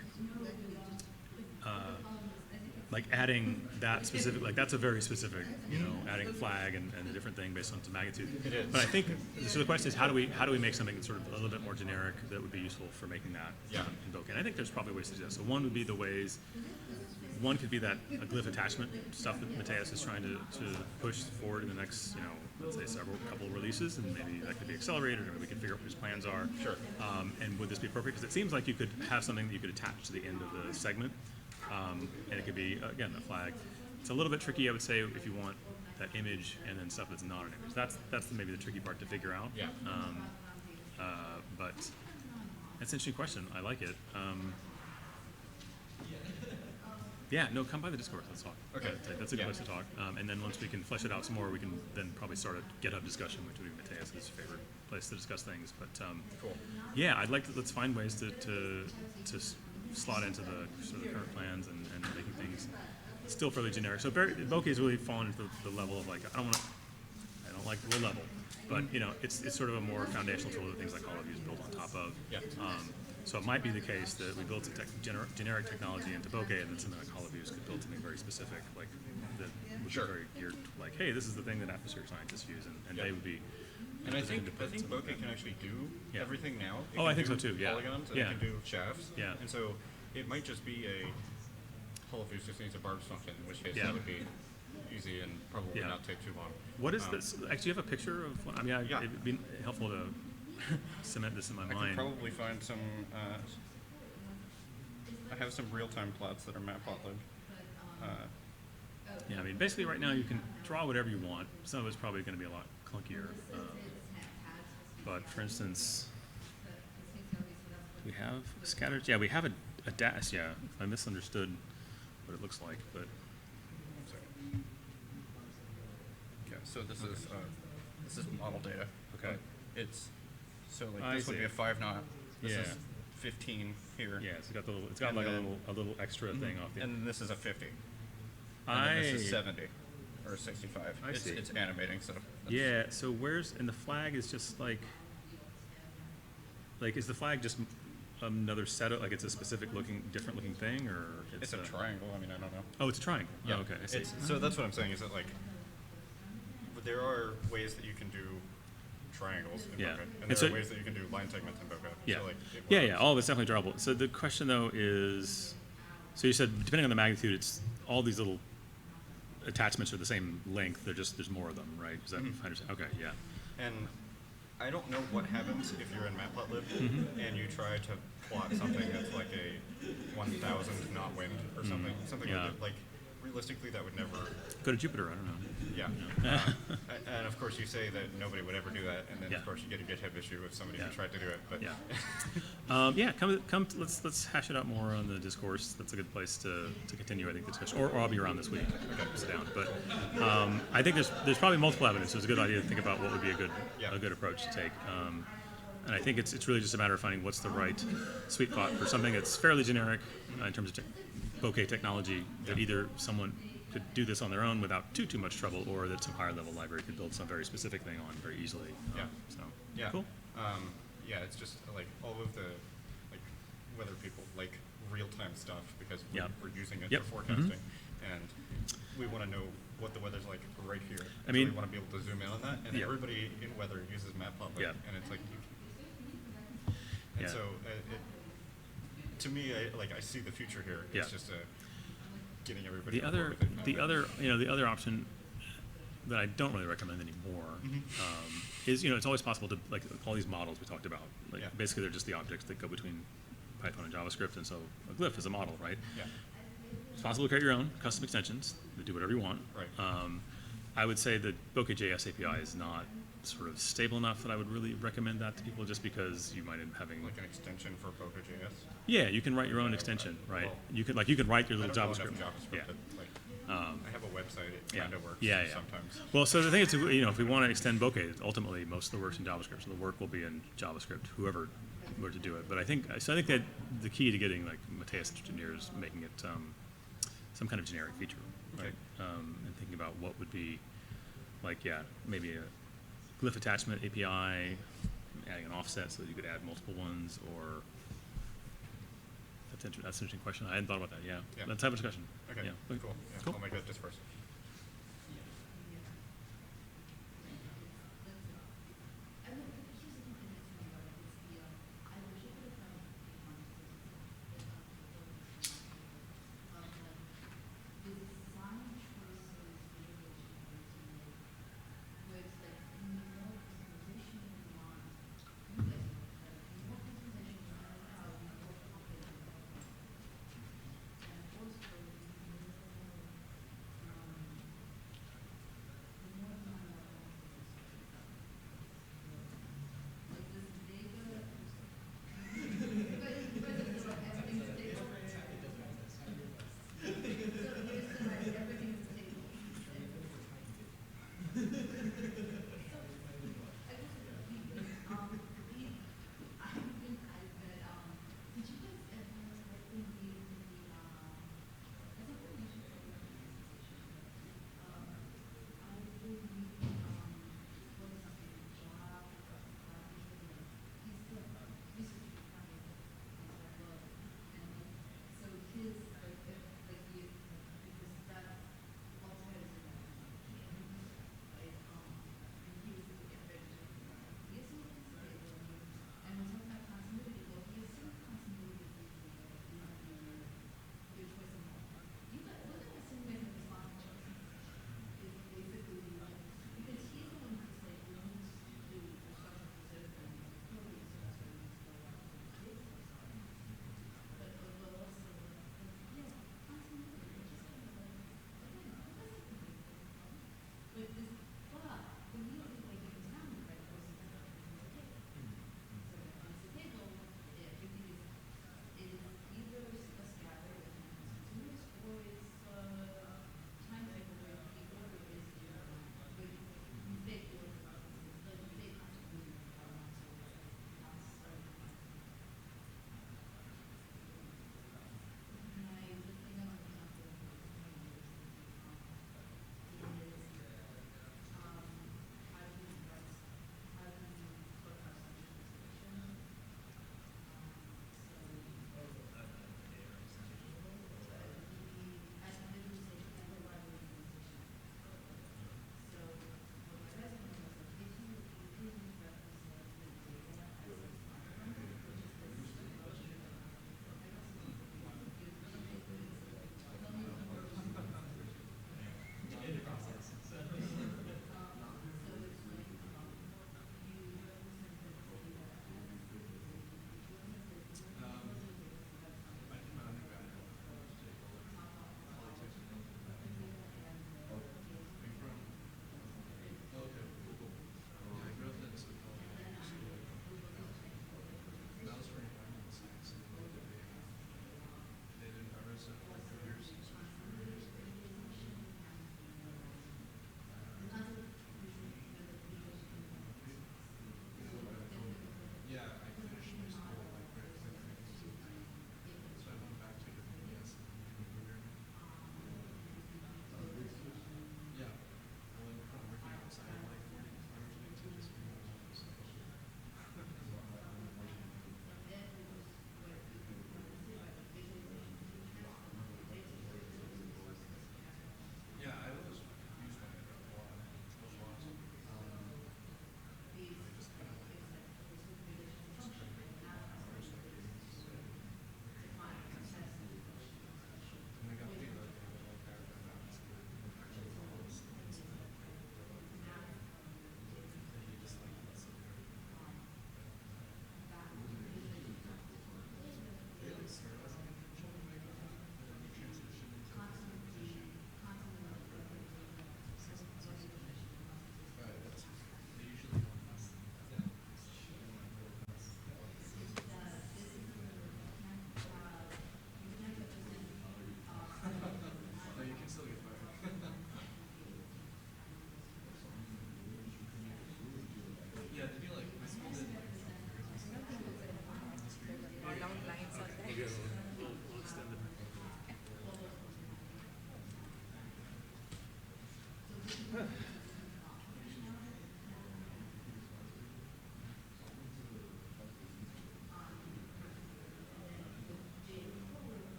adding that specific, like that's a very specific, adding a flag and a different thing based on its magnitude. It is. But I think so. The question is, how do we make something that's sort of a little bit more generic that would be useful for making that in Bokeh? And I think there's probably ways to do that. So one would be the ways. One could be that a glyph attachment stuff that Mateus is trying to push forward in the next, let's say couple of releases, and maybe that could be accelerated, or we can figure out what his plans are. Sure. And would this be appropriate? Because it seems like you could have something that you could attach to the end of the segment. And it could be, again, a flag. It's a little bit tricky, I would say, if you want that image and then stuff that's not an image. That's maybe the tricky part to figure out. Yeah. But that's an interesting question. I like it. No, come by the Discord. Let's talk. Okay. That's a good place to talk. And then once we can flesh it out some more, we can then probably start a GitHub discussion, which would be Mateus's favorite place to discuss things. But cool. Yeah, I'd like to. Let's find ways to slot into the sort of current plans and making things still fairly generic. So Bokeh has really fallen into the level of like I don't like low level, but it's sort of a more foundational tool that things like Polyview is built on top of. Yeah. So it might be the case that we built a generic technology into Bokeh, and then something like Polyviews could build something very specific, like that would be very geared to, like, hey, this is the thing that atmospheric scientists use, and they would be. And I think Bokeh can actually do everything now. I think so too. Yeah. Polygons, and it can do shafts. Yeah. And so it might just be a Polyviews just needs a barbs function, in which case that would be easy and probably not take too long. What is this? Actually, you have a picture of? I mean, it'd be helpful to cement this in my mind. I can probably find some. I have some real-time plots that are Matplotlib. I mean, basically, right now you can draw whatever you want. Some of it's probably going to be a lot clunkier. But for instance, we have scattered. Yeah, we have a dash. Yeah, I misunderstood what it looks like, but So this is model data. Okay. It's so like I this would see. be a 5 knot. This Yeah. is 15 here. Yeah, it's got the little, it's got And like then- a little extra thing off the. And then this is a 50. And then this is 70 or 65. I see. It's animating, so. that's- Yeah. So and the flag is just like is the flag just another set of, like, it's a specific different looking thing, or It's a triangle. I mean, I don't know. Oh, it's a triangle. Yeah. Oh, okay, I see. So that's what I'm saying is that like there are ways that you can do triangles in Yeah. Bokeh, And and there so- are ways that you can do line segments in Bokeh. Yeah. So, like, Yeah, all of it's definitely drawable. So the question though is, so you said depending on the magnitude, it's all these little attachments are the same length. There's more of them, right? Is that if I understand? Okay, yeah. And I don't know what happens if you're in Matplotlib and you try to plot something that's like a 1,000 knot wind or something, Yeah. like realistically that would never. Go to Jupyter. I don't know. Yeah. And of course you say that nobody would ever do that, and then Yeah. of course you get a GitHub issue with somebody Yeah. who tried to do it. But Yeah. Come. Let's hash it out more on the discourse. That's a good place to continue. I think the discussion, or I'll be around this week. Okay, sit down. But I think there's probably multiple evidence. So it's a good idea to think about what would be a good approach to take. And I think it's really just a matter of finding what's the right sweet spot for something that's fairly generic in terms of Bokeh technology, that either someone could do this on their own without too much trouble, or that some higher level library could build some very specific thing on very easily. So yeah. cool. Yeah, it's just like all of the, like, whether people like real-time stuff because we're using it Yep. for forecasting, and we want to know what the weather's like right here. I mean- we want to be able to zoom in on that, and Yeah. everybody in weather uses Matplotlib, Yeah. and it's like, and Yeah. so to me, I see the future here. It's Yeah. just getting everybody. The on board other, with it. the other option that I don't really recommend anymore is, it's always possible to, like, all these models we talked about, like, Yeah. basically they're just the objects that go between Python and JavaScript, and so a glyph is a model, right? Yeah. It's possible to create your own custom extensions that do whatever you want. Right. I would say that Bokeh.js API is not sort of stable enough that I would really recommend that to people, just because you might end up having Like an extension for Bokeh.js. Yeah, you can write your own extension, right? Well, you could write your I little don't know JavaScript. enough JavaScript. Yeah. That, like, I have a website. It Yeah. kind of works Yeah. sometimes. Well, so the thing is, if we want to extend Bokeh, ultimately most of the work's in JavaScript, so the work will be in JavaScript, whoever were to do it. But I think that the key to getting, like, Mateus engineers making it some kind of generic feature, right? And thinking about what would be, like, maybe a glyph attachment API, adding an offset so that you could add multiple ones, or that's an interesting question. I hadn't thought about that. Yeah. Let's have a discussion. Okay, Yeah. cool. Yeah, Cool. I'll make that discourse.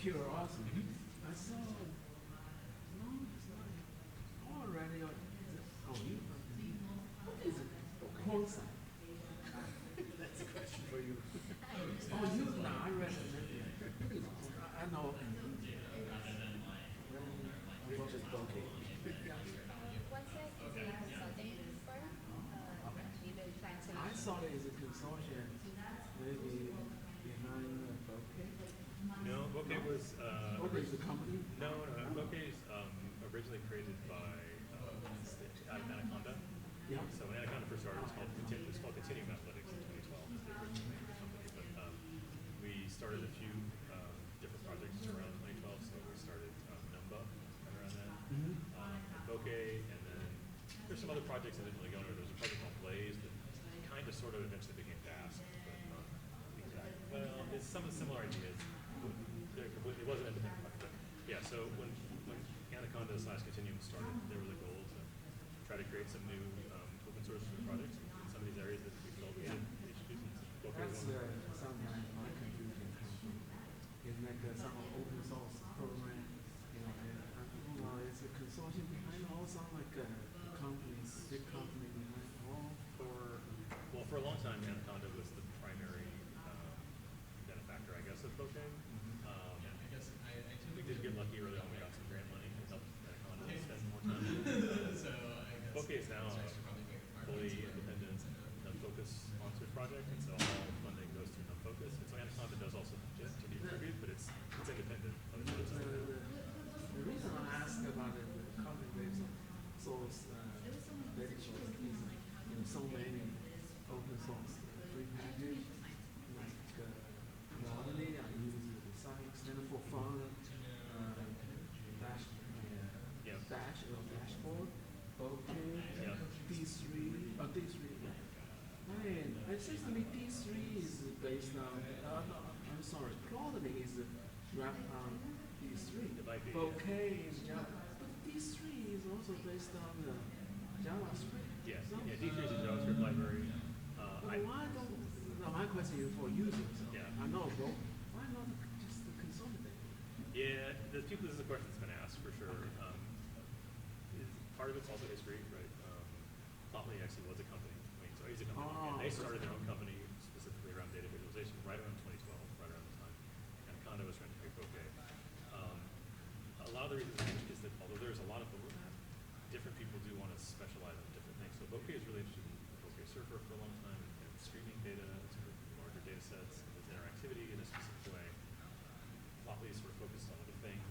curiosity. I saw, no, it's not already. Oh, you, what is it? Quonsite. That's a question for you. Oh, you, no, I read it. I know. What is Bokeh? I saw it as a consortium, maybe behind Bokeh. No, Bokeh was. Bokeh is the company? No, Bokeh is originally created by out of Anaconda. Yeah. So when Anaconda first started, it was called Continuum Athletics in 2012. It was the original company, but we started a few different projects around 2012. So we started Numba right around then, Bokeh, and then there's some other projects that didn't really go anywhere. There was a project called Blaze that kind of sort of eventually became Dask, but not exactly. Well, it's some similar ideas. It wasn't independent project. Yeah, so when Anaconda / Continuum started, there was a goal to try to create some new open source projects in some of these areas that we felt we should introduce. Bokeh was one of them. Sometimes my confusion comes from, it's like some open source program, it's a consortium behind all, some like companies, big company behind all. For a long time, Anaconda was the primary benefactor, I guess, of Bokeh. We did get lucky early on. We got some grant money to help Anaconda spend more time. Bokeh is now a fully independent NumFocus sponsored project, and so all funding goes through NumFocus. And so Anaconda does also just to contribute, but it's independent. The reason I ask about it, the content-based source, data source is so many open source free packages. Like normally I use the standard for fun, dashboard, Bokeh, D3, D3. Man, it seems to me D3 is based on, I'm sorry, Plotly is wrapped on D3. Bokeh is Java, but D3 is also based on JavaScript. Yes, D3 is a JavaScript library. Why don't, my question is for users. Yeah. I know, but why not just consolidate? Yeah, this is a question that's been asked for sure. Part of it's also history, right? Plotly actually was a company. So he's a company. And they started their own company specifically around data visualization right around 2012, right around the time. And Anaconda was trying to create Bokeh. A lot of the reasons is that although there's a lot of overlap, different people do want to specialize in different things. So Bokeh is really interested in Bokeh Surfer for a long time and streaming data, sort of larger data sets, and its interactivity in a specific way. Plotly is sort of focused on other things.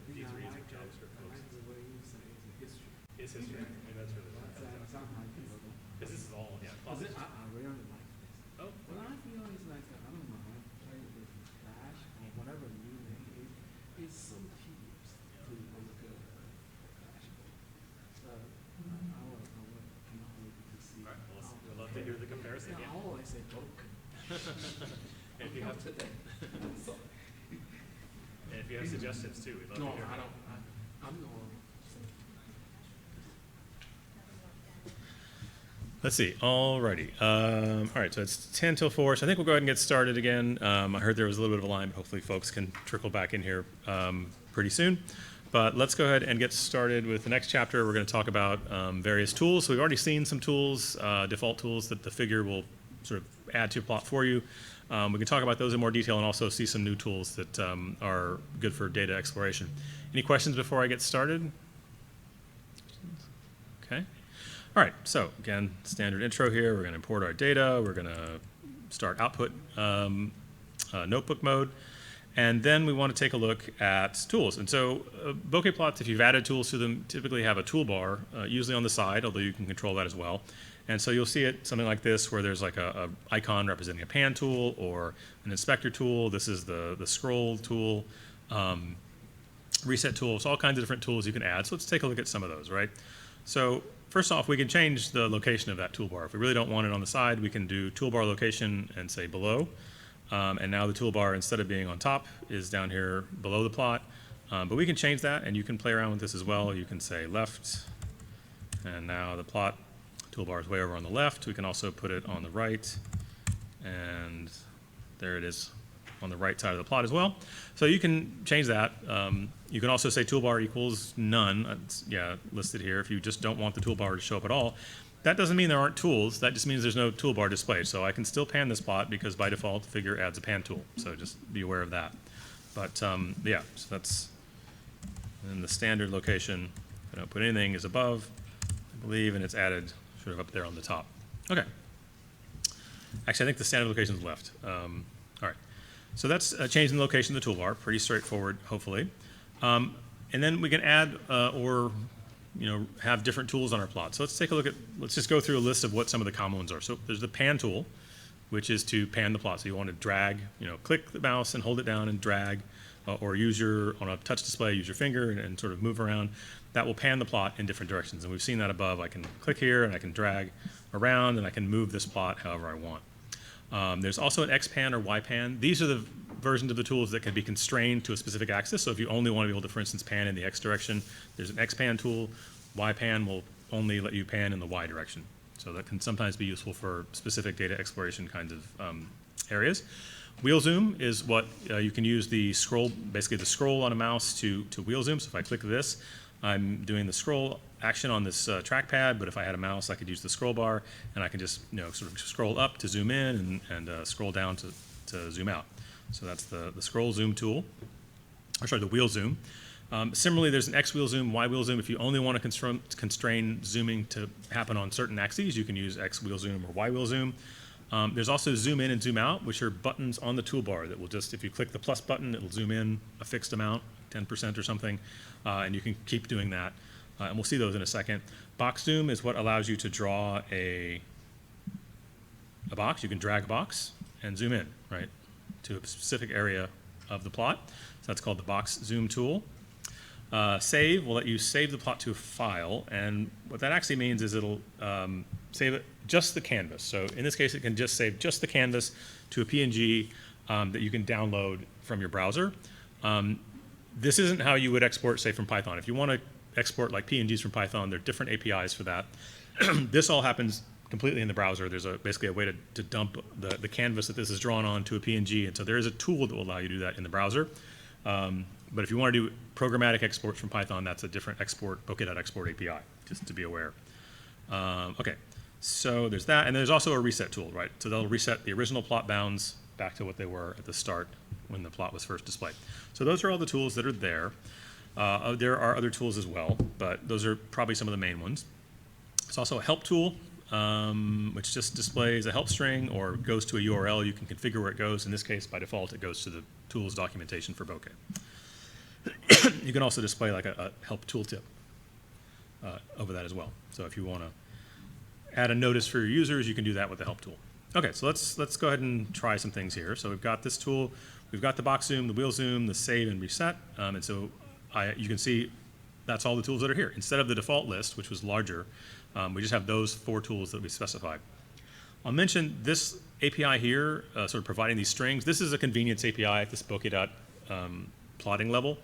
D3 is with JavaScript folks. It's history. I mean, that's really what it comes down to. Because this is all, yeah. I really like this. Oh. Well, I feel it's like, I don't know, I play with Flash or whatever you name it. It's so tedious to look at dashboard. So, I cannot wait to see. All right, well, we'd love to hear the comparison again. I always say Bokeh. And if you have today. And if you have suggestions too, we'd love to hear. No, I don't. I'm the one. Let's see. Alrighty. All right. So it's 10 till 4. So I think we'll go ahead and get started again. I heard there was a little bit of a line, but hopefully folks can trickle back in here pretty soon. But let's go ahead and get started with the next chapter. We're going to talk about various tools. So we've already seen some tools, default tools that the figure will sort of add to a plot for you. We can talk about those in more detail and also see some new tools that are good for data exploration. Any questions before I get started? Okay. All right, so again, standard intro here. We're going to import our data. We're going to start output notebook mode. And then we want to take a look at tools. And so Bokeh plots, if you've added tools to them, typically have a toolbar, usually on the side, although you can control that as well. And so you'll see it something like this, where there's like a icon representing a pan tool or an inspector tool. This is the scroll tool, reset tool. So all kinds of different tools you can add. So let's take a look at some of those, right? So first off, we can change the location of that toolbar. If we really don't want it on the side, we can do toolbar location and say below. And now the toolbar, instead of being on top, is down here below the plot. But we can change that, and you can play around with this as well. You can say left, and now the plot toolbar is way over on the left. We can also put it on the right, and there it is on the right side of the plot as well. So you can change that. You can also say toolbar equals none. It's, listed here if you just don't want the toolbar to show up at all. That doesn't mean there aren't tools. That just means there's no toolbar displayed. So I can still pan this plot because by default, Figure adds a pan tool. So just be aware of that. But so that's in the standard location. If I don't put anything is above, I believe, and it's added sort of up there on the top. Okay. Actually, I think the standard location is left. All right. So that's changing the location of the toolbar. Pretty straightforward, hopefully. And then we can add or have different tools on our plot. So let's take a look at, let's just go through a list of what some of the common ones are. So there's the pan tool, which is to pan the plot. So you want to drag, click the mouse and hold it down and drag, or use on a touch display, use your finger and sort of move around. That will pan the plot in different directions. And we've seen that above. I can click here and I can drag around and I can move this plot however I want. There's also an X-pan or Y-pan. These are the versions of the tools that can be constrained to a specific axis. So if you only want to be able to, for instance, pan in the X direction, there's an X-pan tool. Y-pan will only let you pan in the Y direction. So that can sometimes be useful for specific data exploration kinds of areas. Wheel zoom is what you can use the scroll, basically the scroll on a mouse to wheel zoom. So if I click this, I'm doing the scroll action on this trackpad, but if I had a mouse, I could use the scroll bar, and I can just sort of scroll up to zoom in and scroll down to zoom out. So that's the scroll zoom tool, or sorry, the wheel zoom. Similarly, there's an X wheel zoom, Y wheel zoom. If you only want to constrain zooming to happen on certain axes, you can use X wheel zoom or Y wheel zoom. There's also zoom in and zoom out, which are buttons on the toolbar that will just, if you click the plus button, it'll zoom in a fixed amount, 10% or something, and you can keep doing that. And we'll see those in a second. Box zoom is what allows you to draw a box. You can drag a box and zoom in, right, to a specific area of the plot. So that's called the box zoom tool. Save will let you save the plot to a file, and what that actually means is it'll save it just the canvas. So in this case, it can just save just the canvas to a PNG that you can download from your browser. This isn't how you would export, say, from Python. If you want to export like PNGs from Python, there are different APIs for that. This all happens completely in the browser. There's basically a way to dump the canvas that this is drawn on to a PNG, and so there is a tool that will allow you to do that in the browser. But if you want to do programmatic exports from Python, that's a different export, Bokeh.export API, just to be aware. Okay, so there's that, and there's also a reset tool, right? So they'll reset the original plot bounds back to what they were at the start when the plot was first displayed. So those are all the tools that are there. There are other tools as well, but those are probably some of the main ones. There's also a help tool, which just displays a help string or goes to a URL. You can configure where it goes. In this case, by default, it goes to the tools documentation for Bokeh. You can also display like a help tooltip over that as well. So if you want to add a notice for your users, you can do that with the help tool. Okay, so let's go ahead and try some things here. So we've got this tool, we've got the box zoom, the wheel zoom, the save and reset, and so you can see that's all the tools that are here. Instead of the default list, which was larger, we just have those 4 tools that we specified. I'll mention this API here, sort of providing these strings. This is a convenience API at this Bokeh plotting level.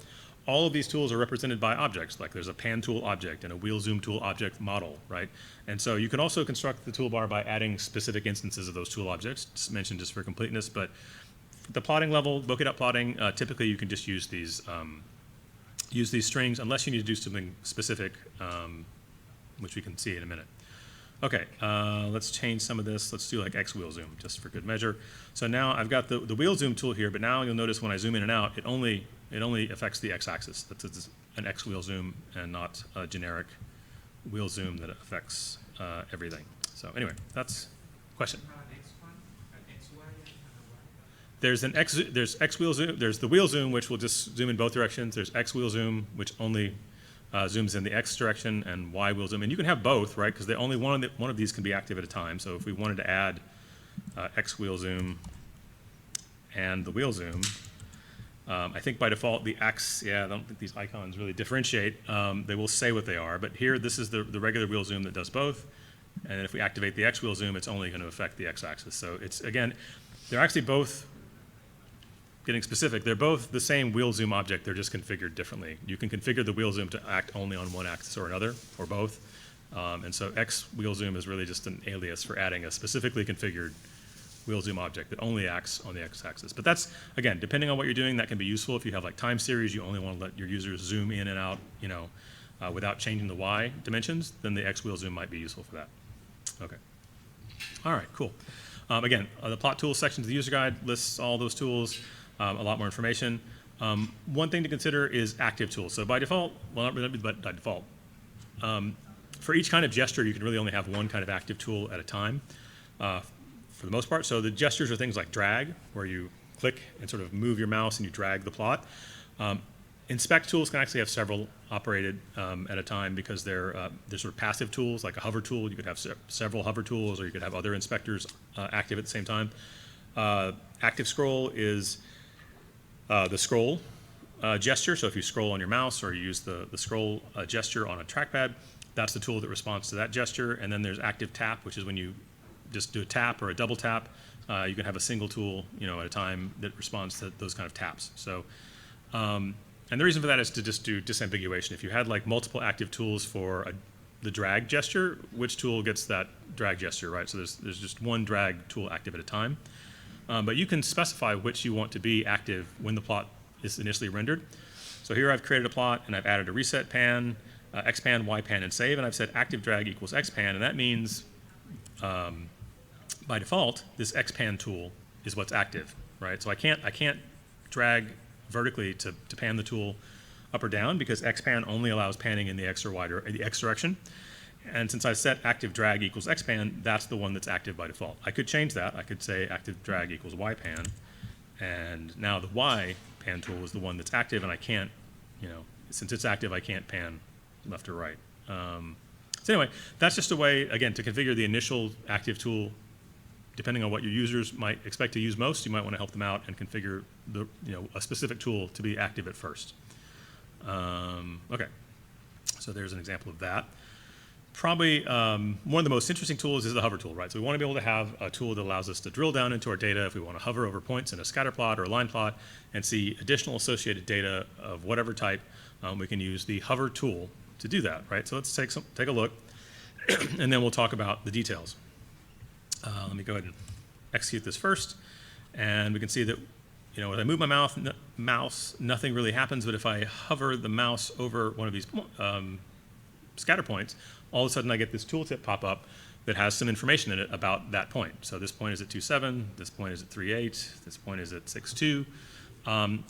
All of these tools are represented by objects, like there's a pan tool object and a wheel zoom tool object model, right? And so you can also construct the toolbar by adding specific instances of those tool objects, just mentioned just for completeness, but the plotting level, Bokeh.plotting, typically you can just use these strings unless you need to do something specific, which we can see in a minute. Okay, let's change some of this. Let's do like X wheel zoom, just for good measure. So now I've got the wheel zoom tool here, but now you'll notice when I zoom in and out, it only affects the X-axis. That's an X wheel zoom and not a generic wheel zoom that affects everything. So anyway, that's question. There's X wheel zoom. There's the wheel zoom, which will just zoom in both directions. There's X wheel zoom, which only zooms in the X direction, and Y wheel zoom. And you can have both, right? Because only one of these can be active at a time. So if we wanted to add X wheel zoom and the wheel zoom, I think by default the X, I don't think these icons really differentiate. They will say what they are, but here this is the regular wheel zoom that does both. And if we activate the X wheel zoom, it's only going to affect the X-axis. So it's, again, they're actually both, getting specific, they're both the same wheel zoom object, they're just configured differently. You can configure the wheel zoom to act only on one axis or another, or both. And so X wheel zoom is really just an alias for adding a specifically configured wheel zoom object that only acts on the x-axis. But that's, again, depending on what you're doing, that can be useful. If you have like time series, you only want to let your users zoom in and out, without changing the y dimensions, then the x wheel zoom might be useful for that. Okay. All right, cool. Again, the plot tools section of the user guide lists all those tools, a lot more information. One thing to consider is active tools. So by default, well, not really, but by default, for each kind of gesture, you can really only have one kind of active tool at a time, for the most part. So the gestures are things like drag, where you click and sort of move your mouse and you drag the plot. Inspect tools can actually have several operated at a time because they're sort of passive tools, like a hover tool. You could have several hover tools, or you could have other inspectors active at the same time. Active scroll is the scroll gesture. So if you scroll on your mouse or you use the scroll gesture on a trackpad, that's the tool that responds to that gesture. And then there's active tap, which is when you just do a tap or a double tap. You can have a single tool, at a time that responds to those kind of taps. So, and the reason for that is to just do disambiguation. If you had like multiple active tools for the drag gesture, which tool gets that drag gesture, right? So there's just one drag tool active at a time. But you can specify which you want to be active when the plot is initially rendered. So here I've created a plot and I've added a reset pan, xpan, ypan, and save, and I've said active drag equals xpan, and that means by default this xpan tool is what's active, right? So I can't drag vertically to pan the tool up or down because xpan only allows panning in the x or y the x direction. And since I set active drag equals xpan, that's the one that's active by default. I could change that. I could say active drag equals ypan, and now the ypan tool is the one that's active, and I can't, since it's active, I can't pan left or right. So anyway, that's just a way, again, to configure the initial active tool. Depending on what your users might expect to use most, you might want to help them out and configure a specific tool to be active at first. Okay, so there's an example of that. Probably one of the most interesting tools is the hover tool, right? So we want to be able to have a tool that allows us to drill down into our data if we want to hover over points in a scatter plot or a line plot and see additional associated data of whatever type. We can use the hover tool to do that, right? So let's take a look, and then we'll talk about the details. Let me go ahead and execute this first, and we can see that, when I move my mouse, nothing really happens, but if I hover the mouse over one of these scatter points, all of a sudden I get this tooltip pop up that has some information in it about that point. So this point is at 2.7, this point is at 3.8, this point is at 6.2.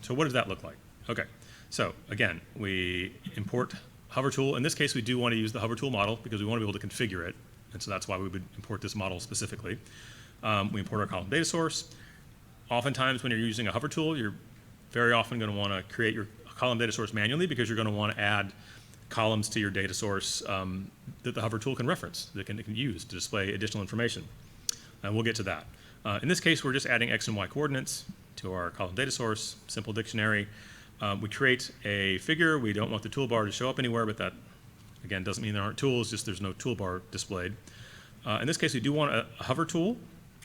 So what does that look like? Okay, so again, we import hover tool. In this case, we do want to use the hover tool model because we want to be able to configure it. And so that's why we would import this model specifically. We import our column data source. Oftentimes when you're using a hover tool, you're very often going to want to create your column data source manually because you're going to want to add columns to your data source that the hover tool can reference, that it can use to display additional information. And we'll get to that. In this case, we're just adding x and y coordinates to our column data source, simple dictionary. We create a figure. We don't want the toolbar to show up anywhere, but that again, doesn't mean there aren't tools, just there's no toolbar displayed. In this case, we do want a hover tool.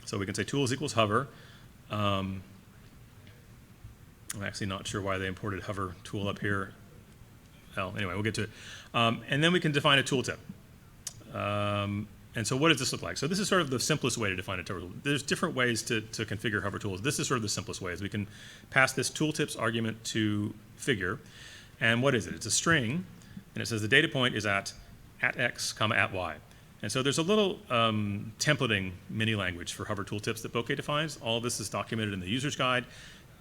So we can say tools equals hover. I'm actually not sure why they imported hover tool up here. Well, anyway, we'll get to it. And then we can define a tooltip. And so what does this look like? So this is sort of the simplest way to define a tool. There's different ways to configure hover tools. This is sort of the simplest way. We can pass this tooltips argument to figure. And what is it? It's a string. And it says the data point is at x, comma, at y. And so there's a little templating mini language for hover tooltips that Bokeh defines. All of this is documented in the user's guide.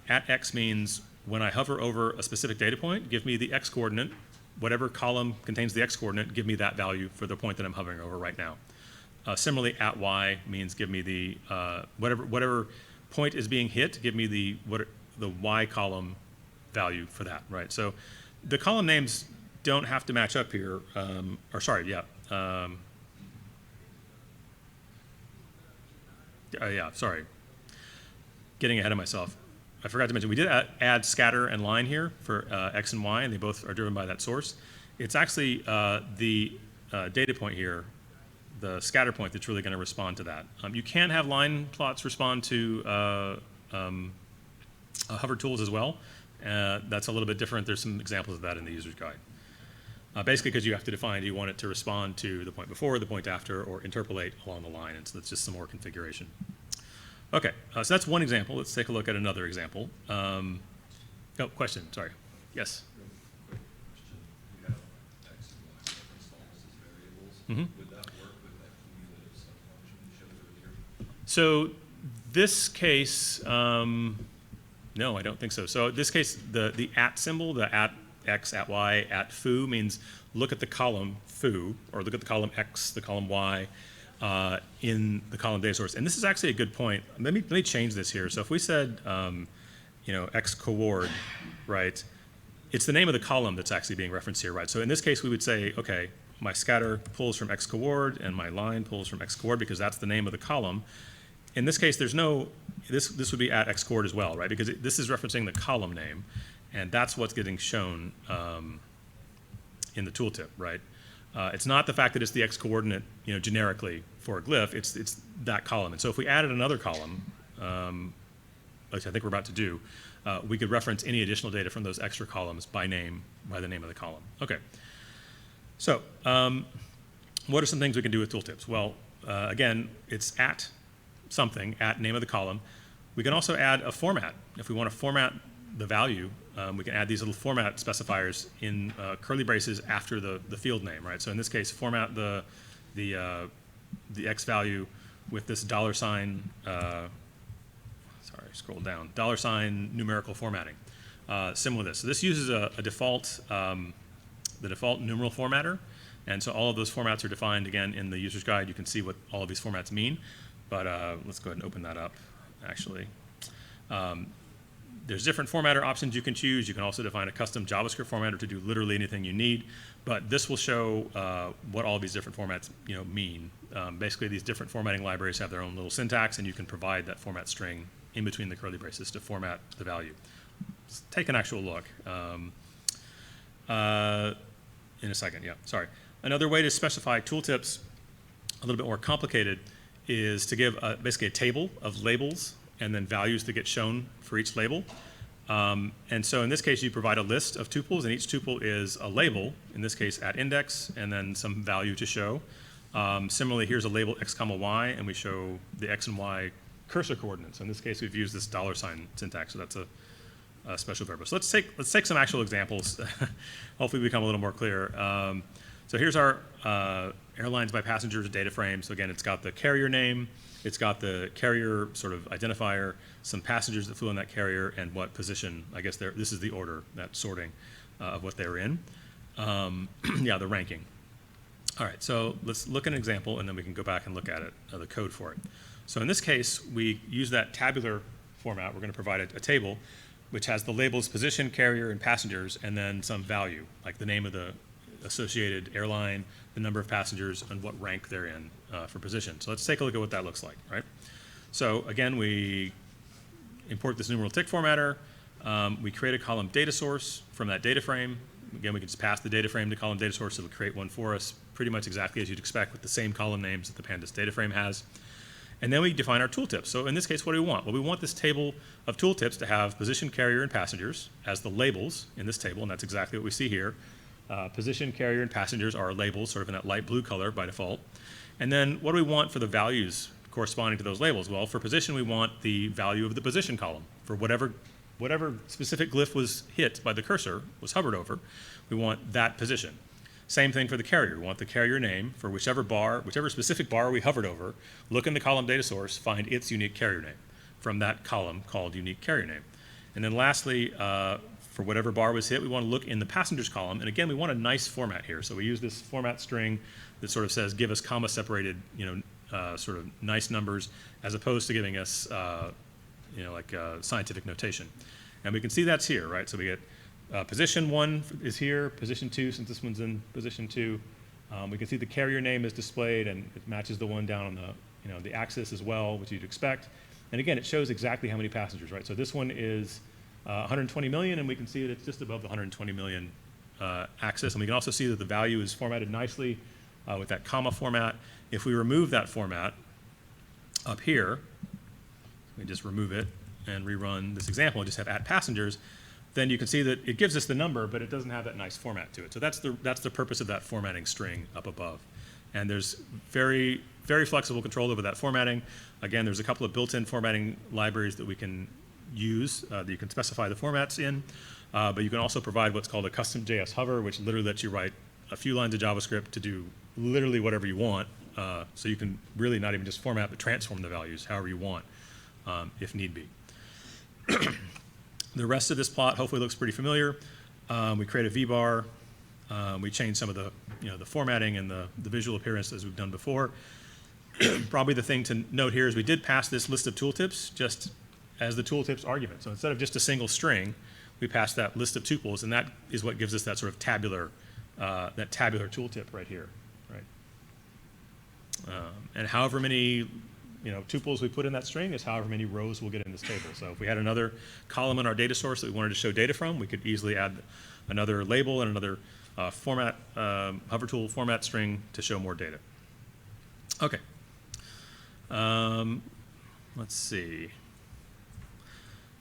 At x means when I hover over a specific data point, give me the x coordinate. Whatever column contains the x coordinate, give me that value for the point that I'm hovering over right now. Similarly, at y means give me the whatever point is being hit, give me the y column value for that, right? So the column names don't have to match up here, sorry. Getting ahead of myself. I forgot to mention, we did add scatter and line here for x and y, and they both are driven by that source. It's actually the data point here, the scatter point, that's really going to respond to that. You can have line plots respond to hover tools as well. That's a little bit different. There's some examples of that in the user's guide. Basically, because you have to define, do you want it to respond to the point before, the point after, or interpolate along the line, and so that's just some more configuration. Okay, so that's one example. Let's take a look at another example. Oh, question, sorry. Yes? Quick question. We have X and Y referenced almost as variables. Mm-hmm. Would that work with that cumulative sum function you showed earlier? So this case, no, I don't think so. So this case, the at symbol, the at x, at y, at foo means look at the column foo, or look at the column x, the column y, in the column data source. And this is actually a good point. Let me change this here. So if we said, x coord, right, it's the name of the column that's actually being referenced here, right? So in this case, we would say, okay, my scatter pulls from x coord, and my line pulls from x coord, because that's the name of the column. In this case, there's no, this would be at x coord as well, right? Because this is referencing the column name, and that's what's getting shown in the tooltip, right? It's not the fact that it's the x coordinate, generically for a glyph. It's that column. And so if we added another column, like I think we're about to do, we could reference any additional data from those extra columns by name, by the name of the column. Okay. So what are some things we can do with tooltips? Well, again, it's at something, at name of the column. We can also add a format. If we want to format the value, we can add these little format specifiers in curly braces after the field name, right? So in this case, format the x value with this $, scroll down, $ numerical formatting. Similar to this. So this uses a default, the default numeral formatter. And so all of those formats are defined, again, in the user's guide. You can see what all of these formats mean. But let's go ahead and open that up, actually. There's different formatter options you can choose. You can also define a custom JavaScript formatter to do literally anything you need. But this will show what all of these different formats mean. Basically, these different formatting libraries have their own little syntax, and you can provide that format string in between the curly braces to format the value. Let's take an actual look in a second. Yeah, sorry. Another way to specify tooltips, a little bit more complicated, is to give basically a table of labels and then values that get shown for each label. And so in this case, you provide a list of tuples, and each tuple is a label, in this case at index, and then some value to show. Similarly, here's a label x comma y, and we show the x and y cursor coordinates. So in this case, we've used this $ syntax, so that's a special purpose. So let's take some actual examples. Hopefully become a little more clear. So here's our airlines by passengers data frame. So again, it's got the carrier name, it's got the carrier sort of identifier, some passengers that flew on that carrier, and what position. I guess this is the order, that sorting of what they're in. Yeah, the ranking. All right, so let's look at an example, and then we can go back and look at it, the code for it. So in this case, we use that tabular format. We're going to provide a table which has the labels position, carrier, and passengers, and then some value, like the name of the associated airline, the number of passengers, and what rank they're in for position. So let's take a look at what that looks like, right? So again, we import this numeral tick formatter. We create a column data source from that data frame. Again, we can just pass the data frame to column data source. It'll create one for us, pretty much exactly as you'd expect with the same column names that the pandas data frame has. And then we define our tooltips. So in this case, what do we want? Well, we want this table of tooltips to have position, carrier, and passengers as the labels in this table, and that's exactly what we see here. Position, carrier, and passengers are labels, sort of in that light blue color by default. And then what do we want for the values corresponding to those labels? Well, for position, we want the value of the position column. For whatever specific glyph was hit by the cursor, was hovered over, we want that position. Same thing for the carrier. We want the carrier name for whichever specific bar we hovered over, look in the column data source, find its unique carrier name from that column called unique carrier name. And then lastly, for whatever bar was hit, we want to look in the passengers column. And again, we want a nice format here. So we use this format string that sort of says, give us comma separated, sort of nice numbers, as opposed to giving us, like scientific notation. And we can see that's here, right? So we get position 1 is here, position 2, since this one's in position 2. We can see the carrier name is displayed, and it matches the one down on the, the axis as well, which you'd expect. And again, it shows exactly how many passengers, right? So this one is 120 million, and we can see that it's just above the 120 million axis. And we can also see that the value is formatted nicely with that comma format. If we remove that format up here, we just remove it and rerun this example and just have at passengers, then you can see that it gives us the number, but it doesn't have that nice format to it. So that's the purpose of that formatting string up above. And there's very, very flexible control over that formatting. Again, there's a couple of built-in formatting libraries that we can use that you can specify the formats in. But you can also provide what's called a custom JS hover, which literally lets you write a few lines of JavaScript to do literally whatever you want. So you can really not even just format, but transform the values however you want, if need be. The rest of this plot hopefully looks pretty familiar. We create a V-bar. We change some of the, the formatting and the visual appearance as we've done before. Probably the thing to note here is we did pass this list of tooltips just as the tooltips argument. So instead of just a single string, we pass that list of tuples, and that is what gives us that sort of tabular tooltip right here, right? And however many tuples we put in that string is however many rows we'll get in this table. So if we had another column in our data source that we wanted to show data from, we could easily add another label and another hover tool format string to show more data. Okay. Let's see.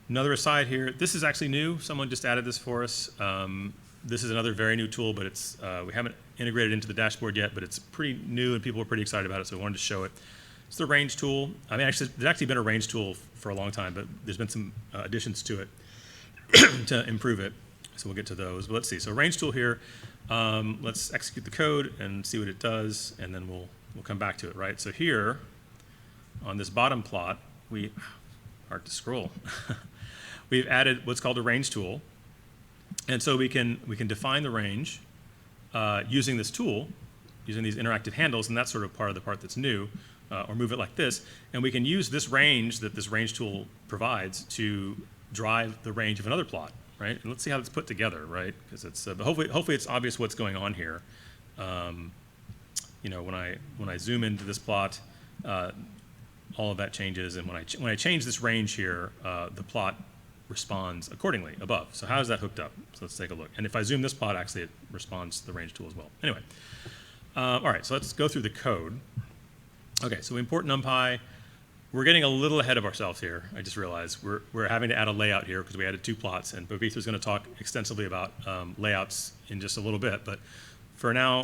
Another aside here. This is actually new. Someone just added this for us. This is another very new tool, but it's we haven't integrated into the dashboard yet, but it's pretty new and people are pretty excited about it, so I wanted to show it. It's the range tool. I mean, actually, there's actually been a range tool for a long time, but there's been some additions to it to improve it. So we'll get to those. But let's see. So range tool here. Let's execute the code and see what it does, and then we'll come back to it, right? So here, on this bottom plot, hard to scroll. We've added what's called a range tool, and so we can define the range using this tool, using these interactive handles, and that's sort of part of the part that's new. Or move it like this, and we can use this range that this range tool provides to drive the range of another plot, right? And let's see how it's put together, right? Because it's but hopefully it's obvious what's going on here. When I zoom into this plot, all of that changes, and when I change this range here, the plot responds accordingly above. So how is that hooked up? So let's take a look. And if I zoom this plot, actually it responds to the range tool as well. Anyway, all right. So let's go through the code. Okay, so we import NumPy. We're getting a little ahead of ourselves here. I just realized we're having to add a layout here because we added 2 plots, and Bokeh is going to talk extensively about layouts in just a little bit. But for now,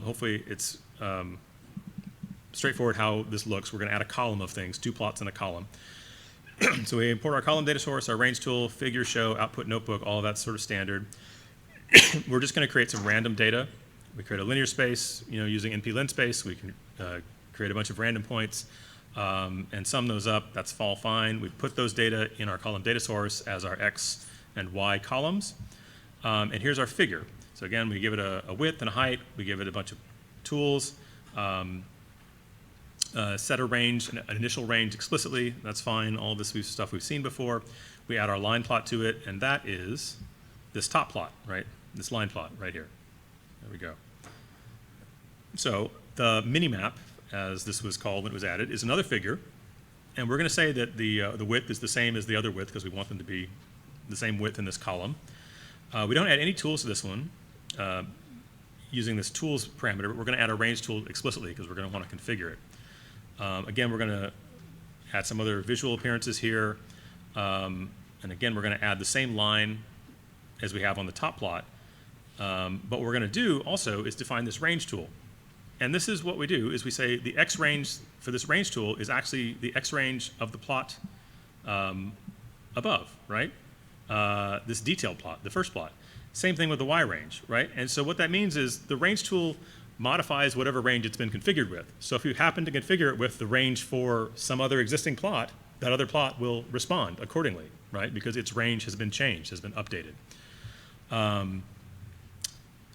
hopefully it's straightforward how this looks. We're going to add a column of things, 2 plots in a column. So we import our column data source, our range tool, figure, show, output notebook, all of that's sort of standard. We're just going to create some random data. We create a linear space, using NP linspace. We can create a bunch of random points and sum those up. That's all fine. We put those data in our column data source as our X and Y columns. And here's our figure. So again, we give it a width and a height. We give it a bunch of tools. Set a range, an initial range explicitly. That's fine. All this stuff we've seen before. We add our line plot to it, and that is this top plot, right? This line plot right here. There we go. So the minimap, as this was called when it was added, is another figure, and we're going to say that the width is the same as the other width because we want them to be the same width in this column. We don't add any tools to this one using this tools parameter, but we're going to add a range tool explicitly because we're going to want to configure it. Again, we're going to add some other visual appearances here, and again, we're going to add the same line as we have on the top plot. But what we're going to do also is define this range tool. And this is what we do, is we say the X range for this range tool is actually the X range of the plot above, right? This detailed plot, the first plot. Same thing with the Y range, right? And so what that means is the range tool modifies whatever range it's been configured with. So if you happen to configure it with the range for some other existing plot, that other plot will respond accordingly, right? Because its range has been changed, has been updated. And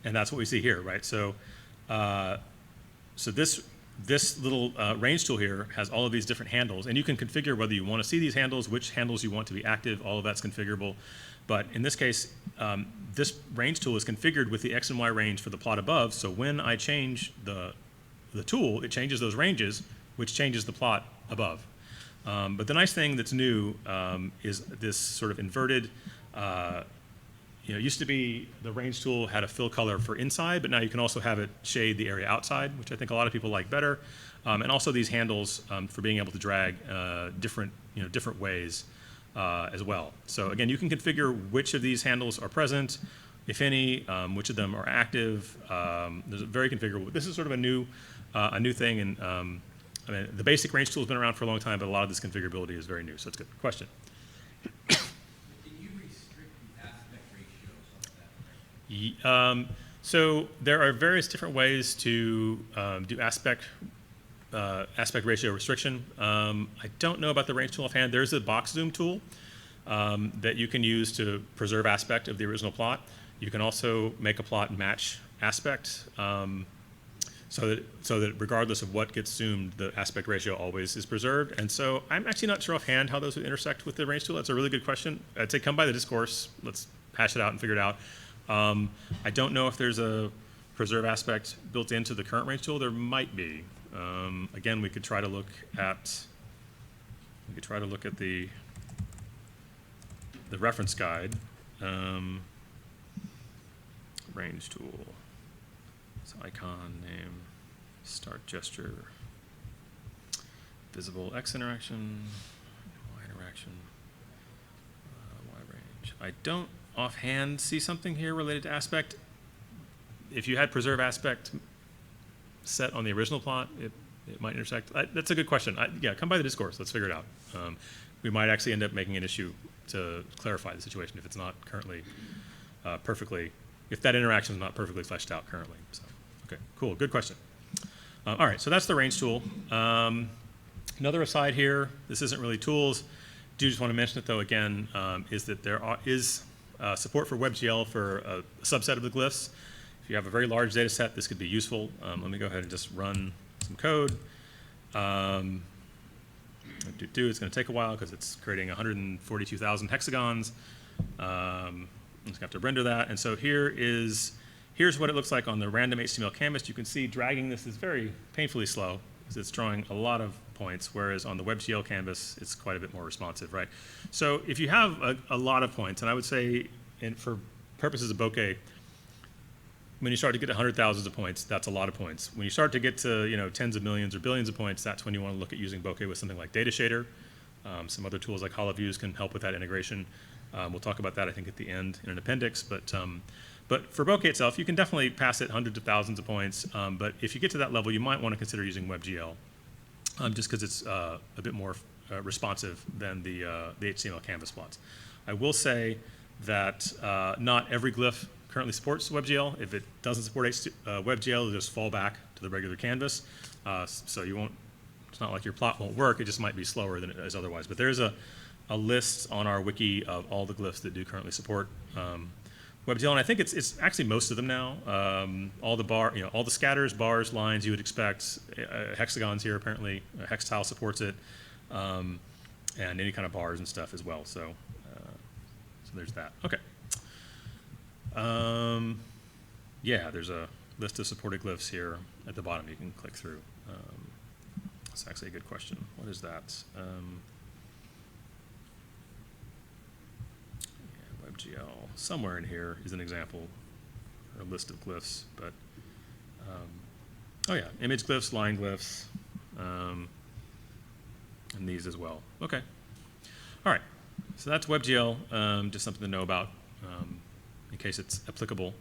that's what we see here, right? So this little range tool here has all of these different handles, and you can configure whether you want to see these handles, which handles you want to be active, all of that's configurable. But in this case, this range tool is configured with the X and Y range for the plot above, so when I change the tool, it changes those ranges, which changes the plot above. But the nice thing that's new is this sort of inverted, it used to be the range tool had a fill color for inside, but now you can also have it shade the area outside, which I think a lot of people like better. And also these handles for being able to drag different ways as well. So again, you can configure which of these handles are present, if any, which of them are active. There's a very configurable. This is sort of a new thing, and I mean, the basic range tool has been around for a long time, but a lot of this configurability is very new, so it's a good question. Can you restrict the aspect ratios of that? So there are various different ways to do aspect ratio restriction. I don't know about the range tool offhand. There's a box zoom tool that you can use to preserve aspect of the original plot. You can also make a plot match aspect so that regardless of what gets zoomed, the aspect ratio always is preserved. And so I'm actually not sure offhand how those would intersect with the range tool. That's a really good question. I'd say come by the discourse. Let's hash it out and figure it out. I don't know if there's a preserve aspect built into the current range tool. There might be. Again, we could try to look at the reference guide. Range tool. So icon, name, start gesture, visible X interaction, Y interaction, Y range. I don't offhand see something here related to aspect. If you had preserve aspect set on the original plot, it might intersect. That's a good question. Yeah, come by the discourse. Let's figure it out. We might actually end up making an issue to clarify the situation if it's not currently perfectly, if that interaction is not perfectly fleshed out currently. So, okay, cool, good question. All right, so that's the range tool. Another aside here, this isn't really tools. Do just want to mention it though again, is that there is support for WebGL for a subset of the glyphs. If you have a very large data set, this could be useful. Let me go ahead and just run some code. It's going to take a while because it's creating 142,000 hexagons. I'm just going to have to render that. And so here's what it looks like on the random HTML canvas. You can see dragging this is very painfully slow because it's drawing a lot of points, whereas on the WebGL canvas, it's quite a bit more responsive, right? So if you have a lot of points, and I would say for purposes of Bokeh, when you start to get to 100,000s of points, that's a lot of points. When you start to get to tens of millions or billions of points, that's when you want to look at using Bokeh with something like Data Shader. Some other tools like HoloViews can help with that integration. We'll talk about that, I think, at the end in an appendix. But for Bokeh itself, you can definitely pass it hundreds of thousands of points. But if you get to that level, you might want to consider using WebGL, just because it's a bit more responsive than the HTML canvas plots. I will say that not every glyph currently supports WebGL. If it doesn't support WebGL, it'll just fall back to the regular canvas. So you won't. It's not like your plot won't work. It just might be slower than it is otherwise. But there's a list on our wiki of all the glyphs that do currently support WebGL, and I think it's actually most of them now. All the all the scatters, bars, lines you would expect. Hexagons here apparently. Hextile supports it, and any kind of bars and stuff as well. So there's that. Okay. Yeah, there's a list of supported glyphs here at the bottom you can click through. That's actually a good question. What is that? Yeah, WebGL. Somewhere in here is an example, or a list of glyphs. But oh yeah, image glyphs, line glyphs, and these as well. Okay. All right. So that's WebGL. Just something to know about. In case it's applicable.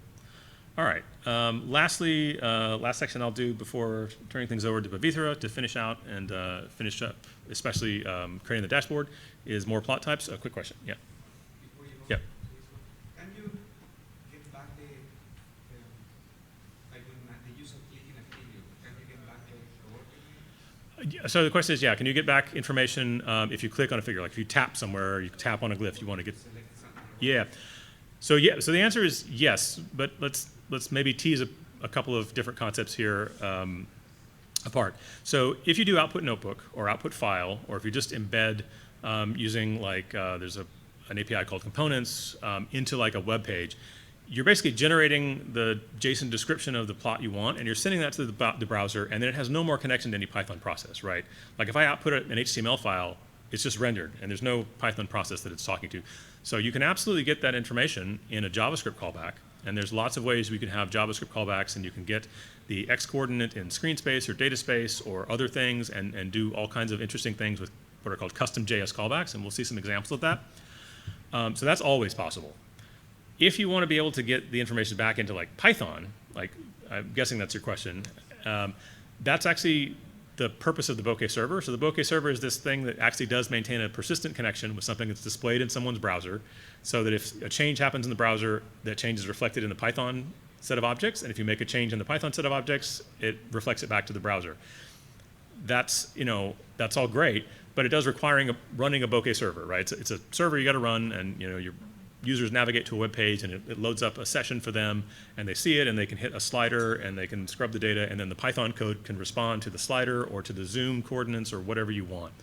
All right. Lastly, last section I'll do before turning things over to Pavitra to finish out and finish up, especially creating the dashboard, is more plot types. A quick question. Yeah. Before you go Yeah. to this one, can you get back like when the use of clicking a preview, can you get back the work? So the question is, yeah, can you get back information if you click on a figure? Like if you tap somewhere, or you tap on a glyph, you want to get. Yeah. So yeah, so the answer is yes, but let's maybe tease a couple of different concepts here apart. So if you do output notebook or output file, or if you just embed using like there's an API called components into like a web page, you're basically generating the JSON description of the plot you want, and you're sending that to the browser, and then it has no more connection to any Python process, right? Like if I output an HTML file, it's just rendered, and there's no Python process that it's talking to. So you can absolutely get that information in a JavaScript callback, and there's lots of ways we can have JavaScript callbacks, and you can get the X coordinate in screen space or data space or other things, and do all kinds of interesting things with what are called custom JS callbacks, and we'll see some examples of that. So that's always possible. If you want to be able to get the information back into like Python, like I'm guessing that's your question, that's actually the purpose of the Bokeh server. So the Bokeh server is this thing that actually does maintain a persistent connection with something that's displayed in someone's browser, so that if a change happens in the browser, that change is reflected in the Python set of objects, and if you make a change in the Python set of objects, it reflects it back to the browser. That's, that's all great, but it does require running a Bokeh server, right? It's a server you got to run, and your users navigate to a web page, and it loads up a session for them, and they see it, and they can hit a slider, and they can scrub the data, and then the Python code can respond to the slider or to the zoom coordinates or whatever you want.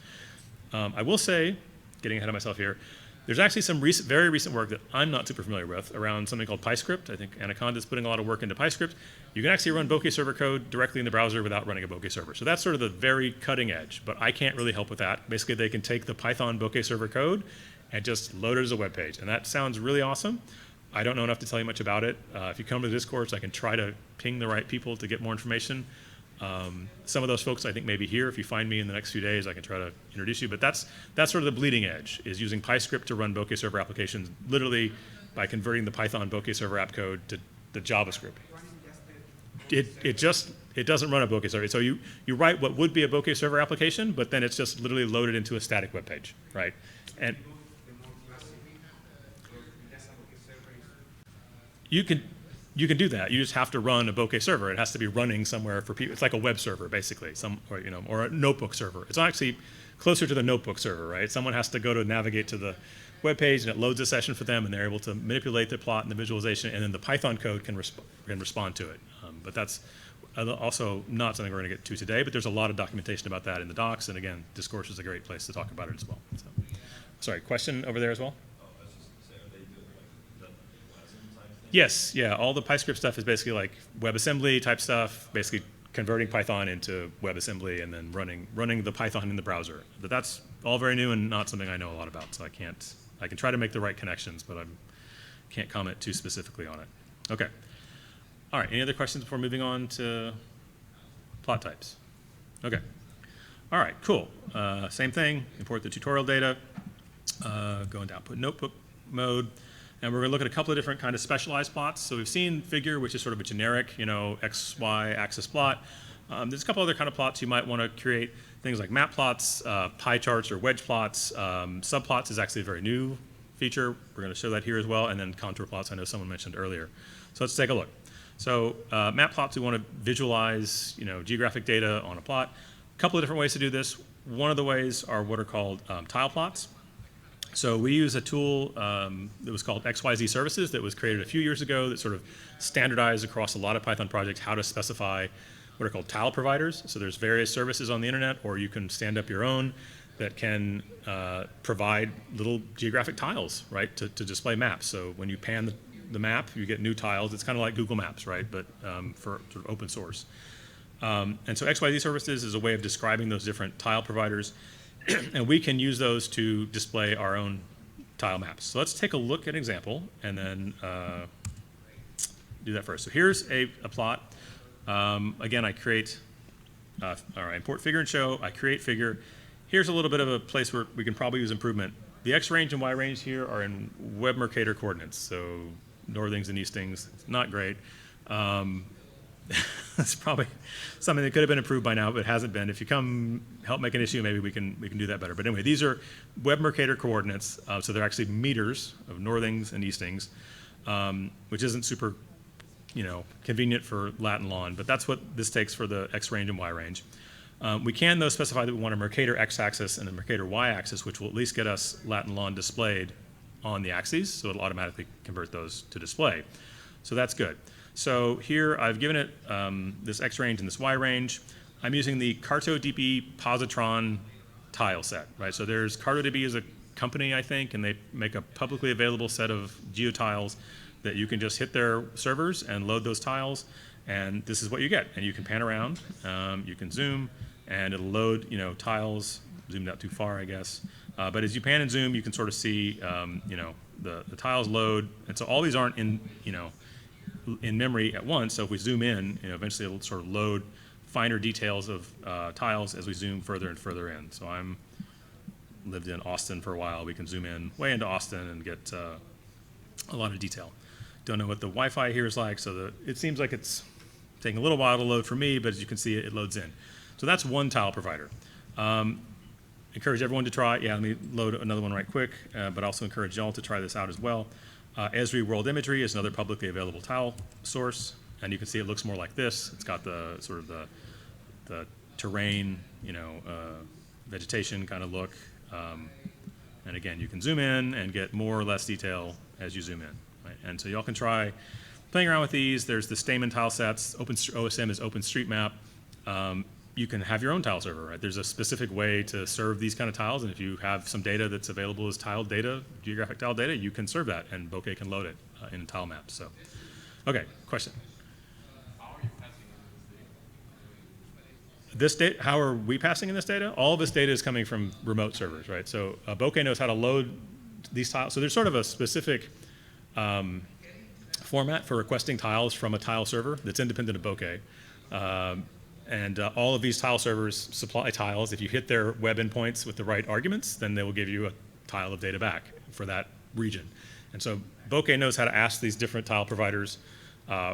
I will say, getting ahead of myself here, there's actually some very recent work that I'm not super familiar with around something called PyScript. I think Anaconda's putting a lot of work into PyScript. You can actually run Bokeh server code directly in the browser without running a Bokeh server. So that's sort of the very cutting edge, but I can't really help with that. Basically, they can take the Python Bokeh server code and just load it as a web page. And that sounds really awesome. I don't know enough to tell you much about it. If you come to the discourse, I can try to ping the right people to get more information. Some of those folks I think may be here. If you find me in the next few days, I can try to introduce you. But that's sort of the bleeding edge, is using PyScript to run Bokeh server applications, literally by converting the Python Bokeh server app code to the JavaScript. It doesn't run a Bokeh server. So you write what would be a Bokeh server application, but then it's just literally loaded into a static web page, right? And you can do that. You just have to run a Bokeh server. It has to be running somewhere for people. It's like a web server, basically, or a notebook server. It's actually closer to the notebook server, right? Someone has to go to navigate to the web page, and it loads a session for them, and they're able to manipulate the plot and the visualization, and then the Python code can respond to it. But that's also not something we're going to get to today, but there's a lot of documentation about that in the docs, and again, Discourse is a great place to talk about it as well. So, sorry, question over there as well? Yes, yeah, all the PyScript stuff is basically like WebAssembly type stuff, basically converting Python into WebAssembly and then running the Python in the browser. But that's all very new and not something I know a lot about, so I can try to make the right connections, but I can't comment too specifically on it. Okay. All right, any other questions before moving on to plot types? Okay. All right, cool. Same thing, import the tutorial data, go into output notebook mode. And we're going to look at a couple of different kind of specialized plots. So we've seen figure, which is sort of a generic, X, Y axis plot. There's a couple other kind of plots you might want to create, things like map plots, pie charts or wedge plots. Subplots is actually a very new feature. We're going to show that here as well. And then contour plots, I know someone mentioned earlier. So let's take a look. So map plots, we want to visualize, geographic data on a plot. A couple of different ways to do this. One of the ways are what are called tile plots. So we use a tool that was called XYZ Services that was created a few years ago that sort of standardized across a lot of Python projects how to specify what are called tile providers. So there's various services on the internet, or you can stand up your own that can provide little geographic tiles, right, to display maps. So when you pan the map, you get new tiles. It's kind of like Google Maps, right, but for sort of open source. And so XYZ Services is a way of describing those different tile providers. And we can use those to display our own tile maps. So let's take a look at an example and then do that first. So here's a plot. Again, I create, import figure and show. I create figure. Here's a little bit of a place where we can probably use improvement. The X range and Y range here are in Web Mercator coordinates. So northings and eastings, it's not great. That's probably something that could have been improved by now, but it hasn't been. If you come help make an issue, maybe we can do that better. But anyway, these are Web Mercator coordinates, so they're actually meters of northings and eastings, which isn't super, convenient for Latin lawn. But that's what this takes for the X range and Y range. We can though specify that we want a Mercator X-axis and a Mercator Y-axis, which will at least get us Latin lawn displayed on the axes, so it'll automatically convert those to display. So that's good. So here I've given it this X range and this Y range. I'm using the CartoDB positron tile set, right? So there's CartoDB is a company, I think, and they make a publicly available set of geotiles that you can just hit their servers and load those tiles, and this is what you get. And you can pan around, you can zoom, and it'll load, tiles. Zoomed out too far, I guess. But as you pan and zoom, you can sort of see, the tiles load, and so all these aren't in, in memory at once. So if we zoom in, eventually it'll sort of load finer details of tiles as we zoom further and further in. So I'm lived in Austin for a while. We can zoom in way into Austin and get a lot of detail. Don't know what the Wi-Fi here is like, so it seems like it's taking a little while to load for me, but as you can see, it loads in. So that's one tile provider. Encourage everyone to try it. Yeah, let me load another one right quick, but also encourage y'all to try this out as well. Esri World Imagery is another publicly available tile source, and you can see it looks more like this. It's got the sort of the terrain, vegetation kind of look. And again, you can zoom in and get more or less detail as you zoom in. Right? And so y'all can try playing around with these. There's the Stamen tile sets. OSM is OpenStreetMap. You can have your own tile server. Right? There's a specific way to serve these kind of tiles, and if you have some data that's available as tile data, geographic tile data, you can serve that, and Bokeh can load it in tile maps. So, okay, question. How are you passing in This data, how are we passing in this data? All of this data is coming from remote servers, right? So Bokeh knows how to load these tiles. So there's sort of a specific format for requesting tiles from a tile server that's independent of Bokeh. And all of these tile servers supply tiles. If you hit their web endpoints with the right arguments, then they will give you a tile of data back for that region. And so Bokeh knows how to ask these different tile providers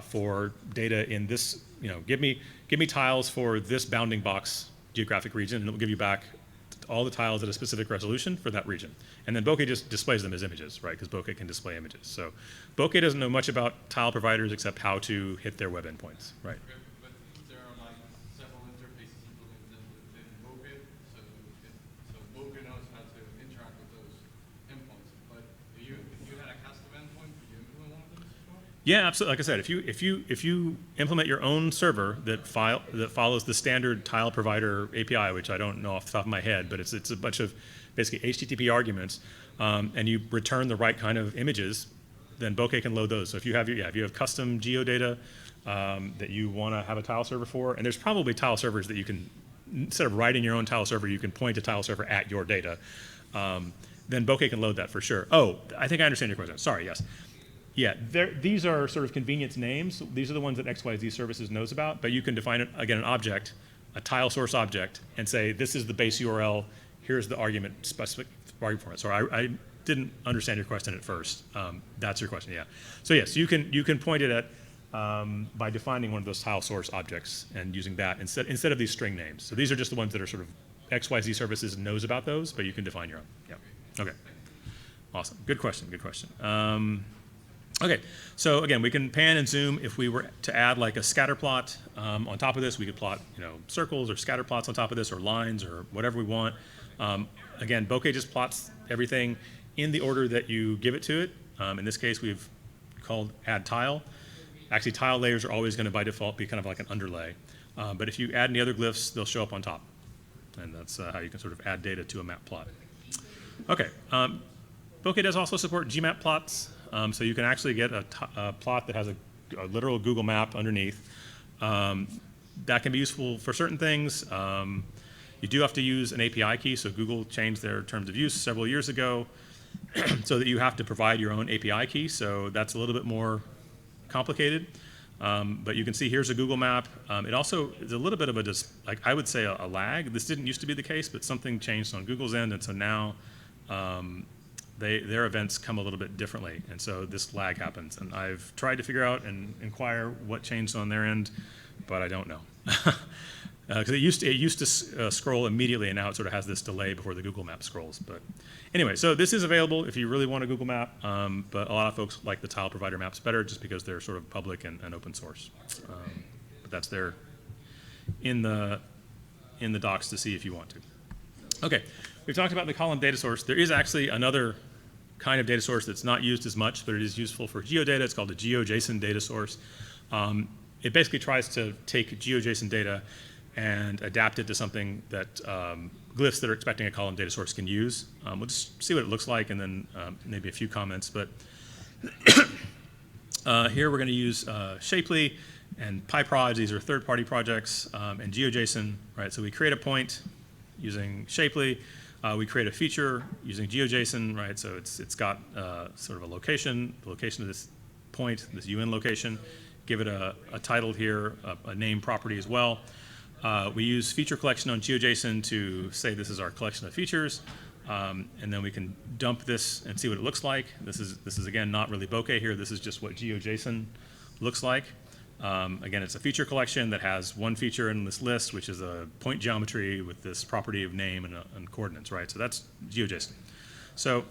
for data in this, give me tiles for this bounding box geographic region, and it will give you back all the tiles at a specific resolution for that region. And then Bokeh just displays them as images, right? Because Bokeh can display images. So Bokeh doesn't know much about tile providers except how to hit their web endpoints, right? Okay, but there are like several interfaces implemented within Bokeh, so Bokeh knows how to interact with those endpoints. But if you had a custom endpoint, could you implement one of them as well? Yeah, absolutely. Like I said, if you implement your own server that follows the standard tile provider API, which I don't know off the top of my head, but it's a bunch of basically HTTP arguments, and you return the right kind of images, then Bokeh can load those. So if you have custom geodata that you want to have a tile server for, and there's probably tile servers that you can, instead of writing your own tile server, you can point a tile server at your data. Then Bokeh can load that for sure. Oh, I think I understand your question. Sorry, yes. Yeah, these are sort of convenience names. These are the ones that XYZ Services knows about, but you can define, again, an object, a tile source object, and say, this is the base URL, here's the argument specific argument format. Sorry, I didn't understand your question at first. That's your question, yeah. So yes, you can point it at, by defining one of those tile source objects and using that instead of these string names. So these are just the ones that are sort of XYZ Services knows about those, but you can define your own. Yeah. Okay. Awesome. Good question. Good question. Okay, so again, we can pan and zoom. If we were to add like a scatter plot on top of this, we could plot circles or scatter plots on top of this, or lines, or whatever we want. Again, Bokeh just plots everything in the order that you give it to it. In this case, we've called add tile. Actually, tile layers are always going to by default be kind of like an underlay. But if you add any other glyphs, they'll show up on top. And that's how you can sort of add data to a map plot. Okay, Bokeh does also support GMap plots. So you can actually get a plot that has a literal Google map underneath. That can be useful for certain things. You do have to use an API key, so Google changed their terms of use several years ago so that you have to provide your own API key, so that's a little bit more complicated. But you can see here's a Google map. It also is a little bit of I would say a lag. This didn't used to be the case, but something changed on Google's end, and so now their events come a little bit differently, and so this lag happens. And I've tried to figure out and inquire what changed on their end, but I don't know. Because it used to scroll immediately, and now it sort of has this delay before the Google map scrolls. But anyway, so this is available if you really want a Google map, but a lot of folks like the tile provider maps better just because they're sort of public and open source. But that's there in the docs to see if you want to. Okay, we've talked about the column data source. There is actually another kind of data source that's not used as much, but it is useful for geodata. It's called a GeoJSON data source. It basically tries to take GeoJSON data and adapt it to something that glyphs that are expecting a column data source can use. We'll just see what it looks like and then maybe a few comments. But here we're going to use Shapely and PyProj. These are third-party projects, and GeoJSON, right? So we create a point using Shapely. We create a feature using GeoJSON, right? So it's got sort of a location, the location of this point, this UN location. Give it a title here, a name property as well. We use feature collection on GeoJSON to say this is our collection of features. And then we can dump this and see what it looks like. This is again not really Bokeh here. This is just what GeoJSON looks like. Again, it's a feature collection that has one feature in this list, which is a point geometry with this property of name and coordinates, right? So that's GeoJSON. So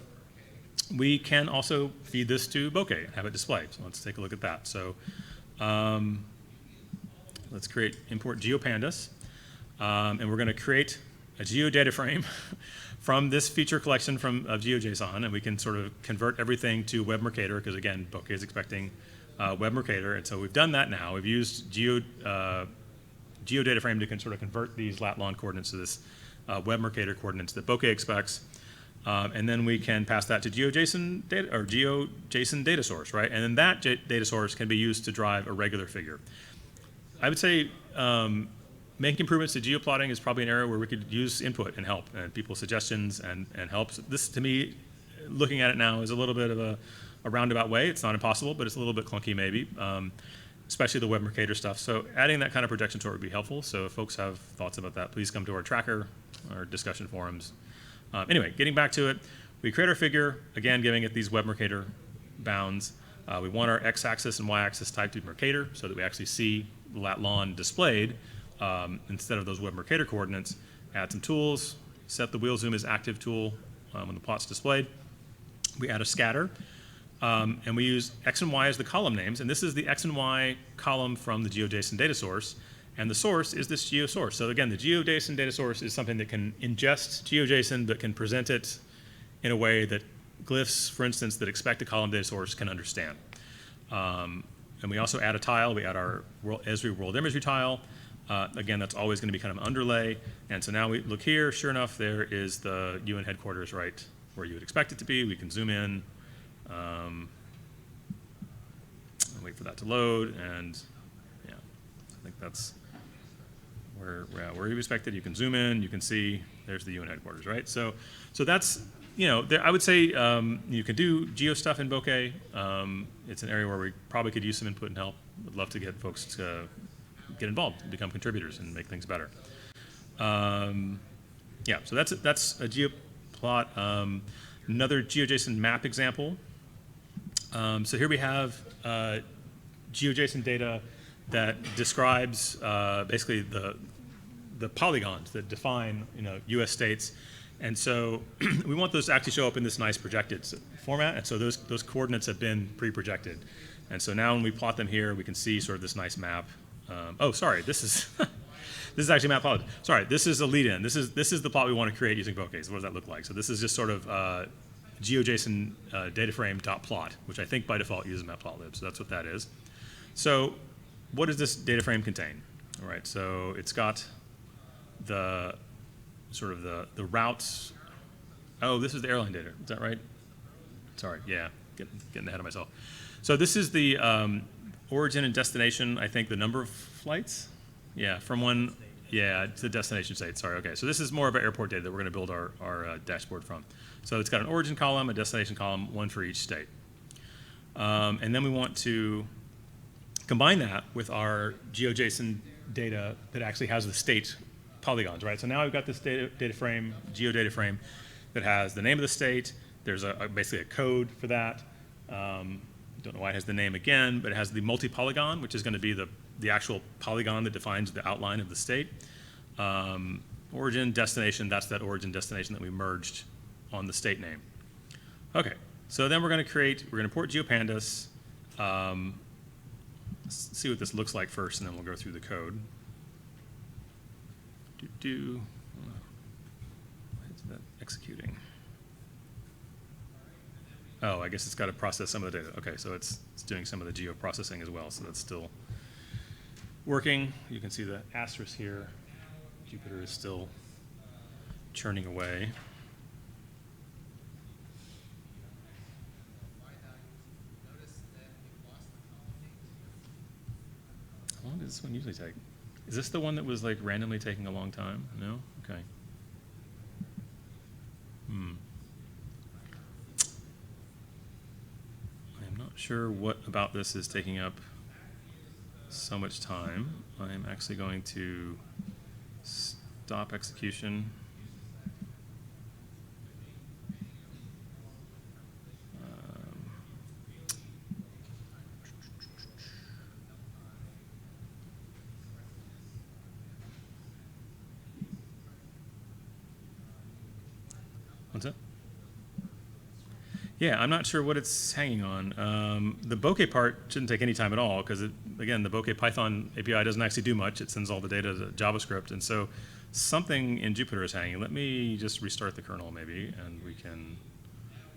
we can also feed this to Bokeh and have it displayed. So let's take a look at that. So let's import GeoPandas, and we're going to create a geodata frame from this feature collection of GeoJSON, and we can sort of convert everything to Web Mercator, because again, Bokeh is expecting Web Mercator, and so we've done that now. We've used geodata frame to sort of convert these lat-long coordinates to this Web Mercator coordinates that Bokeh expects, and then we can pass that to GeoJSON data source, right? And then that data source can be used to drive a regular figure. I would say making improvements to geoplotting is probably an area where we could use input and help, and people's suggestions and help. So this, to me, looking at it now, is a little bit of a roundabout way. It's not impossible, but it's a little bit clunky maybe, especially the Web Mercator stuff. So adding that kind of projection to it would be helpful. So if folks have thoughts about that, please come to our tracker, our discussion forums. Anyway, getting back to it, we create our figure, again, giving it these Web Mercator bounds. We want our x-axis and y-axis typed to Mercator so that we actually see the lat-long displayed instead of those Web Mercator coordinates. Add some tools, set the wheel zoom as active tool when the plot's displayed. We add a scatter, and we use x and y as the column names, and this is the x and y column from the GeoJSON data source, and the source is this GeoSource. So again, the GeoJSON data source is something that can ingest GeoJSON but can present it in a way that glyphs, for instance, that expect a column data source can understand. And we also add a tile. We add our Esri world imagery tile. Again, that's always going to be kind of an underlay. And so now we look here. Sure enough, there is the UN headquarters right where you would expect it to be. We can zoom in, and wait for that to load. And yeah, I think that's where you expect it. You can zoom in. You can see there's the UN headquarters, right? So that's, I would say you can do geo stuff in Bokeh. It's an area where we probably could use some input and help. Would love to get folks to get involved, become contributors, and make things better. Yeah, so that's a geoplot. Another GeoJSON map example. So here we have GeoJSON data that describes basically the polygons that define U.S. states. And so we want those to actually show up in this nice projected format. And so those coordinates have been pre-projected. And so now when we plot them here, we can see sort of this nice map. Oh, sorry, this is this is actually map plot. Sorry, this is a lead-in. This is the plot we want to create using Bokeh. So what does that look like? So this is just sort of GeoJSON data frame .plot, which I think by default uses matplotlib. So that's what that is. So what does this data frame contain? All right, so it's got the sort of the routes. Oh, this is the airline data. Is that right? Sorry, yeah, getting ahead of myself. So this is the origin and destination, I think the number of flights. Yeah, from one, yeah, to the destination state. Sorry, okay. So this is more of an airport data that we're going to build our dashboard from. So it's got an origin column, a destination column, one for each state. And then we want to combine that with our GeoJSON data that actually has the state polygons, right? So now we've got this data frame, geodata frame, that has the name of the state. There's basically a code for that. Don't know why it has the name again, but it has the multi-polygon, which is going to be the actual polygon that defines the outline of the state. Origin, destination, that's that origin destination that we merged on the state name. Okay, so then we're going to import GeoPandas. Let's see what this looks like first, and then we'll go through the code. Why is that executing? Oh, I guess it's got to process some of the data. Okay, so it's doing some of the geo processing as well, so that's still working. You can see the asterisk here. Jupyter is still churning away. How long does this one usually take? Is this the one that was like randomly taking a long time? No? Okay. I'm not sure what about this is taking up so much time. I'm actually going to stop execution. What's that? Yeah, I'm not sure what it's hanging on. The Bokeh part shouldn't take any time at all because, again, the Bokeh Python API doesn't actually do much. It sends all the data to JavaScript, and so something in Jupyter is hanging. Let me just restart the kernel maybe, and we can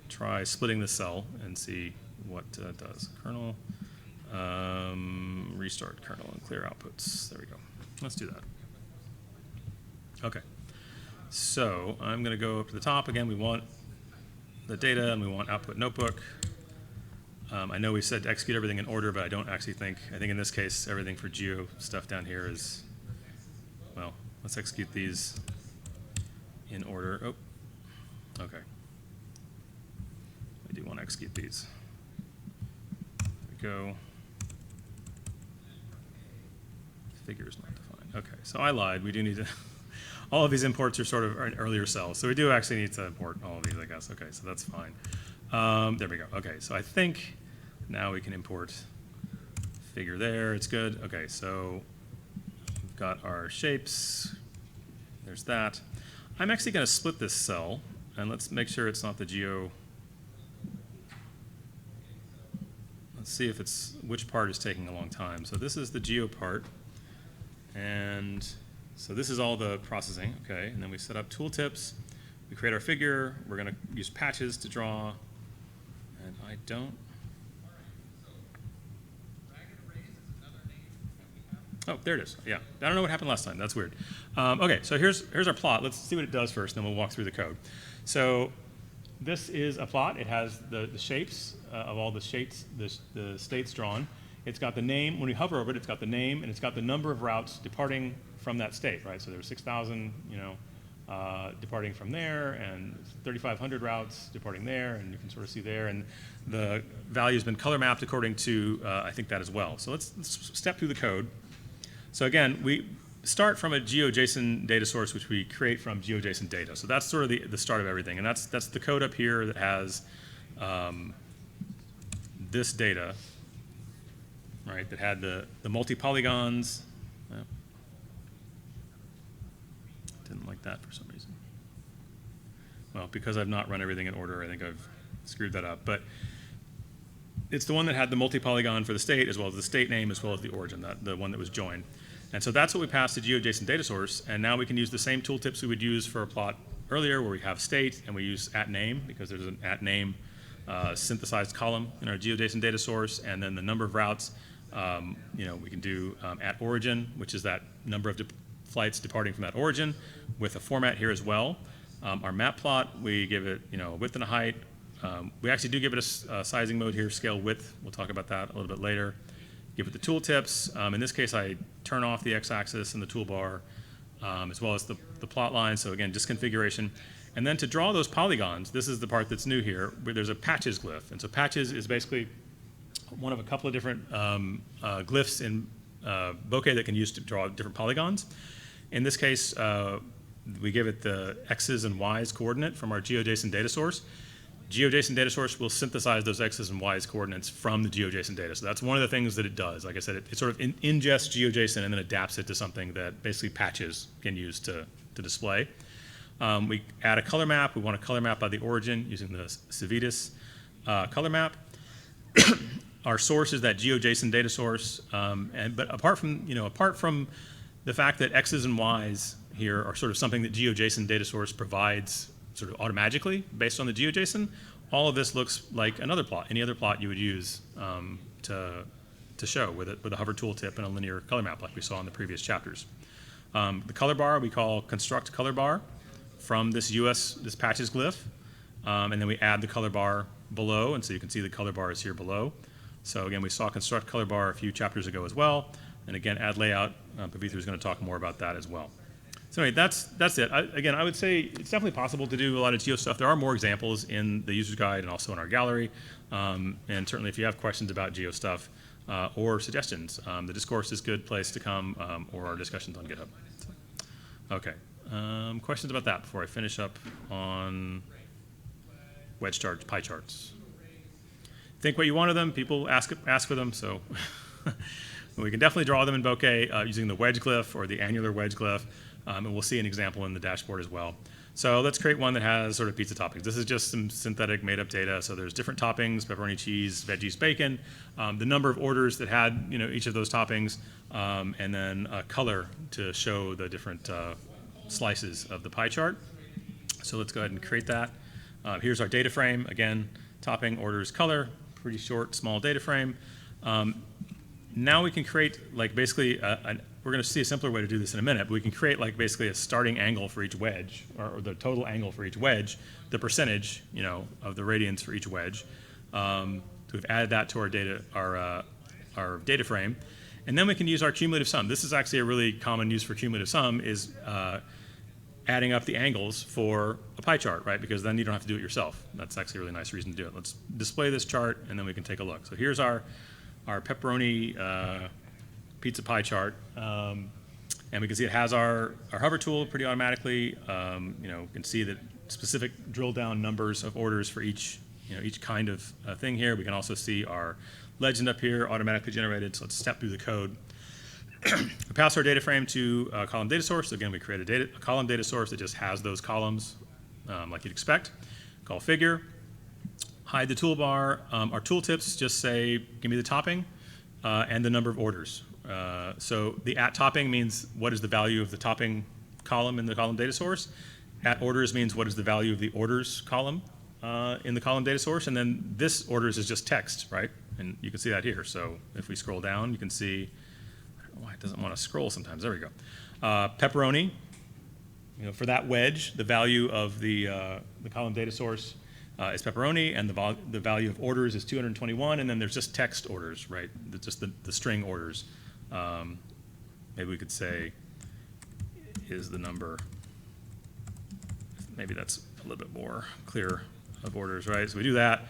try splitting the cell and see what it does. Kernel, restart kernel and clear outputs. There we go. Let's do that. Okay. So I'm going to go up to the top. Again, we want the data, and we want output notebook. I know we said to execute everything in order, but I don't actually think, I think in this case, everything for geo stuff down here is, well, let's execute these in order. Oh, okay. I do want to execute these. There we go. Figure is not defined. Okay, so I lied. We do need to, all of these imports are sort of earlier cells. So we do actually need to import all of these, I guess. Okay, so that's fine. There we go. Okay, so I think now we can import figure there. It's good. Okay, so we've got our shapes. There's that. I'm actually going to split this cell, and let's make sure it's not the geo. Let's see if it's, which part is taking a long time. So this is the geo part, and so this is all the processing, okay, and then we set up tooltips, we create our figure, we're going to use patches to draw, and I don't, oh, there it is, yeah, I don't know what happened last time, that's weird. Okay, so here's our plot, let's see what it does first, and then we'll walk through the code. So this is a plot, it has the shapes of all the shapes, the states drawn. It's got the name, when we hover over it, it's got the name, and it's got the number of routes departing from that state, right? So there's 6,000, you know, departing from there, and 3,500 routes departing there, and you can sort of see there, and the value's been color mapped according to, I think, that as well. So let's step through the code. So again, we start from a GeoJSON data source, which we create from GeoJSON data. So that's sort of the start of everything, and that's the code up here that has this data, right, that had the multi-polygons. Didn't like that for some reason. Well, because I've not run everything in order, I think I've screwed that up. But it's the one that had the multi-polygon for the state, as well as the state name, as well as the origin, the one that was joined. And so that's what we passed to GeoJSON data source, and now we can use the same tooltips we would use for a plot earlier, where we have state, and we use @name, because there's an @name synthesized column in our GeoJSON data source, and then the number of routes. You know, we can do @origin, which is that number of flights departing from that origin, with a format here as well. Our map plot, we give it, you know, a width and a height. We actually do give it a sizing mode here, scale width. We'll talk about that a little bit later. Give it the tooltips. In this case, I turn off the x-axis and the toolbar, as well as the plot line. So again, just configuration. And then to draw those polygons, this is the part that's new here, where there's a patches glyph. And so patches is basically one of a couple of different glyphs in Bokeh that can use to draw different polygons. In this case, we give it the x's and y's coordinate from our GeoJSON data source. GeoJSON data source will synthesize those x's and y's coordinates from the GeoJSON data. So that's one of the things that it does. Like I said, it sort of ingests GeoJSON and then adapts it to something that basically patches can use to display. We add a color map. We want a color map by the origin using the Civitas color map. Our source is that GeoJSON data source, but apart from the fact that x's and y's here are sort of something that GeoJSON data source provides sort of automatically based on the GeoJSON, all of this looks like another plot, any other plot you would use to show with a hover tooltip and a linear color map like we saw in the previous chapters. The color bar we call construct color bar from this patches glyph, and then we add the color bar below, and so you can see the color bar is here below. So again, we saw construct color bar a few chapters ago as well, and again, add layout. Pavitra is going to talk more about that as well. So anyway, that's it. Again, I would say it's definitely possible to do a lot of geo stuff. There are more examples in the user's guide and also in our gallery, and certainly if you have questions about geo stuff or suggestions, the discourse is a good place to come, or our discussions on GitHub. So, okay, questions about that before I finish up on wedge charts, pie charts. Think what you want of them. People ask for them, so we can definitely draw them in Bokeh using the wedge glyph or the annular wedge glyph, and we'll see an example in the dashboard as well. So let's create one that has sort of pizza toppings. This is just some synthetic made up data. So there's different toppings: pepperoni, cheese, veggies, bacon, the number of orders that had each of those toppings, and then a color to show the different slices of the pie chart. So let's go ahead and create that. Here's our data frame. Again, topping, orders, color, pretty short, small data frame. Now we can create like basically, we're going to see a simpler way to do this in a minute, but we can create like basically a starting angle for each wedge, or the total angle for each wedge, the percentage, of the radians for each wedge. So we've added that to our data frame. And then we can use our cumulative sum. This is actually a really common use for cumulative sum, is adding up the angles for a pie chart, right? Because then you don't have to do it yourself. That's actually a really nice reason to do it. Let's display this chart, and then we can take a look. So here's our pepperoni pizza pie chart. And we can see it has our hover tool pretty automatically. You can see that specific drill down numbers of orders for each kind of thing here. We can also see our legend up here automatically generated. So let's step through the code. We pass our data frame to a column data source. Again, we create a column data source that just has those columns like you'd expect. Call figure. Hide the toolbar. Our tooltips just say, give me the topping and the number of orders. So the at topping means what is the value of the topping column in the column data source. At orders means what is the value of the orders column in the column data source. And then this orders is just text, right? And you can see that here. So if we scroll down, you can see, I don't know why it doesn't want to scroll sometimes. There we go. Pepperoni, for that wedge, the value of the column data source is pepperoni, and the value of orders is 221, and then there's just text orders, right? Just the string orders. Maybe we could say is the number. Maybe that's a little bit more clear of orders, right? So we do that.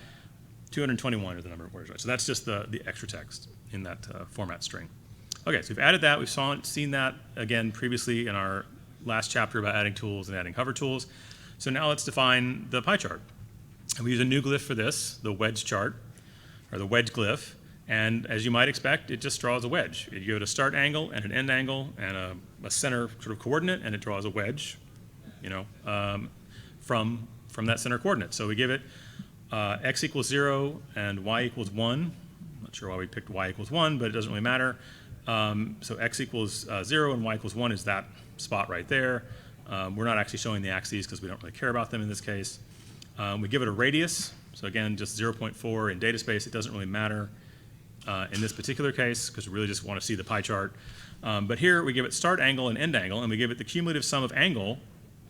221 is the number of orders, right? So that's just the extra text in that format string. Okay, so we've added that. We've seen that again previously in our last chapter about adding tools and adding hover tools. So now let's define the pie chart. And we use a new glyph for this, the wedge chart, or the wedge glyph. And as you might expect, it just draws a wedge. You go to start angle and an end angle and a center sort of coordinate, and it draws a wedge, from that center coordinate. So we give it x equals 0 and y equals 1. I'm not sure why we picked y equals 1, but it doesn't really matter. So x equals 0 and y equals 1 is that spot right there. We're not actually showing the axes because we don't really care about them in this case. We give it a radius. So again, just 0.4 in data space. It doesn't really matter in this particular case because we really just want to see the pie chart. But here we give it start angle and end angle, and we give it the cumulative sum of angle.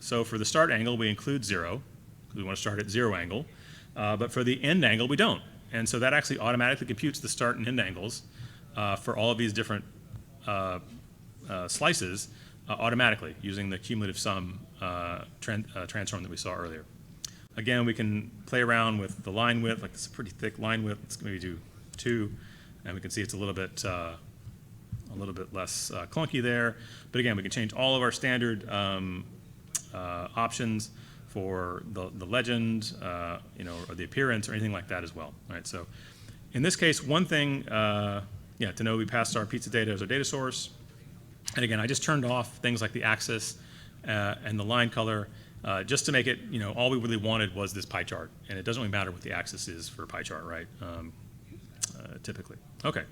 So for the start angle, we include 0 because we want to start at 0 angle. But for the end angle, we don't. And so that actually automatically computes the start and end angles for all of these different slices automatically using the cumulative sum transform that we saw earlier. Again, we can play around with the line width, like this is a pretty thick line width. Let's maybe do 2, and we can see it's a little bit less clunky there. But again, we can change all of our standard options for the legend, or the appearance or anything like that as well. All right, so in this case, one thing, to know we passed our pizza data as our data source. And again, I just turned off things like the axis and the line color just to make it, all we really wanted was this pie chart. And it doesn't really matter what the axis is for a pie chart, right? Typically. Okay.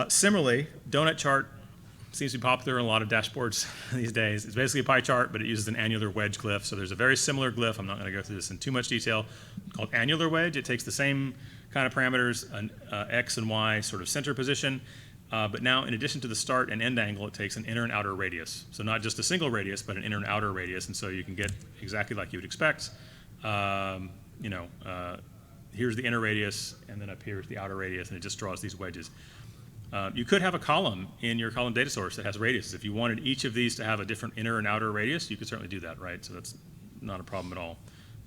Similarly, donut chart seems to be popular in a lot of dashboards these days. It's basically a pie chart, but it uses an annular wedge glyph. So there's a very similar glyph. I'm not going to go through this in too much detail, called annular wedge. It takes the same kind of parameters, an x and y sort of center position. But now, in addition to the start and end angle, it takes an inner and outer radius. So not just a single radius, but an inner and outer radius. And so you can get exactly like you would expect. Here's the inner radius, and then up here is the outer radius, and it just draws these wedges. You could have a column in your column data source that has radiuses. If you wanted each of these to have a different inner and outer radius, you could certainly do that, right? So that's not a problem at all.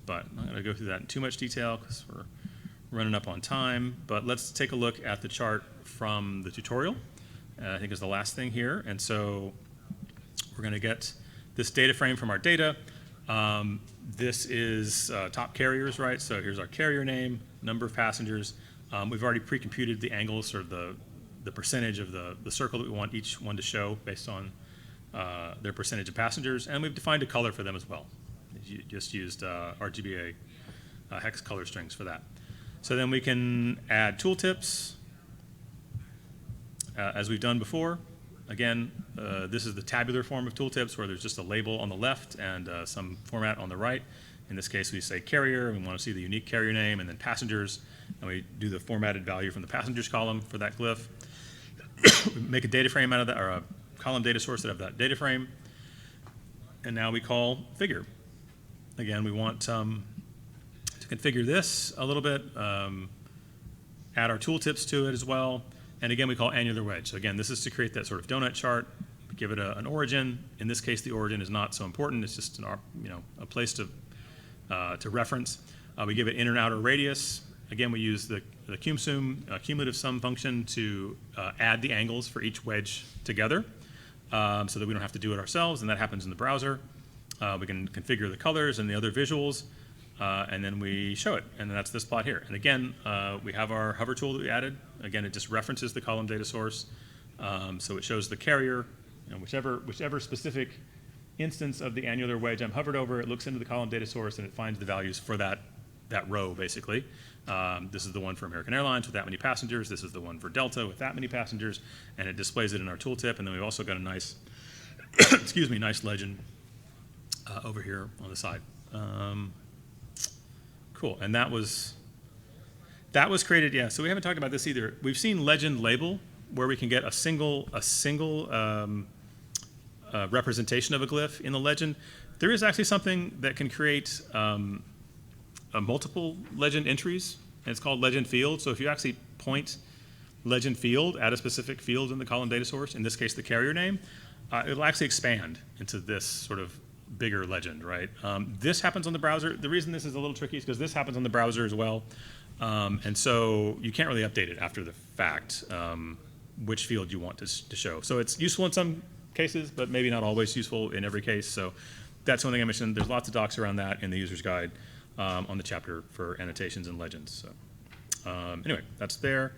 But I'm not going to go through that in too much detail because we're running up on time. But let's take a look at the chart from the tutorial. I think is the last thing here. And so we're going to get this data frame from our data. This is top carriers, right? So here's our carrier name, number of passengers. We've already pre-computed the angles or the percentage of the circle that we want each one to show based on their percentage of passengers. And we've defined a color for them as well. just used RGBA hex color strings for that. So then we can add tooltips, as we've done before. Again, this is the tabular form of tooltips where there's just a label on the left and some format on the right. In this case, we say carrier. We want to see the unique carrier name, and then passengers, and we do the formatted value from the passengers column for that glyph. We make a data frame out of that, or a column data source out of that data frame. And now we call figure. Again, we want to configure this a little bit, add our tooltips to it as well. And again, we call annular wedge. So again, this is to create that sort of donut chart, give it an origin. In this case, the origin is not so important. It's just a place to reference. We give it inner and outer radius. Again, we use the cumulative sum function to add the angles for each wedge together, so that we don't have to do it ourselves, and that happens in the browser. We can configure the colors and the other visuals, and then we show it, and that's this plot here. And again, we have our hover tool that we added. Again, it just references the column data source, so it shows the carrier, and whichever specific instance of the annular wedge I'm hovered over, it looks into the column data source and it finds the values for that row, basically. This is the one for American Airlines with that many passengers. This is the one for Delta with that many passengers, and it displays it in our tooltip. And then we've also got a nice, nice legend over here on the side. Cool, and that was created. Yeah, so we haven't talked about this either. We've seen legend label, where we can get a single representation of a glyph in the legend. There is actually something that can create multiple legend entries, and it's called legend field. So if you actually point legend field at a specific field in the column data source, in this case the carrier name, it'll actually expand into this sort of bigger legend, right? This happens on the browser. The reason this is a little tricky is because this happens on the browser as well, and so you can't really update it after the fact, which field you want to show. So it's useful in some cases, but maybe not always useful in every case. So that's one thing I mentioned. There's lots of docs around that in the user's guide on the chapter for annotations and legends. So anyway, that's there.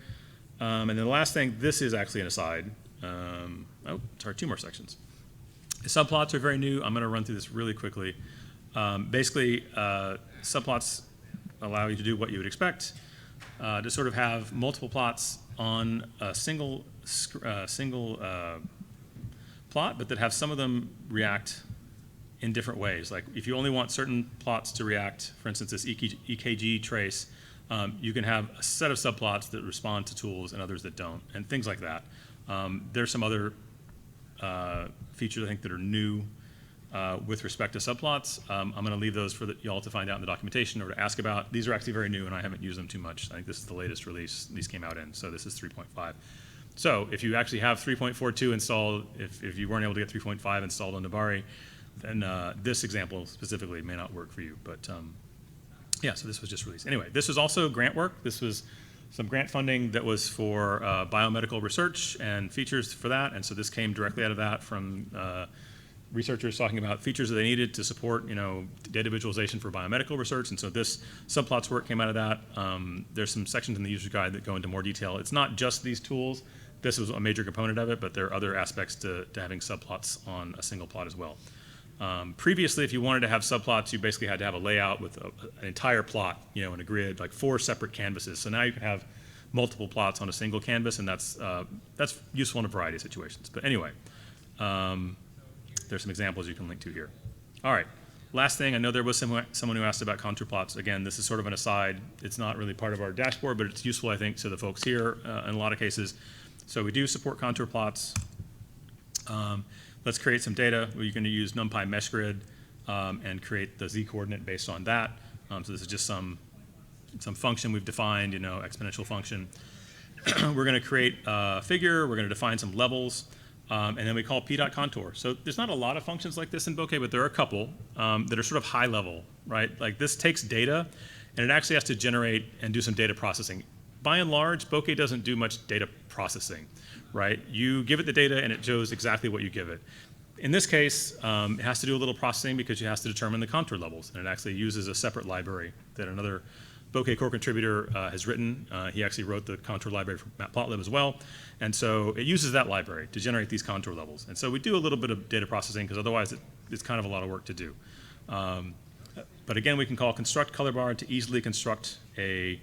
And then the last thing, this is actually an aside. Sorry, 2 more sections. The subplots are very new. I'm going to run through this really quickly. Basically, subplots allow you to do what you would expect, to sort of have multiple plots on a single plot, but that have some of them react in different ways. Like if you only want certain plots to react, for instance, this EKG trace, you can have a set of subplots that respond to tools and others that don't, and things like that. There's some other features I think that are new with respect to subplots. I'm going to leave those for y'all to find out in the documentation or to ask about. These are actually very new, and I haven't used them too much. I think this is the latest release these came out in, so this is 3.5. So if you actually have 3.42 installed, if you weren't able to get 3.5 installed on Nabari, then this example specifically may not work for you. But yeah, so this was just released. Anyway, this was also grant work. This was some grant funding that was for biomedical research and features for that. And so this came directly out of that from researchers talking about features that they needed to support, data visualization for biomedical research. And so this subplots work came out of that. There's some sections in the user guide that go into more detail. It's not just these tools. This was a major component of it, but there are other aspects to having subplots on a single plot as well. Previously, if you wanted to have subplots, you basically had to have a layout with an entire plot, in a grid, like 4 separate canvases. So now you can have multiple plots on a single canvas, and that's useful in a variety of situations. But anyway, there's some examples you can link to here. All right, last thing, I know there was someone who asked about contour plots. Again, this is sort of an aside. It's not really part of our dashboard, but it's useful, I think, to the folks here in a lot of cases. So we do support contour plots. Let's create some data. We're going to use NumPy mesh grid and create the z-coordinate based on that. So this is just some function we've defined, exponential function. We're going to create a figure. We're going to define some levels. And then we call p.contour. So there's not a lot of functions like this in Bokeh, but there are a couple that are sort of high level, right? Like this takes data, and it actually has to generate and do some data processing. By and large, Bokeh doesn't do much data processing, right? You give it the data, and it shows exactly what you give it. In this case, it has to do a little processing because it has to determine the contour levels, and it actually uses a separate library that another Bokeh core contributor has written. He actually wrote the contour library for Matplotlib as well, and so it uses that library to generate these contour levels. And so we do a little bit of data processing because otherwise it's kind of a lot of work to do. But again, we can call construct color bar to easily construct a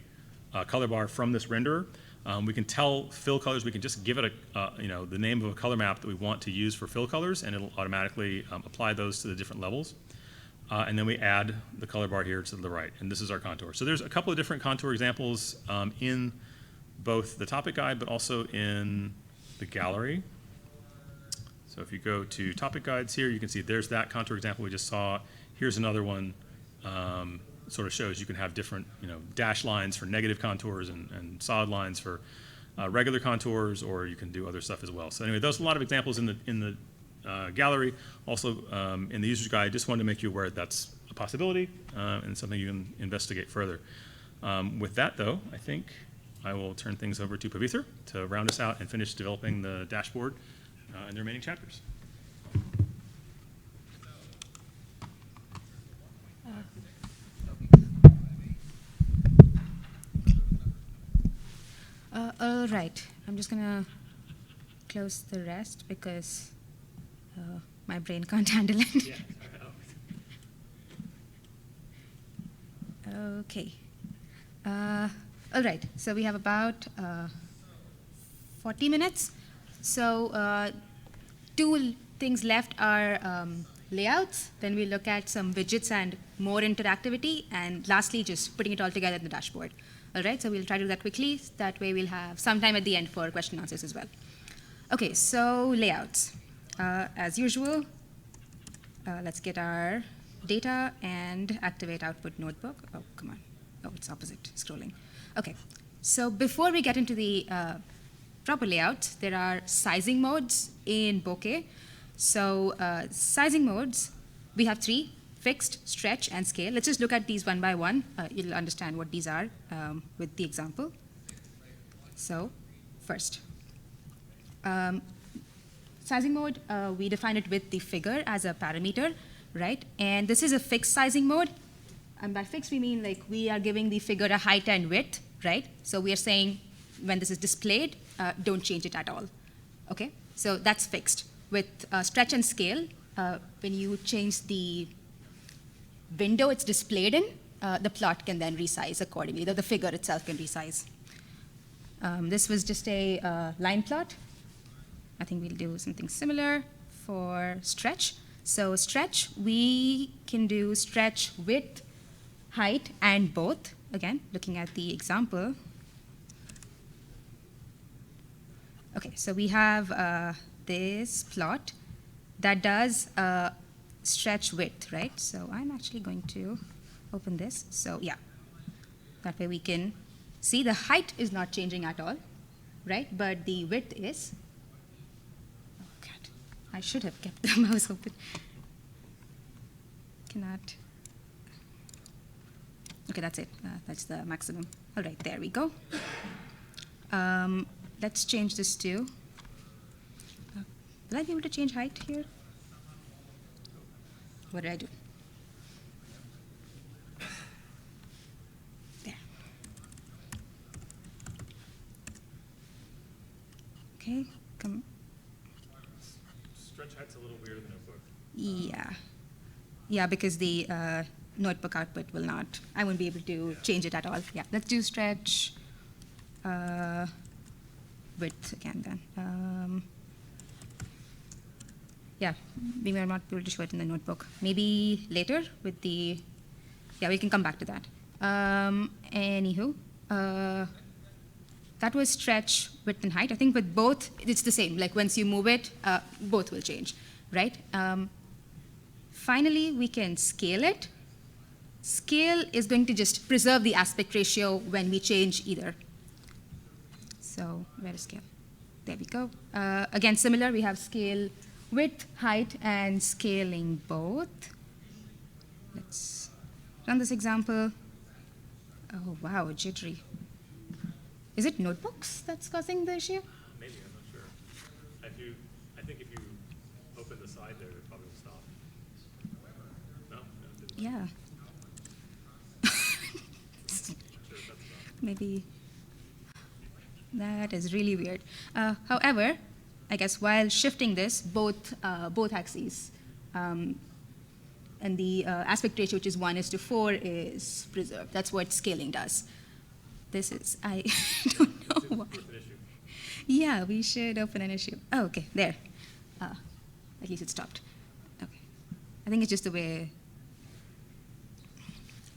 color bar from this renderer. We can tell fill colors. We can just give it the name of a color map that we want to use for fill colors, and it'll automatically apply those to the different levels. And then we add the color bar here to the right, and this is our contour. So there's a couple of different contour examples in both the topic guide, but also in the gallery. So if you go to topic guides here, you can see there's that contour example we just saw. Here's another one. Sort of shows you can have different, dash lines for negative contours and solid lines for regular contours, or you can do other stuff as well. So anyway, those are a lot of examples in the gallery. Also in the user's guide, just wanted to make you aware that's a possibility and something you can investigate further. With that, though, I think I will turn things over to Pavitra to round us out and finish developing the dashboard and the remaining chapters. All right, I'm just gonna close the rest because my brain can't handle it. Yeah. Okay. All right, so we have about 40 minutes. So two things left are layouts, then we look at some widgets and more interactivity, and lastly, just putting it all together in the dashboard. All right, so we'll try to do that quickly. That way we'll have some time at the end for question and answers as well. Okay, so layouts. As usual, let's get our data and activate output notebook. Oh, come on. Oh, it's opposite, scrolling. Okay, so before we get into the proper layout, there are sizing modes in Bokeh. So sizing modes, we have three: fixed, stretch, and scale. Let's just look at these one by one. You'll understand what these are with the example. So first, sizing mode, we define it with the figure as a parameter, right? And this is a fixed sizing mode. And by fixed, we mean like we are giving the figure a height and width, right? So we are saying when this is displayed, don't change it at all, okay? So that's fixed. With stretch and scale, when you change the window it's displayed in, the plot can then resize accordingly. The figure itself can resize. This was just a line plot. I think we'll do something similar for stretch. So stretch, we can do stretch width, height, and both. Again, looking at the example. Okay, so we have this plot that does stretch width, right? So I'm actually going to open this. So yeah, that way we can see the height is not changing at all, right? But the width is. Oh God, I should have kept the mouse open. Cannot. Okay, that's it. That's the maximum. All right, there we go. Let's change this to. Will I be able to change height here? What did I do? There. Okay, come. Stretch height's a little weirder than notebook. Yeah. Yeah, because the notebook output will not, I won't be able to change it at all. Yeah, let's do stretch width again then. Yeah, we may not be able to show it in the notebook. Maybe later with the, yeah, we can come back to that. Anywho, that was stretch width and height. I think with both, it's the same. Like once you move it, both will change, right? Finally, we can scale it. Scale is going to just preserve the aspect ratio when we change either. So where is scale? There we go. Again, similar, we have scale width, height, and scaling both. Let's run this example. Oh, wow, jittery. Is it notebooks that's causing the issue? Maybe, I'm not sure. I think if you open the side there, it probably will stop. No? It didn't. Yeah. Sure, that's not. Maybe. That is really weird. However, I guess while shifting this, both axes, and the aspect ratio, which is 1:4, is preserved. That's what scaling does. This is, I don't know why. Yeah, we should open an issue. Oh, okay, there. At least it stopped. Okay. I think it's just the way,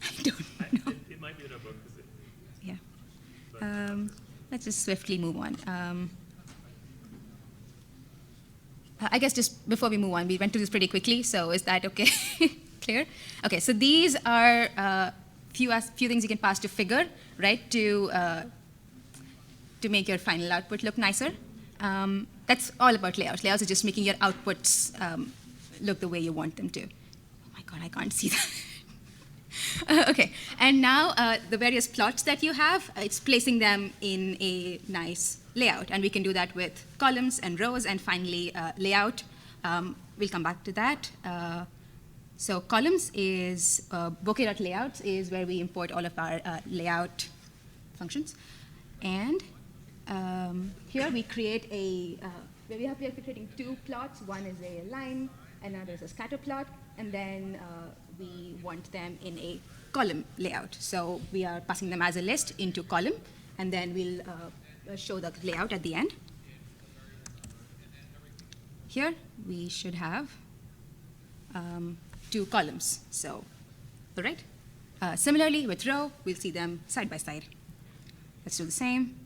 I don't know. It might be the notebook. Yeah. Let's just swiftly move on. I guess just before we move on, we went through this pretty quickly, so is that okay? Clear? Okay, so these are few things you can pass to figure, right, to make your final output look nicer. That's all about layouts. Layouts are just making your outputs look the way you want them to. Oh my God, I can't see that. Okay, and now the various plots that you have, it's placing them in a nice layout, and we can do that with columns and rows, and finally layout. We'll come back to that. So columns is, Bokeh.layouts is where we import all of our layout functions. And here we create we are creating two plots. One is a line, another is a scatter plot, and then we want them in a column layout. So we are passing them as a list into column, and then we'll show the layout at the end. Here we should have two columns. So, all right. Similarly, with row, we'll see them side by side. Let's do the same.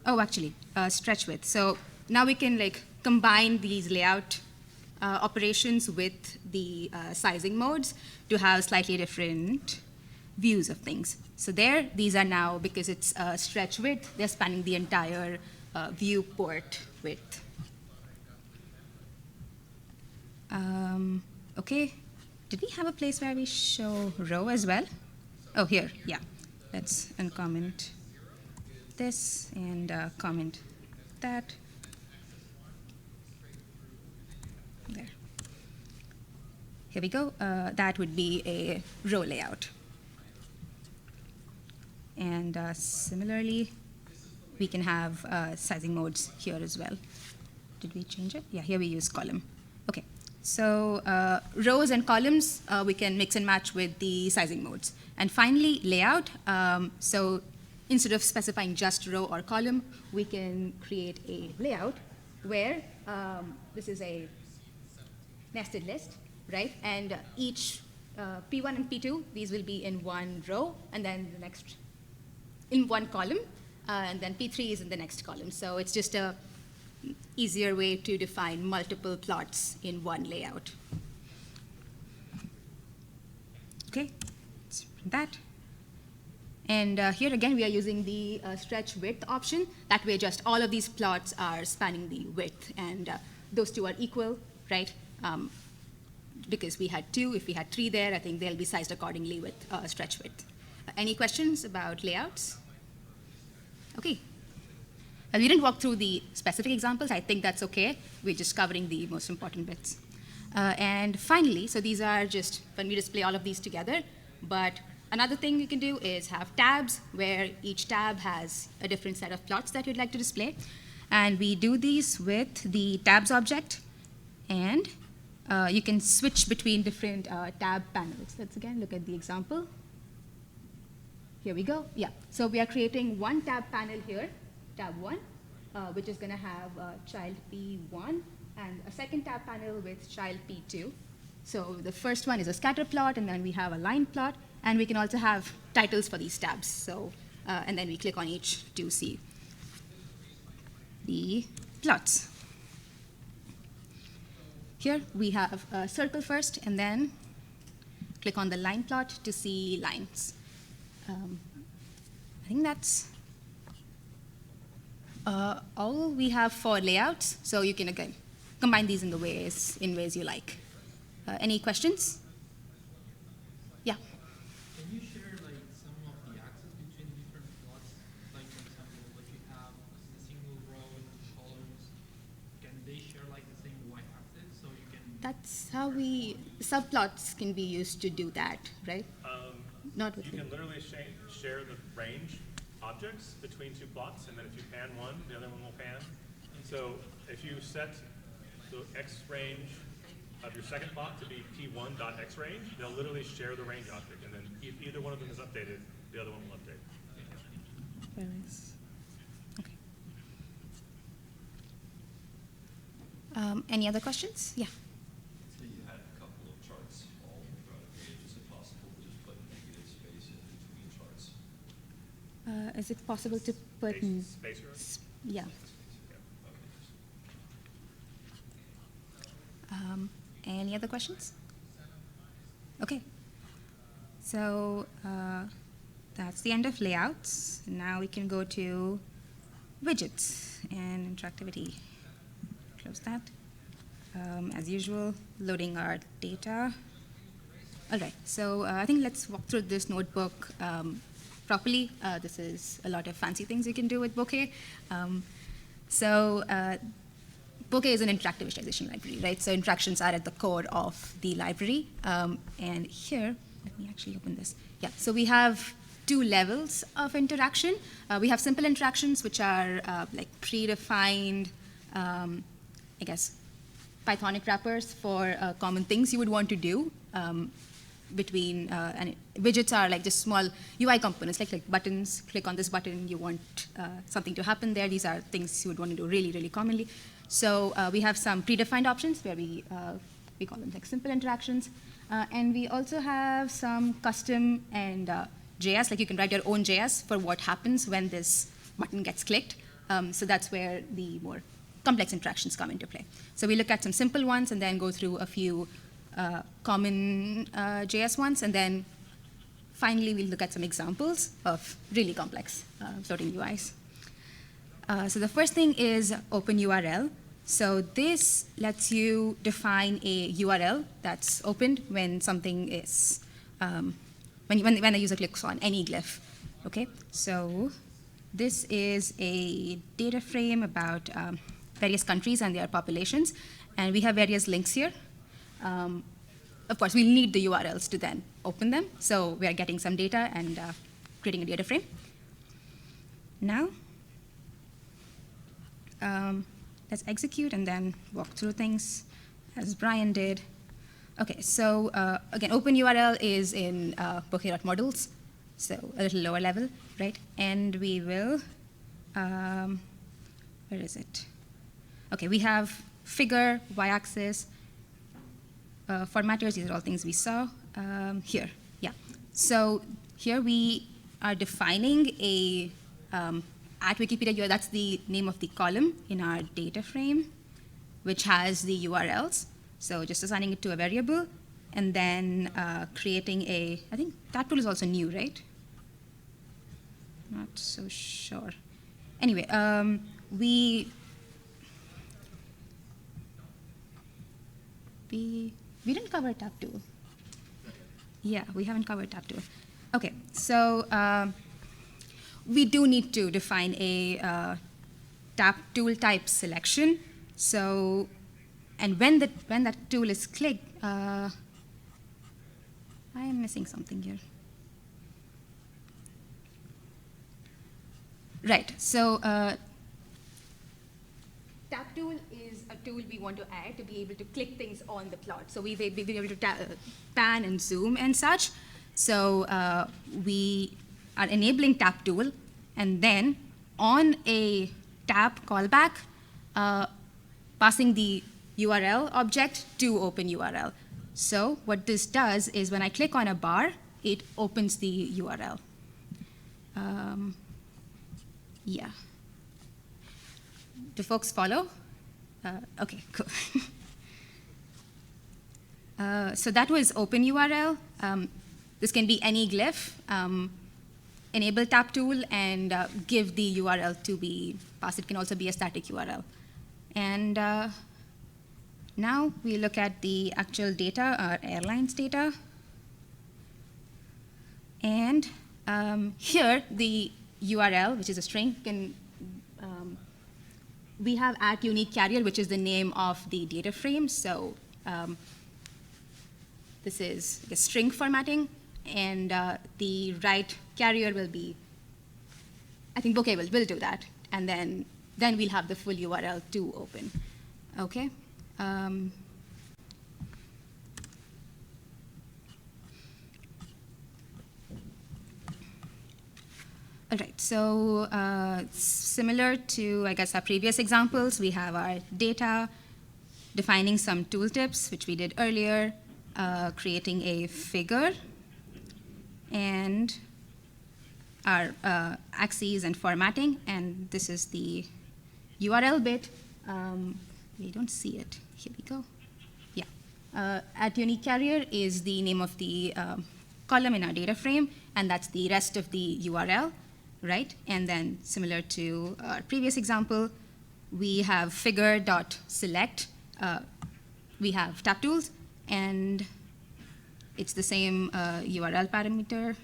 Oh, actually, stretch width. So now we can combine these layout operations with the sizing modes to have slightly different views of things. So these are now, because it's stretch width, they're spanning the entire viewport width. Okay, did we have a place where we show row as well? Oh, here, yeah. Let's uncomment this and comment that. There. Here we go. That would be a row layout. And similarly, we can have sizing modes here as well. Did we change it? Yeah, here we use column. Okay, so rows and columns, we can mix and match with the sizing modes. And finally, layout. So instead of specifying just row or column, we can create a layout where this is a nested list, right? And each P1 and P2, these will be in one row, and then the next in one column, and then P3 is in the next column. So it's just a easier way to define multiple plots in one layout. Okay, let's print that. And here again, we are using the stretch width option. That way, just all of these plots are spanning the width, and those two are equal, right? Because we had two, if we had three there, I think they'll be sized accordingly with stretch width. Any questions about layouts? Okay. We didn't walk through the specific examples. I think that's okay. We're just covering the most important bits. And finally, so these are just when we display all of these together. But another thing you can do is have tabs, where each tab has a different set of plots that you'd like to display. And we do these with the tabs object. And you can switch between different tab panels. Let's again look at the example. Here we go. Yeah. So we are creating one tab panel here, tab 1, which is going to have child P1, and a second tab panel with child P2. So the first one is a scatter plot, and then we have a line plot, and we can also have titles for these tabs. So, and then we click on each to see the plots. Here we have a circle first, and then click on the line plot to see lines. I think that's all we have for layouts. So you can again combine these in ways you like. Any questions? Yeah. Can you share some of the axes between different plots? Like for example, if you have a single row and columns, can they share the same y-axis so you can? That's how subplots can be used to do that, right? Not with you can literally share the range objects between two plots, and then if you pan one, the other one will pan. So if you set the x range of your second plot to be p1.xrange, they'll literally share the range object, and then if either one of them is updated, the other one will update. Where is? Okay. Any other questions? Yeah. So you had a couple of charts all throughout a page. Is it possible to just put negative space in between charts? Is it possible to put? Space, Yeah. Any other questions? Okay. So that's the end of layouts. Now we can go to widgets and interactivity. Close that. As usual, loading our data. All right, so I think let's walk through this notebook properly. This is a lot of fancy things you can do with Bokeh. Bokeh is an interactive visualization library, right? So interactions are at the core of the library. And here, let me actually open this. Yeah, so we have two levels of interaction. We have simple interactions, which are like predefined, I guess, Pythonic wrappers for common things you would want to do between, and widgets are like just small UI components, like buttons. Click on this button, you want something to happen there. These are things you would want to do really, really commonly. So we have some predefined options where we call them like simple interactions. And we also have some custom and JS, like you can write your own JS for what happens when this button gets clicked. So that's where the more complex interactions come into play. So we look at some simple ones and then go through a few common JS ones, and then finally we'll look at some examples of really complex floating UIs. So the first thing is open URL. So this lets you define a URL that's opened when something is, when a user clicks on any glyph. Okay, so this is a data frame about various countries and their populations, and we have various links here. Of course, we'll need the URLs to then open them, so we are getting some data and creating a data frame. Now, let's execute and then walk through things as Brian did. Okay, so again, open URL is in Bokeh.models, so a little lower level, right? And we will, where is it? Okay, we have figure, y-axis, formatters. These are all things we saw here. Yeah, so here we are defining a at Wikipedia URL. That's the name of the column in our data frame, which has the URLs. So just assigning it to a variable, and then creating a, I think that tool is also new, right? Not so sure. Anyway, we didn't cover tab tool. Yeah, we haven't covered tab tool. Okay, so we do need to define a tab tool type selection. So, and when that tool is clicked, I am missing something here. Right, so tab tool is a tool we want to add to be able to click things on the plot. So we've been able to pan and zoom and such. So we are enabling tab tool, and then on a tab callback, passing the URL object to open URL. So what this does is when I click on a bar, it opens the URL. Yeah. Do folks follow? Okay, cool. So that was open URL. This can be any glyph. Enable tab tool and give the URL to be passed. It can also be a static URL. And now we look at the actual data, our airlines data. And here, the URL, which is a string, can we have at unique carrier, which is the name of the data frame. So this is a string formatting, and the right carrier will be, I think Bokeh will do that, and then we'll have the full URL to open. Okay. All right, so similar to, I guess, our previous examples, we have our data, defining some tooltips, which we did earlier, creating a figure, and our axes and formatting, and this is the URL bit. We don't see it. Here we go. Yeah. At unique carrier is the name of the column in our data frame, and that's the rest of the URL, right? And then similar to our previous example, we have figure.select. We have tab tools, and it's the same URL parameter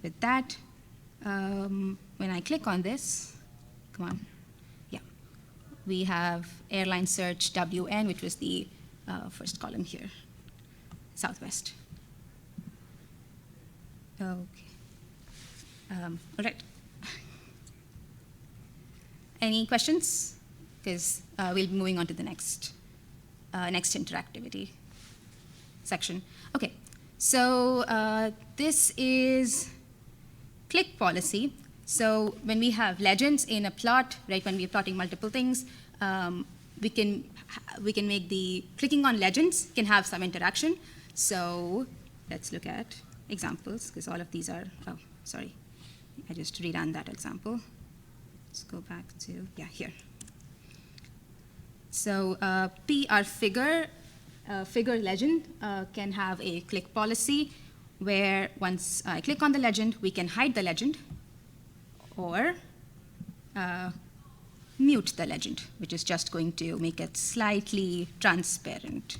with that. When I click on this, come on, yeah, we have airline search WN, which was the first column here, Southwest. Okay. All right. Any questions? Because we'll be moving on to the next interactivity section. Okay, so this is click policy. So when we have legends in a plot, right, when we're plotting multiple things, we can make the clicking on legends can have some interaction. So let's look at examples, because all of these are, oh, sorry, I just redone that example. Let's go back to, yeah, here. So P, our figure legend can have a click policy where once I click on the legend, we can hide the legend or mute the legend, which is just going to make it slightly transparent.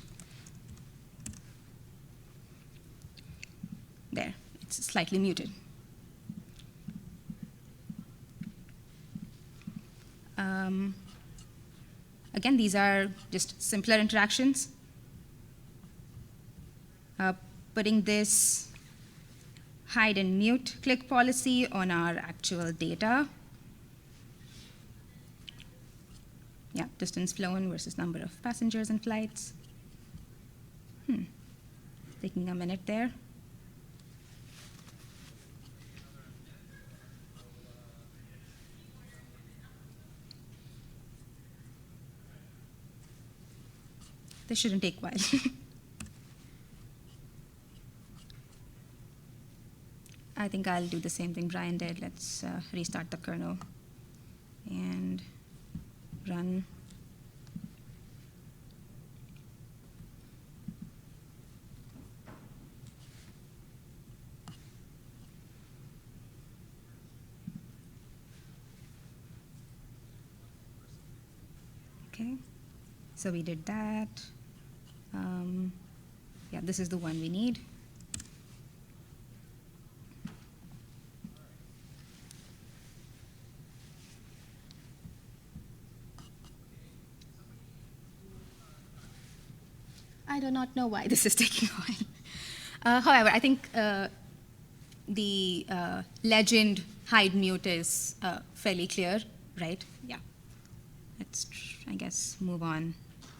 There, it's slightly muted. Again, these are just simpler interactions. Putting this hide and mute click policy on our actual data. Yeah, distance flown versus number of passengers and flights. Taking a minute there. This shouldn't take a while. I think I'll do the same thing Brian did. Let's restart the kernel and run. Okay, so we did that. Yeah, this is the one we need. I do not know why this is taking a while. However, I think the legend hide mute is fairly clear, right? Yeah. Let's, I guess, move on.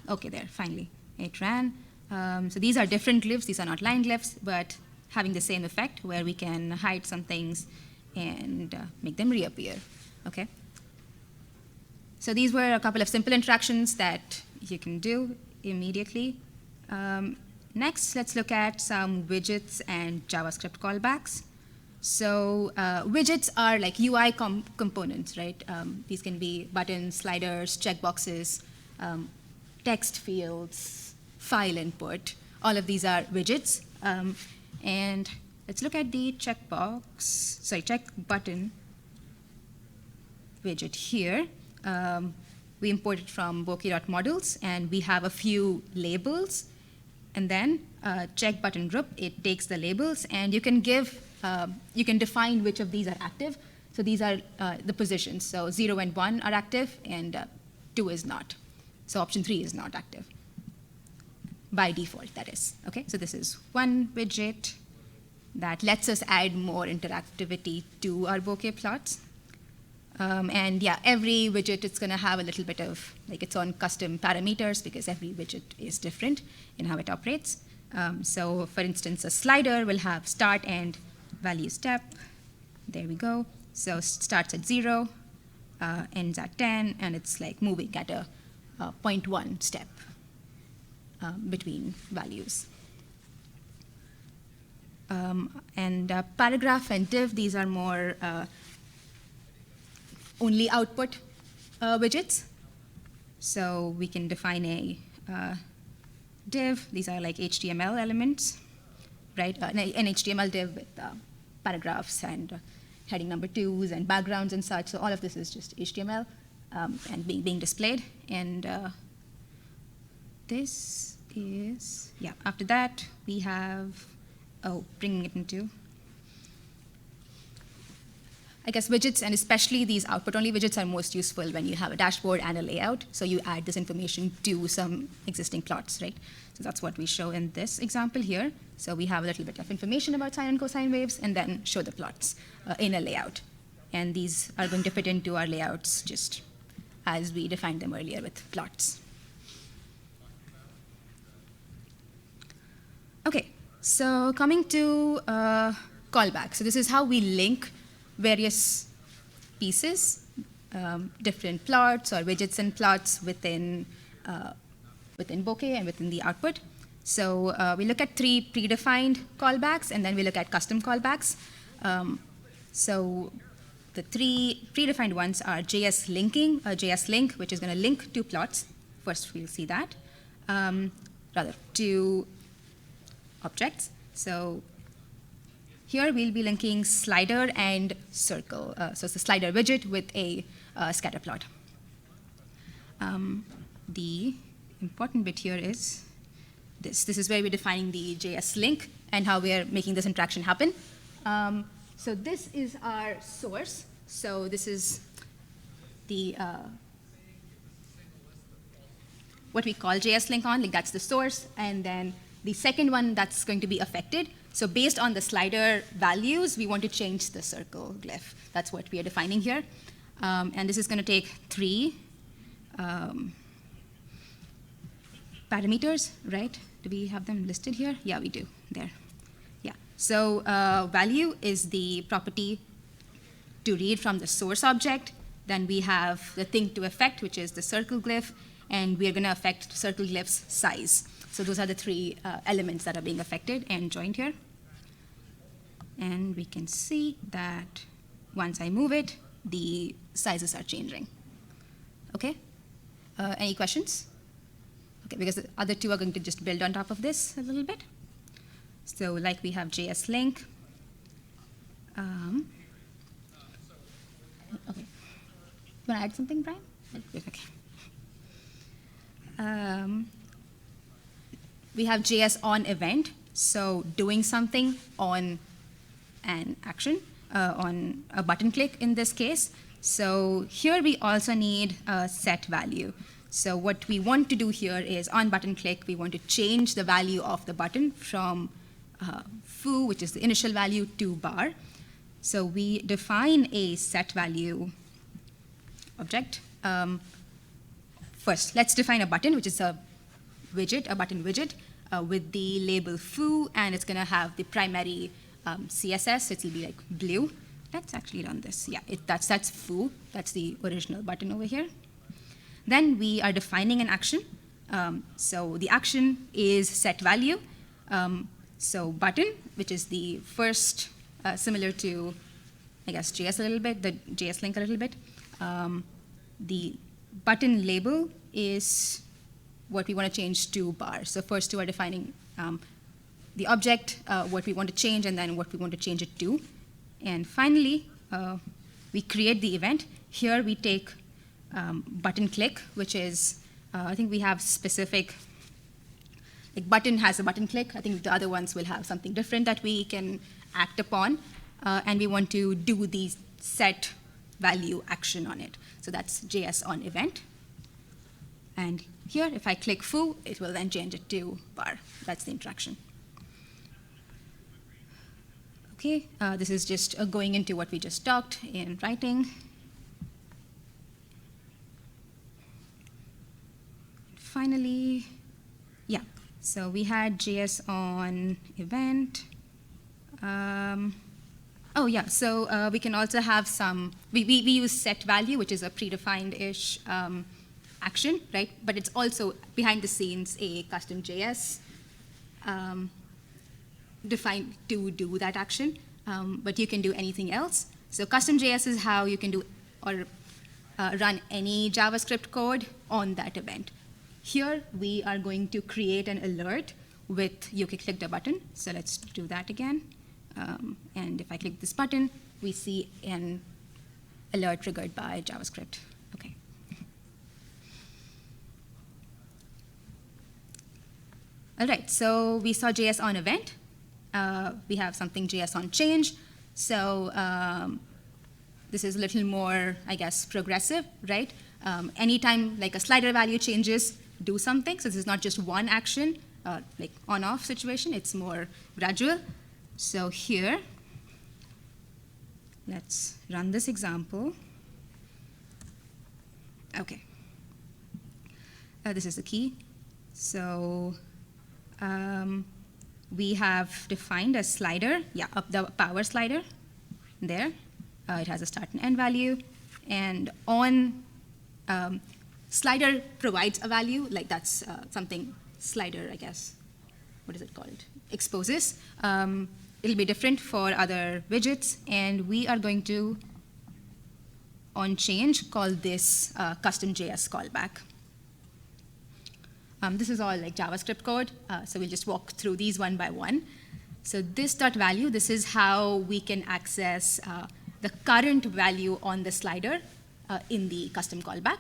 Okay, there, finally, it ran. So these are different glyphs. These are not line glyphs, but having the same effect where we can hide some things and make them reappear, okay? So these were a couple of simple interactions that you can do immediately. Next, let's look at some widgets and JavaScript callbacks. So widgets are like UI components, right? These can be buttons, sliders, checkboxes, text fields, file input. All of these are widgets. And let's look at the check button widget here. We imported from Bokeh.models, and we have a few labels. And then check button group, it takes the labels, and you can define which of these are active. So these are the positions. So 0 and 1 are active, and 2 is not. So option 3 is not active. By default, that is. Okay, so this is one widget that lets us add more interactivity to our Bokeh plots. And yeah, every widget is going to have a little bit of like its own custom parameters because every widget is different in how it operates. So for instance, a slider will have start and value step. There we go. So starts at 0, ends at 10, and it's like moving at a 0.1 step between values. And paragraph and div, these are more only output widgets. So we can define a div. These are like HTML elements, right? An HTML div with paragraphs and heading number 2s and backgrounds and such. So all of this is just HTML and being displayed. And this is, yeah, after that we have, bringing it into, I guess widgets, and especially these output-only widgets are most useful when you have a dashboard and a layout. So you add this information to some existing plots, right? So that's what we show in this example here. So we have a little bit of information about sine and cosine waves, and then show the plots in a layout. And these are going to fit into our layouts just as we defined them earlier with plots. Okay, so coming to callback. So this is how we link various pieces, different plots or widgets and plots within Bokeh and within the output. So we look at 3 predefined callbacks, and then we look at custom callbacks. So the 3 predefined ones are JS linking, a JS link, which is going to link 2 plots. First, we'll see that. Rather, 2 objects. So here we'll be linking slider and circle. So it's a slider widget with a scatter plot. The important bit here is this. This is where we're defining the JS link and how we are making this interaction happen. So this is our source. So this is the what we call JS link on, like that's the source, and then the second one that's going to be affected. So based on the slider values, we want to change the circle glyph. That's what we are defining here. And this is going to take 3 parameters, right? Do we have them listed here? Yeah, we do, there. Yeah, so value is the property to read from the source object. Then we have the thing to affect, which is the circle glyph, and we are going to affect circle glyph's size. So those are the 3 elements that are being affected and joined here. And we can see that once I move it, the sizes are changing. Okay? Any questions? Okay, because the other 2 are going to just build on top of this a little bit. So like we have JS link. Okay. You want to add something, Brian? Okay. We have JS on event, so doing something on an action, on a button click in this case. So here we also need a set value. So what we want to do here is on button click, we want to change the value of the button from foo, which is the initial value, to bar. So we define a set value object. First, let's define a button, which is a widget, a button widget, with the label foo, and it's going to have the primary CSS. It will be like blue. Let's actually run this. Yeah, that's foo. That's the original button over here. Then we are defining an action. So the action is set value. So button, which is the first, similar to, I guess, JS a little bit, the JS link a little bit. The button label is what we want to change to bar. So first 2 are defining the object, what we want to change, and then what we want to change it to. And finally, we create the event. Here we take button click, which is, I think we have specific, like button has a button click. I think the other ones will have something different that we can act upon. And we want to do the set value action on it. So that's JS on event. And here, if I click foo, it will then change it to bar. That's the interaction. Okay, this is just going into what we just talked in writing. Finally, yeah, so we had JS on event. Oh, yeah. So we can also have some, we use set value, which is a predefined-ish action, right? But it's also behind the scenes a custom JS defined to do that action. But you can do anything else. So custom JS is how you can do or run any JavaScript code on that event. Here, we are going to create an alert with you can click the button. So let's do that again. And if I click this button, we see an alert triggered by JavaScript. Okay. All right, so we saw JS on event. We have something JS on change. So this is a little more, I guess, progressive, right? Anytime like a slider value changes, do something. So this is not just one action, like on-off situation. It's more gradual. So here, let's run this example. OK. This is the key. So we have defined a slider, up the power slider there. It has a start and end value. And on slider provides a value, like that's something slider, I guess. What is it called? Exposes. It'll be different for other widgets. And we are going to, on change, call this custom JS callback. This is all like JavaScript code, so we'll just walk through these one by one. So this dot value, this is how we can access the current value on the slider in the custom callback.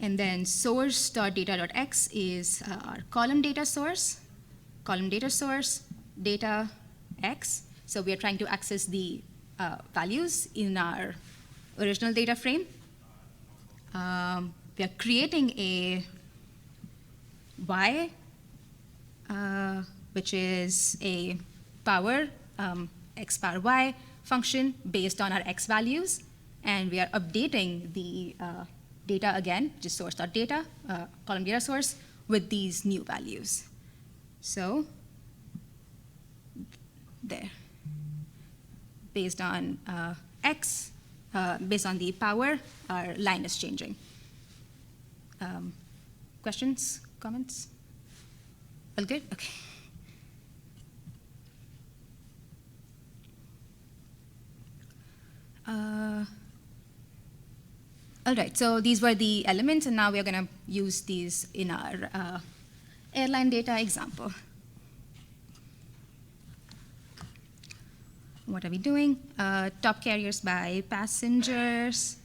And then source.data.x is our column data source, data x. So we are trying to access the values in our original data frame. We are creating a y, which is a power x power y function based on our x values. And we are updating the data again, just source.data, column data source, with these new values. So there. Based on x, based on the power, our line is changing. Questions, comments? All good? Okay. All right, so these were the elements, and now we're going to use these in our airline data example. What are we doing? Top carriers by passengers.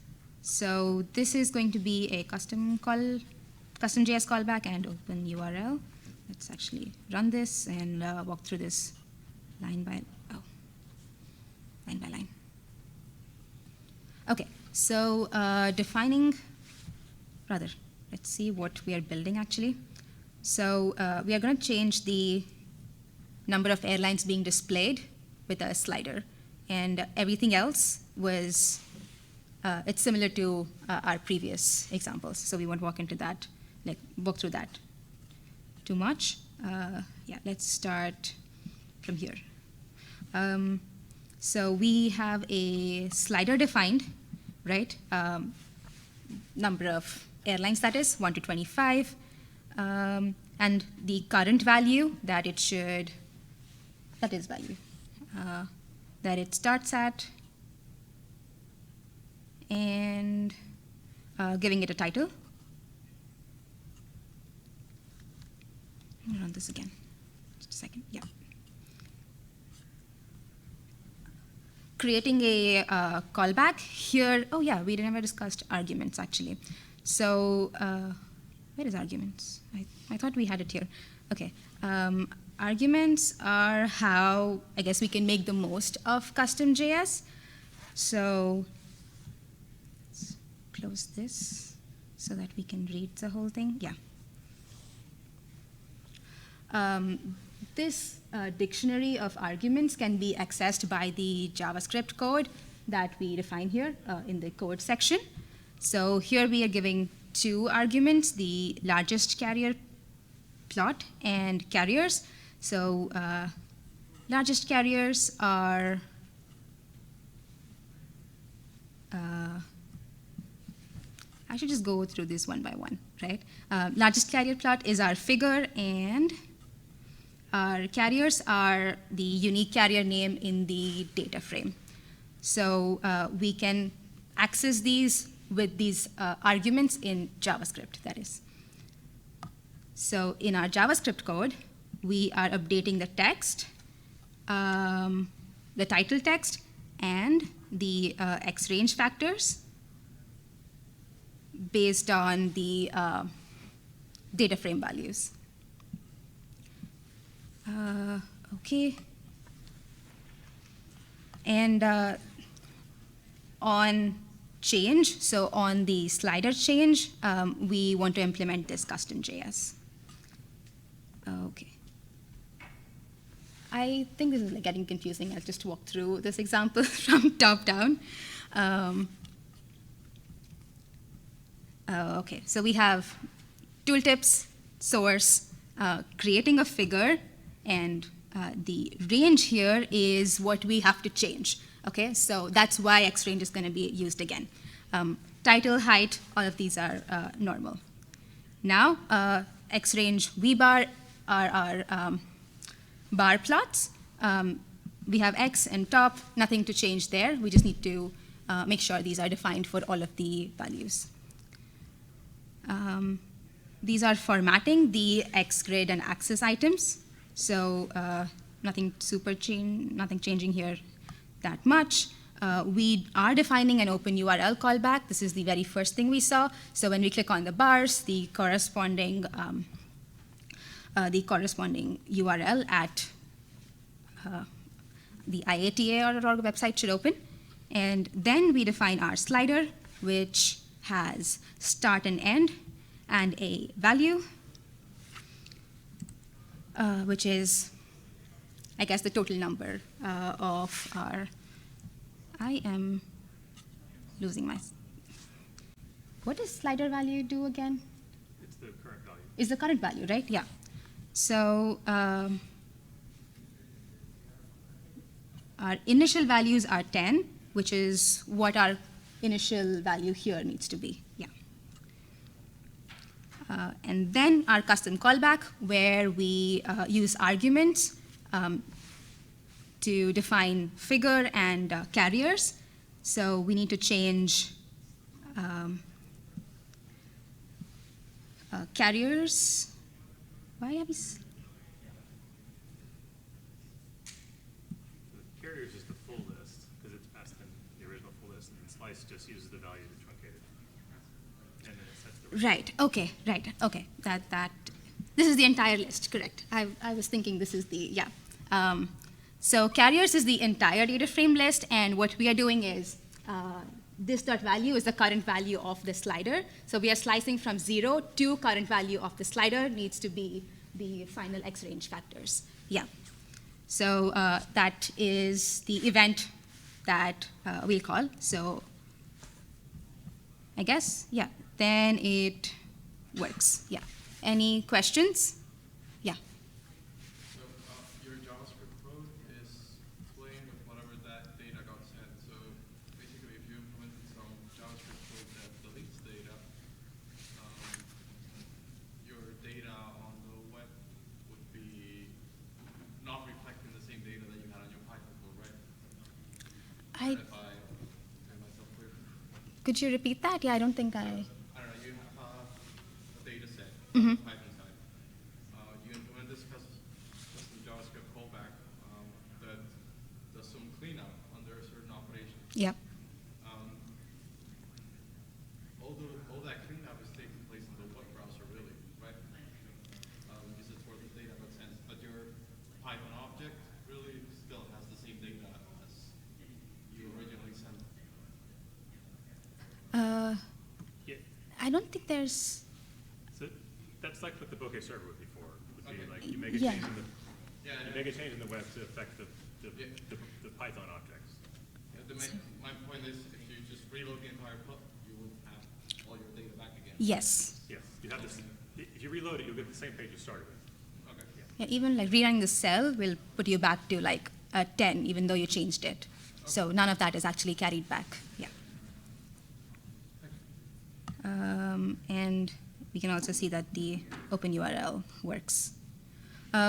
So this is going to be a custom JS callback and open URL. Let's actually run this and walk through this line by line. Okay, so let's see what we are building actually. So we are going to change the number of airlines being displayed with a slider, and everything else was it's similar to our previous examples. So we won't walk through that too much. Yeah, let's start from here. So we have a slider defined, right? Number of airlines, that is 1 to 25, and the current value that it should, that it starts at, and giving it a title. Let me run this again. Just a second. Yeah. Creating a callback here. Oh yeah, we never discussed arguments actually. So where is arguments? I thought we had it here. Okay. Arguments are how I guess we can make the most of custom JS. So let's close this so that we can read the whole thing. Yeah. This dictionary of arguments can be accessed by the JavaScript code that we define here in the code section. So here we are giving two arguments, the largest carrier plot and carriers. So largest carriers are I should just go through this one by one, right? Largest carrier plot is our figure, and our carriers are the unique carrier name in the data frame. So we can access these with these arguments in JavaScript, that is. So in our JavaScript code, we are updating the text, the title text, and the X range factors based on the data frame values. Okay. And on change, so on the slider change, we want to implement this custom JS. Okay. I think this is like getting confusing. I'll just walk through this example from top down. Okay, so we have tooltips, source, creating a figure, and the range here is what we have to change. Okay, so that's why X range is going to be used again. Title, height, all of these are normal. Now, X range V bar are our bar plots. We have X and top, nothing to change there. We just need to make sure these are defined for all of the values. These are formatting the X grid and axis items. So nothing changing here that much. We are defining an open URL callback. This is the very first thing we saw. So when we click on the bars, the corresponding URL at the IATA.org website should open. And then we define our slider, which has start and end, and a value, which is, I guess, the total number of our, I am losing my, what does slider value do again? It's the current value. Is the current value, right? Yeah. So our initial values are 10, which is what our initial value here needs to be. Yeah. And then our custom callback, where we use arguments to define figure and carriers. So we need to change carriers. Why are we? Carrier is just the full list because it's passed in the original full list, and then slice just uses the value that's truncated. And then it sets the Right. Okay. Right. Okay. This is the entire list. Correct. I was thinking this is the yeah. So carriers is the entire data frame list, and what we are doing is this dot value is the current value of the slider. So we are slicing from 0 to current value of the slider needs to be the final X range factors. Yeah. So that is the event that we'll call. So I guess, yeah, then it works. Yeah. Any questions? Yeah. So your JavaScript code is playing with whatever that data got sent. So basically, if you implemented some JavaScript code that deletes data, your data on the web would be not reflecting the same data that you had on your Python code, right? If I make myself clear. Could you repeat that? Yeah, I don't think I. I don't know. You have a data set Mhm. on the Python side. You implement this custom JavaScript callback that does some cleanup under a certain operation. Yep. All that cleanup is taking place in the web browser, really, right? Because it's where the data got sent. But your Python object really still has the same data as you originally sent. Yeah. I don't think there's. So that's like what the Bokeh server would be for. Would be like you make a Yeah. change in the make a change in the web to affect the Python objects. Yeah, my point is, if you just reload the entire pub, you will have all your data back again. Yes. Yes. You have this. If you reload it, you'll get the same page you started with. Okay. Yeah, even like rerunning the cell will put you back to like a 10, even though you changed it. So none of that is actually carried back. Yeah. And we can also see that the open URL works.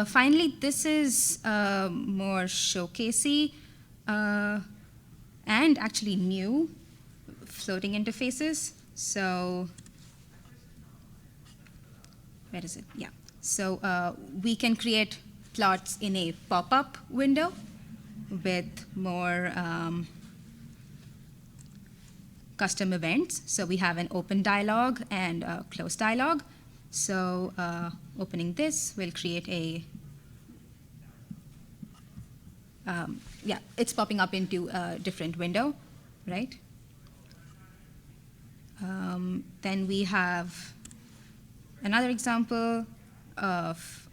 Finally, this is more showcasey and actually new floating interfaces. So where is it? Yeah. So we can create plots in a pop-up window with more custom events. So we have an open dialog and a closed dialog. So opening this will create a, yeah, it's popping up into a different window, right? Then we have another example of,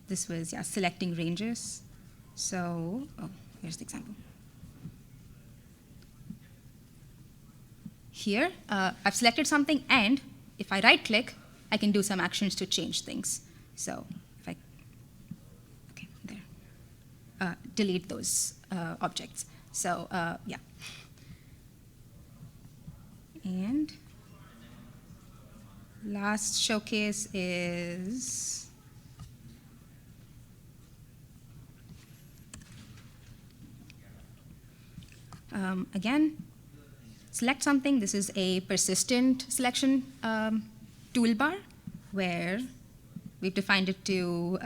this was, yeah, selecting ranges. So, oh, here's the example. Here, I've selected something, and if I right-click, I can do some actions to change things. So if I, okay, there, delete those objects. So yeah. And last showcase is again, select something. This is a persistent selection toolbar where we've defined it to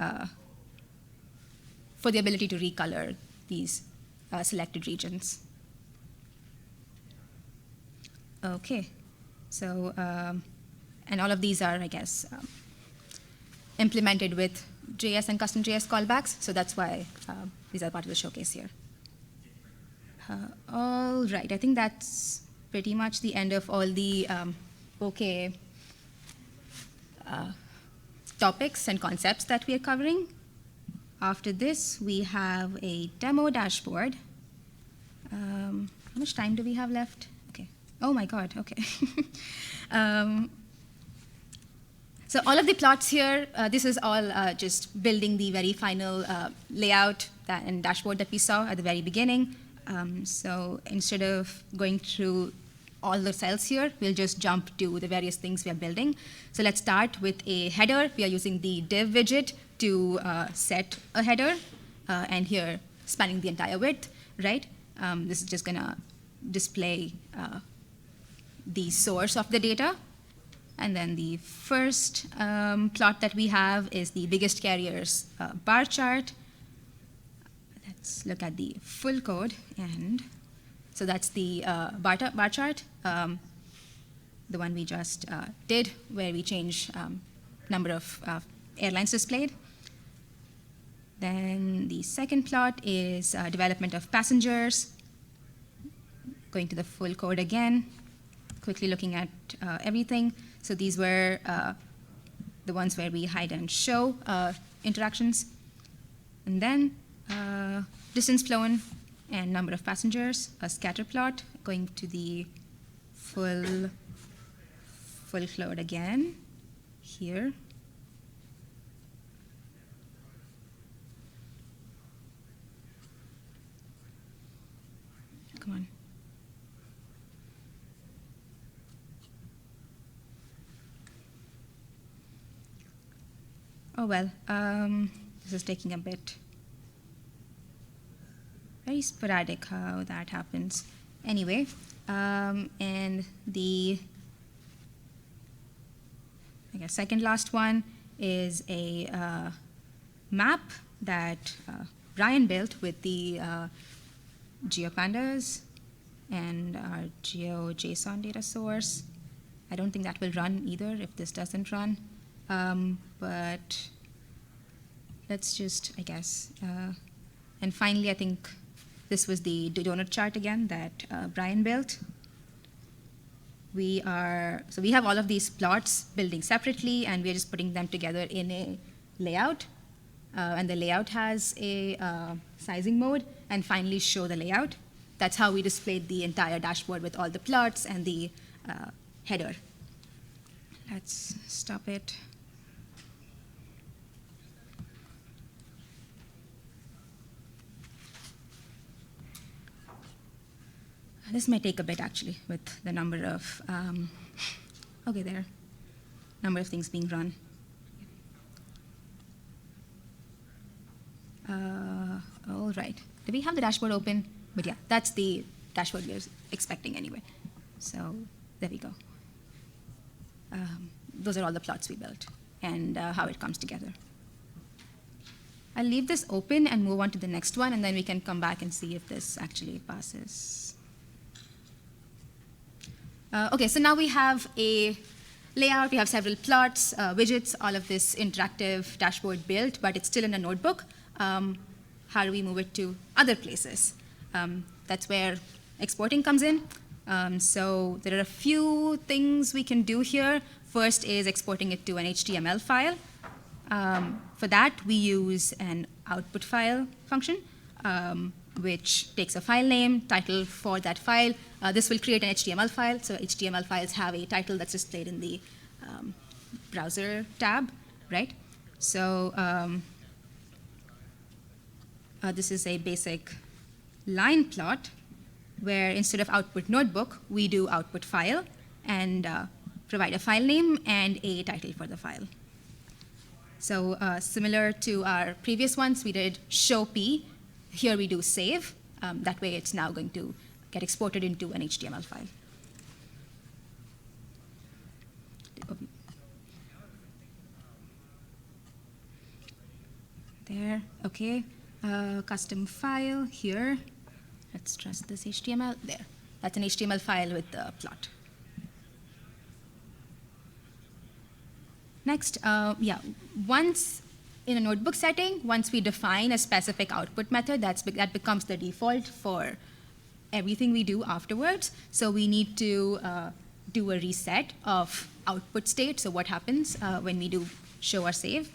for the ability to recolor these selected regions. Okay, so and all of these are, I guess, implemented with JS and custom JS callbacks. So that's why these are part of the showcase here. All right, I think that's pretty much the end of all the Bokeh topics and concepts that we are covering. After this, we have a demo dashboard. How much time do we have left? Okay. Oh my God, okay. So all of the plots here, this is all just building the very final layout and dashboard that we saw at the very beginning. So instead of going through all the cells here, we'll just jump to the various things we are building. So let's start with a header. We are using the div widget to set a header, and here spanning the entire width, right? This is just gonna display the source of the data. And then the first plot that we have is the biggest carriers bar chart. Let's look at the full code, and so that's the bar chart, the one we just did, where we change number of airlines displayed. Then the second plot is development of passengers. Going to the full code again, quickly looking at everything. So these were the ones where we hide and show interactions. And then distance flown and number of passengers, a scatter plot, going to the full code again here. Come on. Oh well, this is taking a bit. Very sporadic how that happens. Anyway, and the I guess second last one is a map that Ryan built with the GeoPandas and our GeoJSON data source. I don't think that will run either if this doesn't run. But let's just, I guess, and finally, I think this was the donut chart again that Brian built. So we have all of these plots building separately, and we're just putting them together in a layout. And the layout has a sizing mode, and finally show the layout. That's how we displayed the entire dashboard with all the plots and the header. Let's stop it. This may take a bit actually with the number of, okay, there, number of things being run. All right, do we have the dashboard open? But yeah, that's the dashboard we're expecting anyway. So there we go. Those are all the plots we built and how it comes together. I'll leave this open and move on to the next one, and then we can come back and see if this actually passes. Okay, so now we have a layout. We have several plots, widgets, all of this interactive dashboard built, but it's still in a notebook. How do we move it to other places? That's where exporting comes in. So there are a few things we can do here. First is exporting it to an HTML file. For that, we use an output file function, which takes a file name, title for that file. This will create an HTML file. So HTML files have a title that's displayed in the browser tab, right? So this is a basic line plot where instead of output notebook, we do output file and provide a file name and a title for the file. So similar to our previous ones, we did show P. Here we do save. That way it's now going to get exported into an HTML file. There, okay. Custom file here. Let's trust this HTML. There, that's an HTML file with the plot. Next, yeah, once in a notebook setting, once we define a specific output method, that becomes the default for everything we do afterwards. So we need to do a reset of output state. So what happens when we do show or save?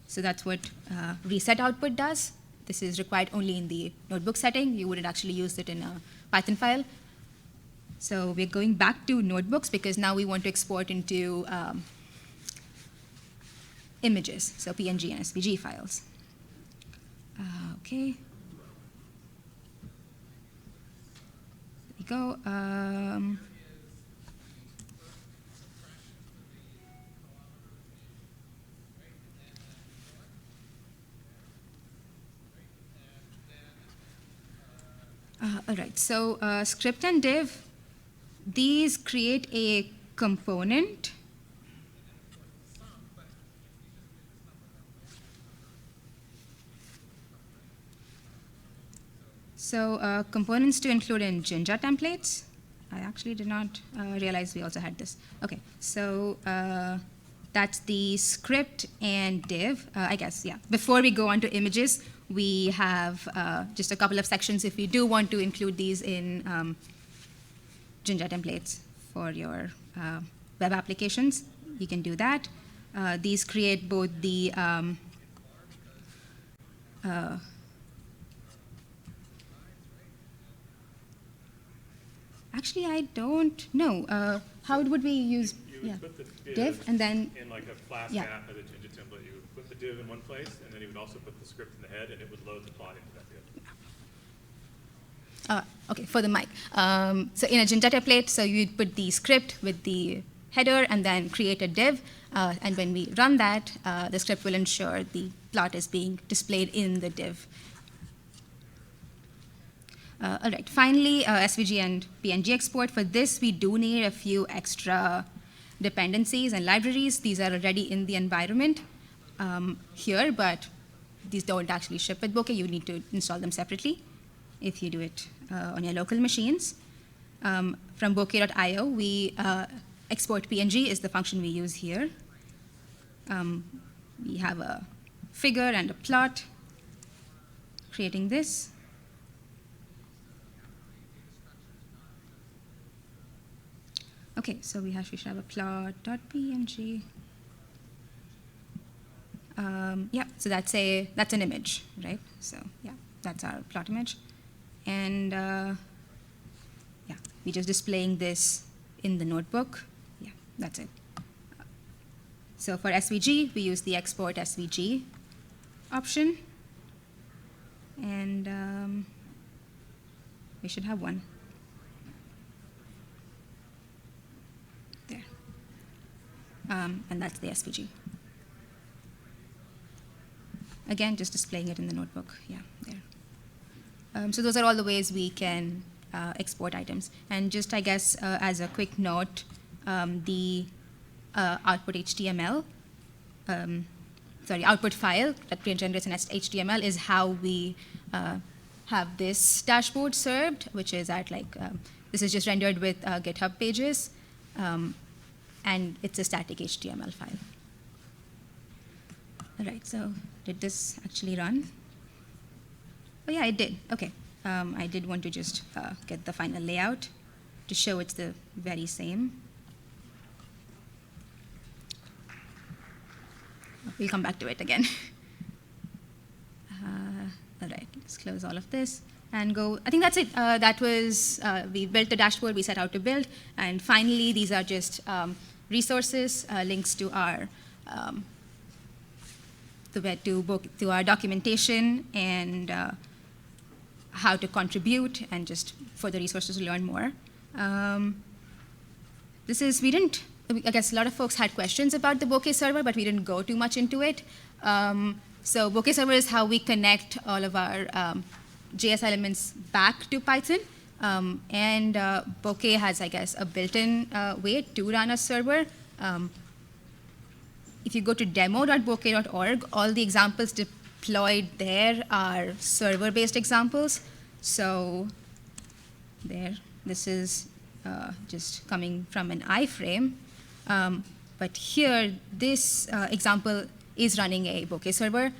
So that's what reset output does. This is required only in the notebook setting. You wouldn't actually use it in a Python file. So we're going back to notebooks because now we want to export into images, so PNG and SVG files. Okay. There we go. All right, so script and div, these create a component. So components to include in Jinja templates. I actually did not realize we also had this. Okay, so that's the script and div, I guess, yeah. Before we go on to images, we have just a couple of sections if you do want to include these in Jinja templates for your web applications. You can do that. These create both the actually, I don't know. How would we use put the div and then in like a Flask app as a Jinja template, you would put the div in one place, and then you would also put the script in the head, and it would load the plot into that div. Okay, for the mic. So in a Jinja template, so you'd put the script with the header and then create a div. And when we run that, the script will ensure the plot is being displayed in the div. All right, finally, SVG and PNG export. For this, we do need a few extra dependencies and libraries. These are already in the environment here, but these don't actually ship with Bokeh. You need to install them separately if you do it on your local machines. From bokeh.io, we export PNG is the function we use here. We have a figure and a plot creating this. Okay, so we should have a plot.png. Yeah, so that's an image, right? So yeah, that's our plot image, and yeah, we're just displaying this in the notebook. Yeah, that's it. So for SVG, we use the export SVG option, and we should have one. and that's the SVG. Again, just displaying it in the notebook. Yeah, there. So those are all the ways we can export items. And just, I guess, as a quick note, the output HTML, output file that generates an HTML is how we have this dashboard served, which is at this is just rendered with GitHub pages, and it's a static HTML file. All right, so did this actually run? Oh yeah, it did. Okay, I did want to just get the final layout to show it's the very same. We'll come back to it again. All right, let's close all of this and go. I think that's it. That was, we built the dashboard we set out to build. And finally, these are just resources, links to our to our documentation and how to contribute, and just for the resources to learn more. I guess a lot of folks had questions about the Bokeh server, but we didn't go too much into it. So Bokeh server is how we connect all of our JS elements back to Python. And Bokeh has, I guess, a built-in way to run a server. If you go to demo.bokeh.org, all the examples deployed there are server-based examples. So there, this is just coming from an iframe. But here, this example is running a Bokeh server.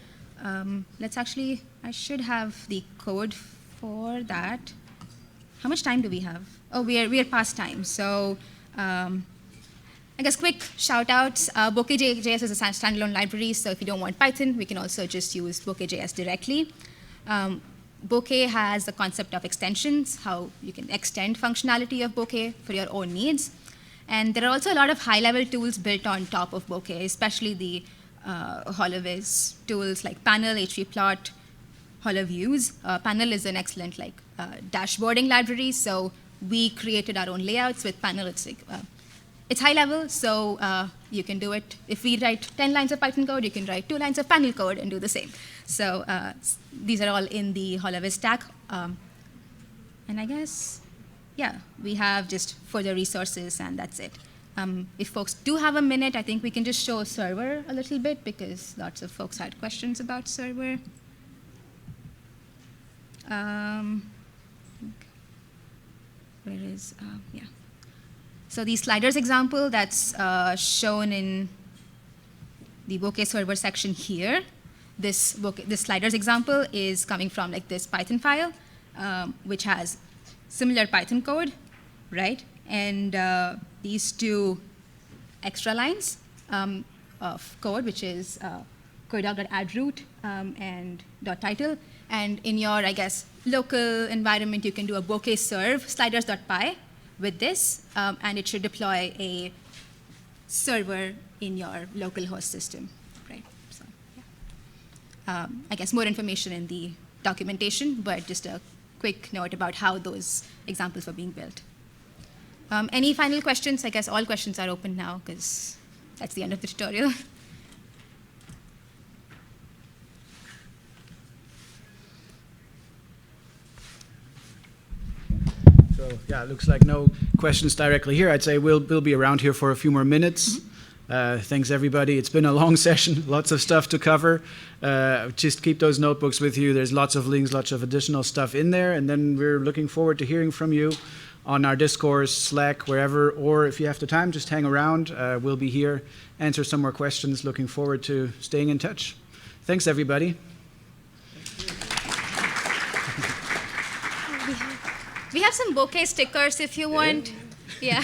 Let's actually, I should have the code for that. How much time do we have? Oh, we are past time. So I guess quick shout outs. Bokeh.js is a standalone library, so if you don't want Python, we can also just use Bokeh.js directly. Bokeh has the concept of extensions, how you can extend functionality of Bokeh for your own needs. And there are also a lot of high-level tools built on top of Bokeh, especially the HoloViz tools like Panel, htplot, HoloViews. Panel is an excellent dashboarding library, so we created our own layouts with Panel. It's high level, so you can do it. If we write 10 lines of Python code, you can write 2 lines of Panel code and do the same. So these are all in the HoloViz stack. And I guess, yeah, we have just further resources, and that's it. If folks do have a minute, I think we can just show server a little bit, because lots of folks had questions about server. Where is, yeah. So the sliders example that's shown in the Bokeh server section here, this sliders example is coming from this Python file, which has similar Python code, right? And these 2 extra lines of code, which is code.addRoot and .title. And in your, I guess, local environment, you can do a Bokeh serve sliders.py with this, and it should deploy a server in your local host system, right? So, yeah. I guess more information in the documentation, but just a quick note about how those examples were being built. Any final questions? I guess all questions are open now, because that's the end of the tutorial. So yeah, it looks like no questions directly here. I'd say we'll be around here for a few more minutes. Thanks, everybody. It's been a long session, lots of stuff to cover. Just keep those notebooks with you. There's lots of links, lots of additional stuff in there. And then we're looking forward to hearing from you on our Discourse, Slack, wherever. Or if you have the time, just hang around. We'll be here, answer some more questions. Looking forward to staying in touch. Thanks, everybody. We have some Bokeh stickers if you want. Yeah.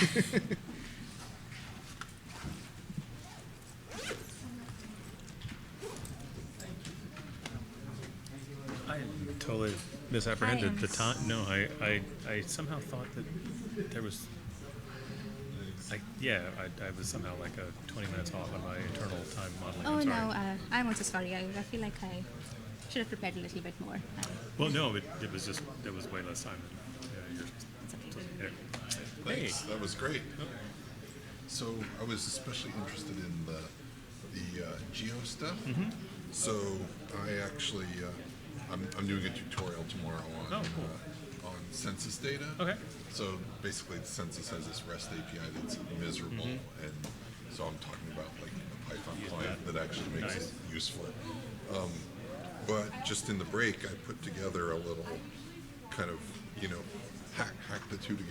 I totally misapprehended the time. No, I somehow thought that there was, I was somehow like 20 minutes off on my internal time modeling. Oh, I'm sorry. no, I'm also sorry. I feel like I should have prepared a little bit more. Well, no, it was just, there was way less time than yours. Thanks. That was great. So I was especially interested in the geo stuff. So I actually I'm doing a tutorial tomorrow on on census data. Okay. So basically, the census has this REST API that's miserable, and so I'm talking about like a Python client that actually makes it useful. But just in the break, I put together a little kind of hack the two together.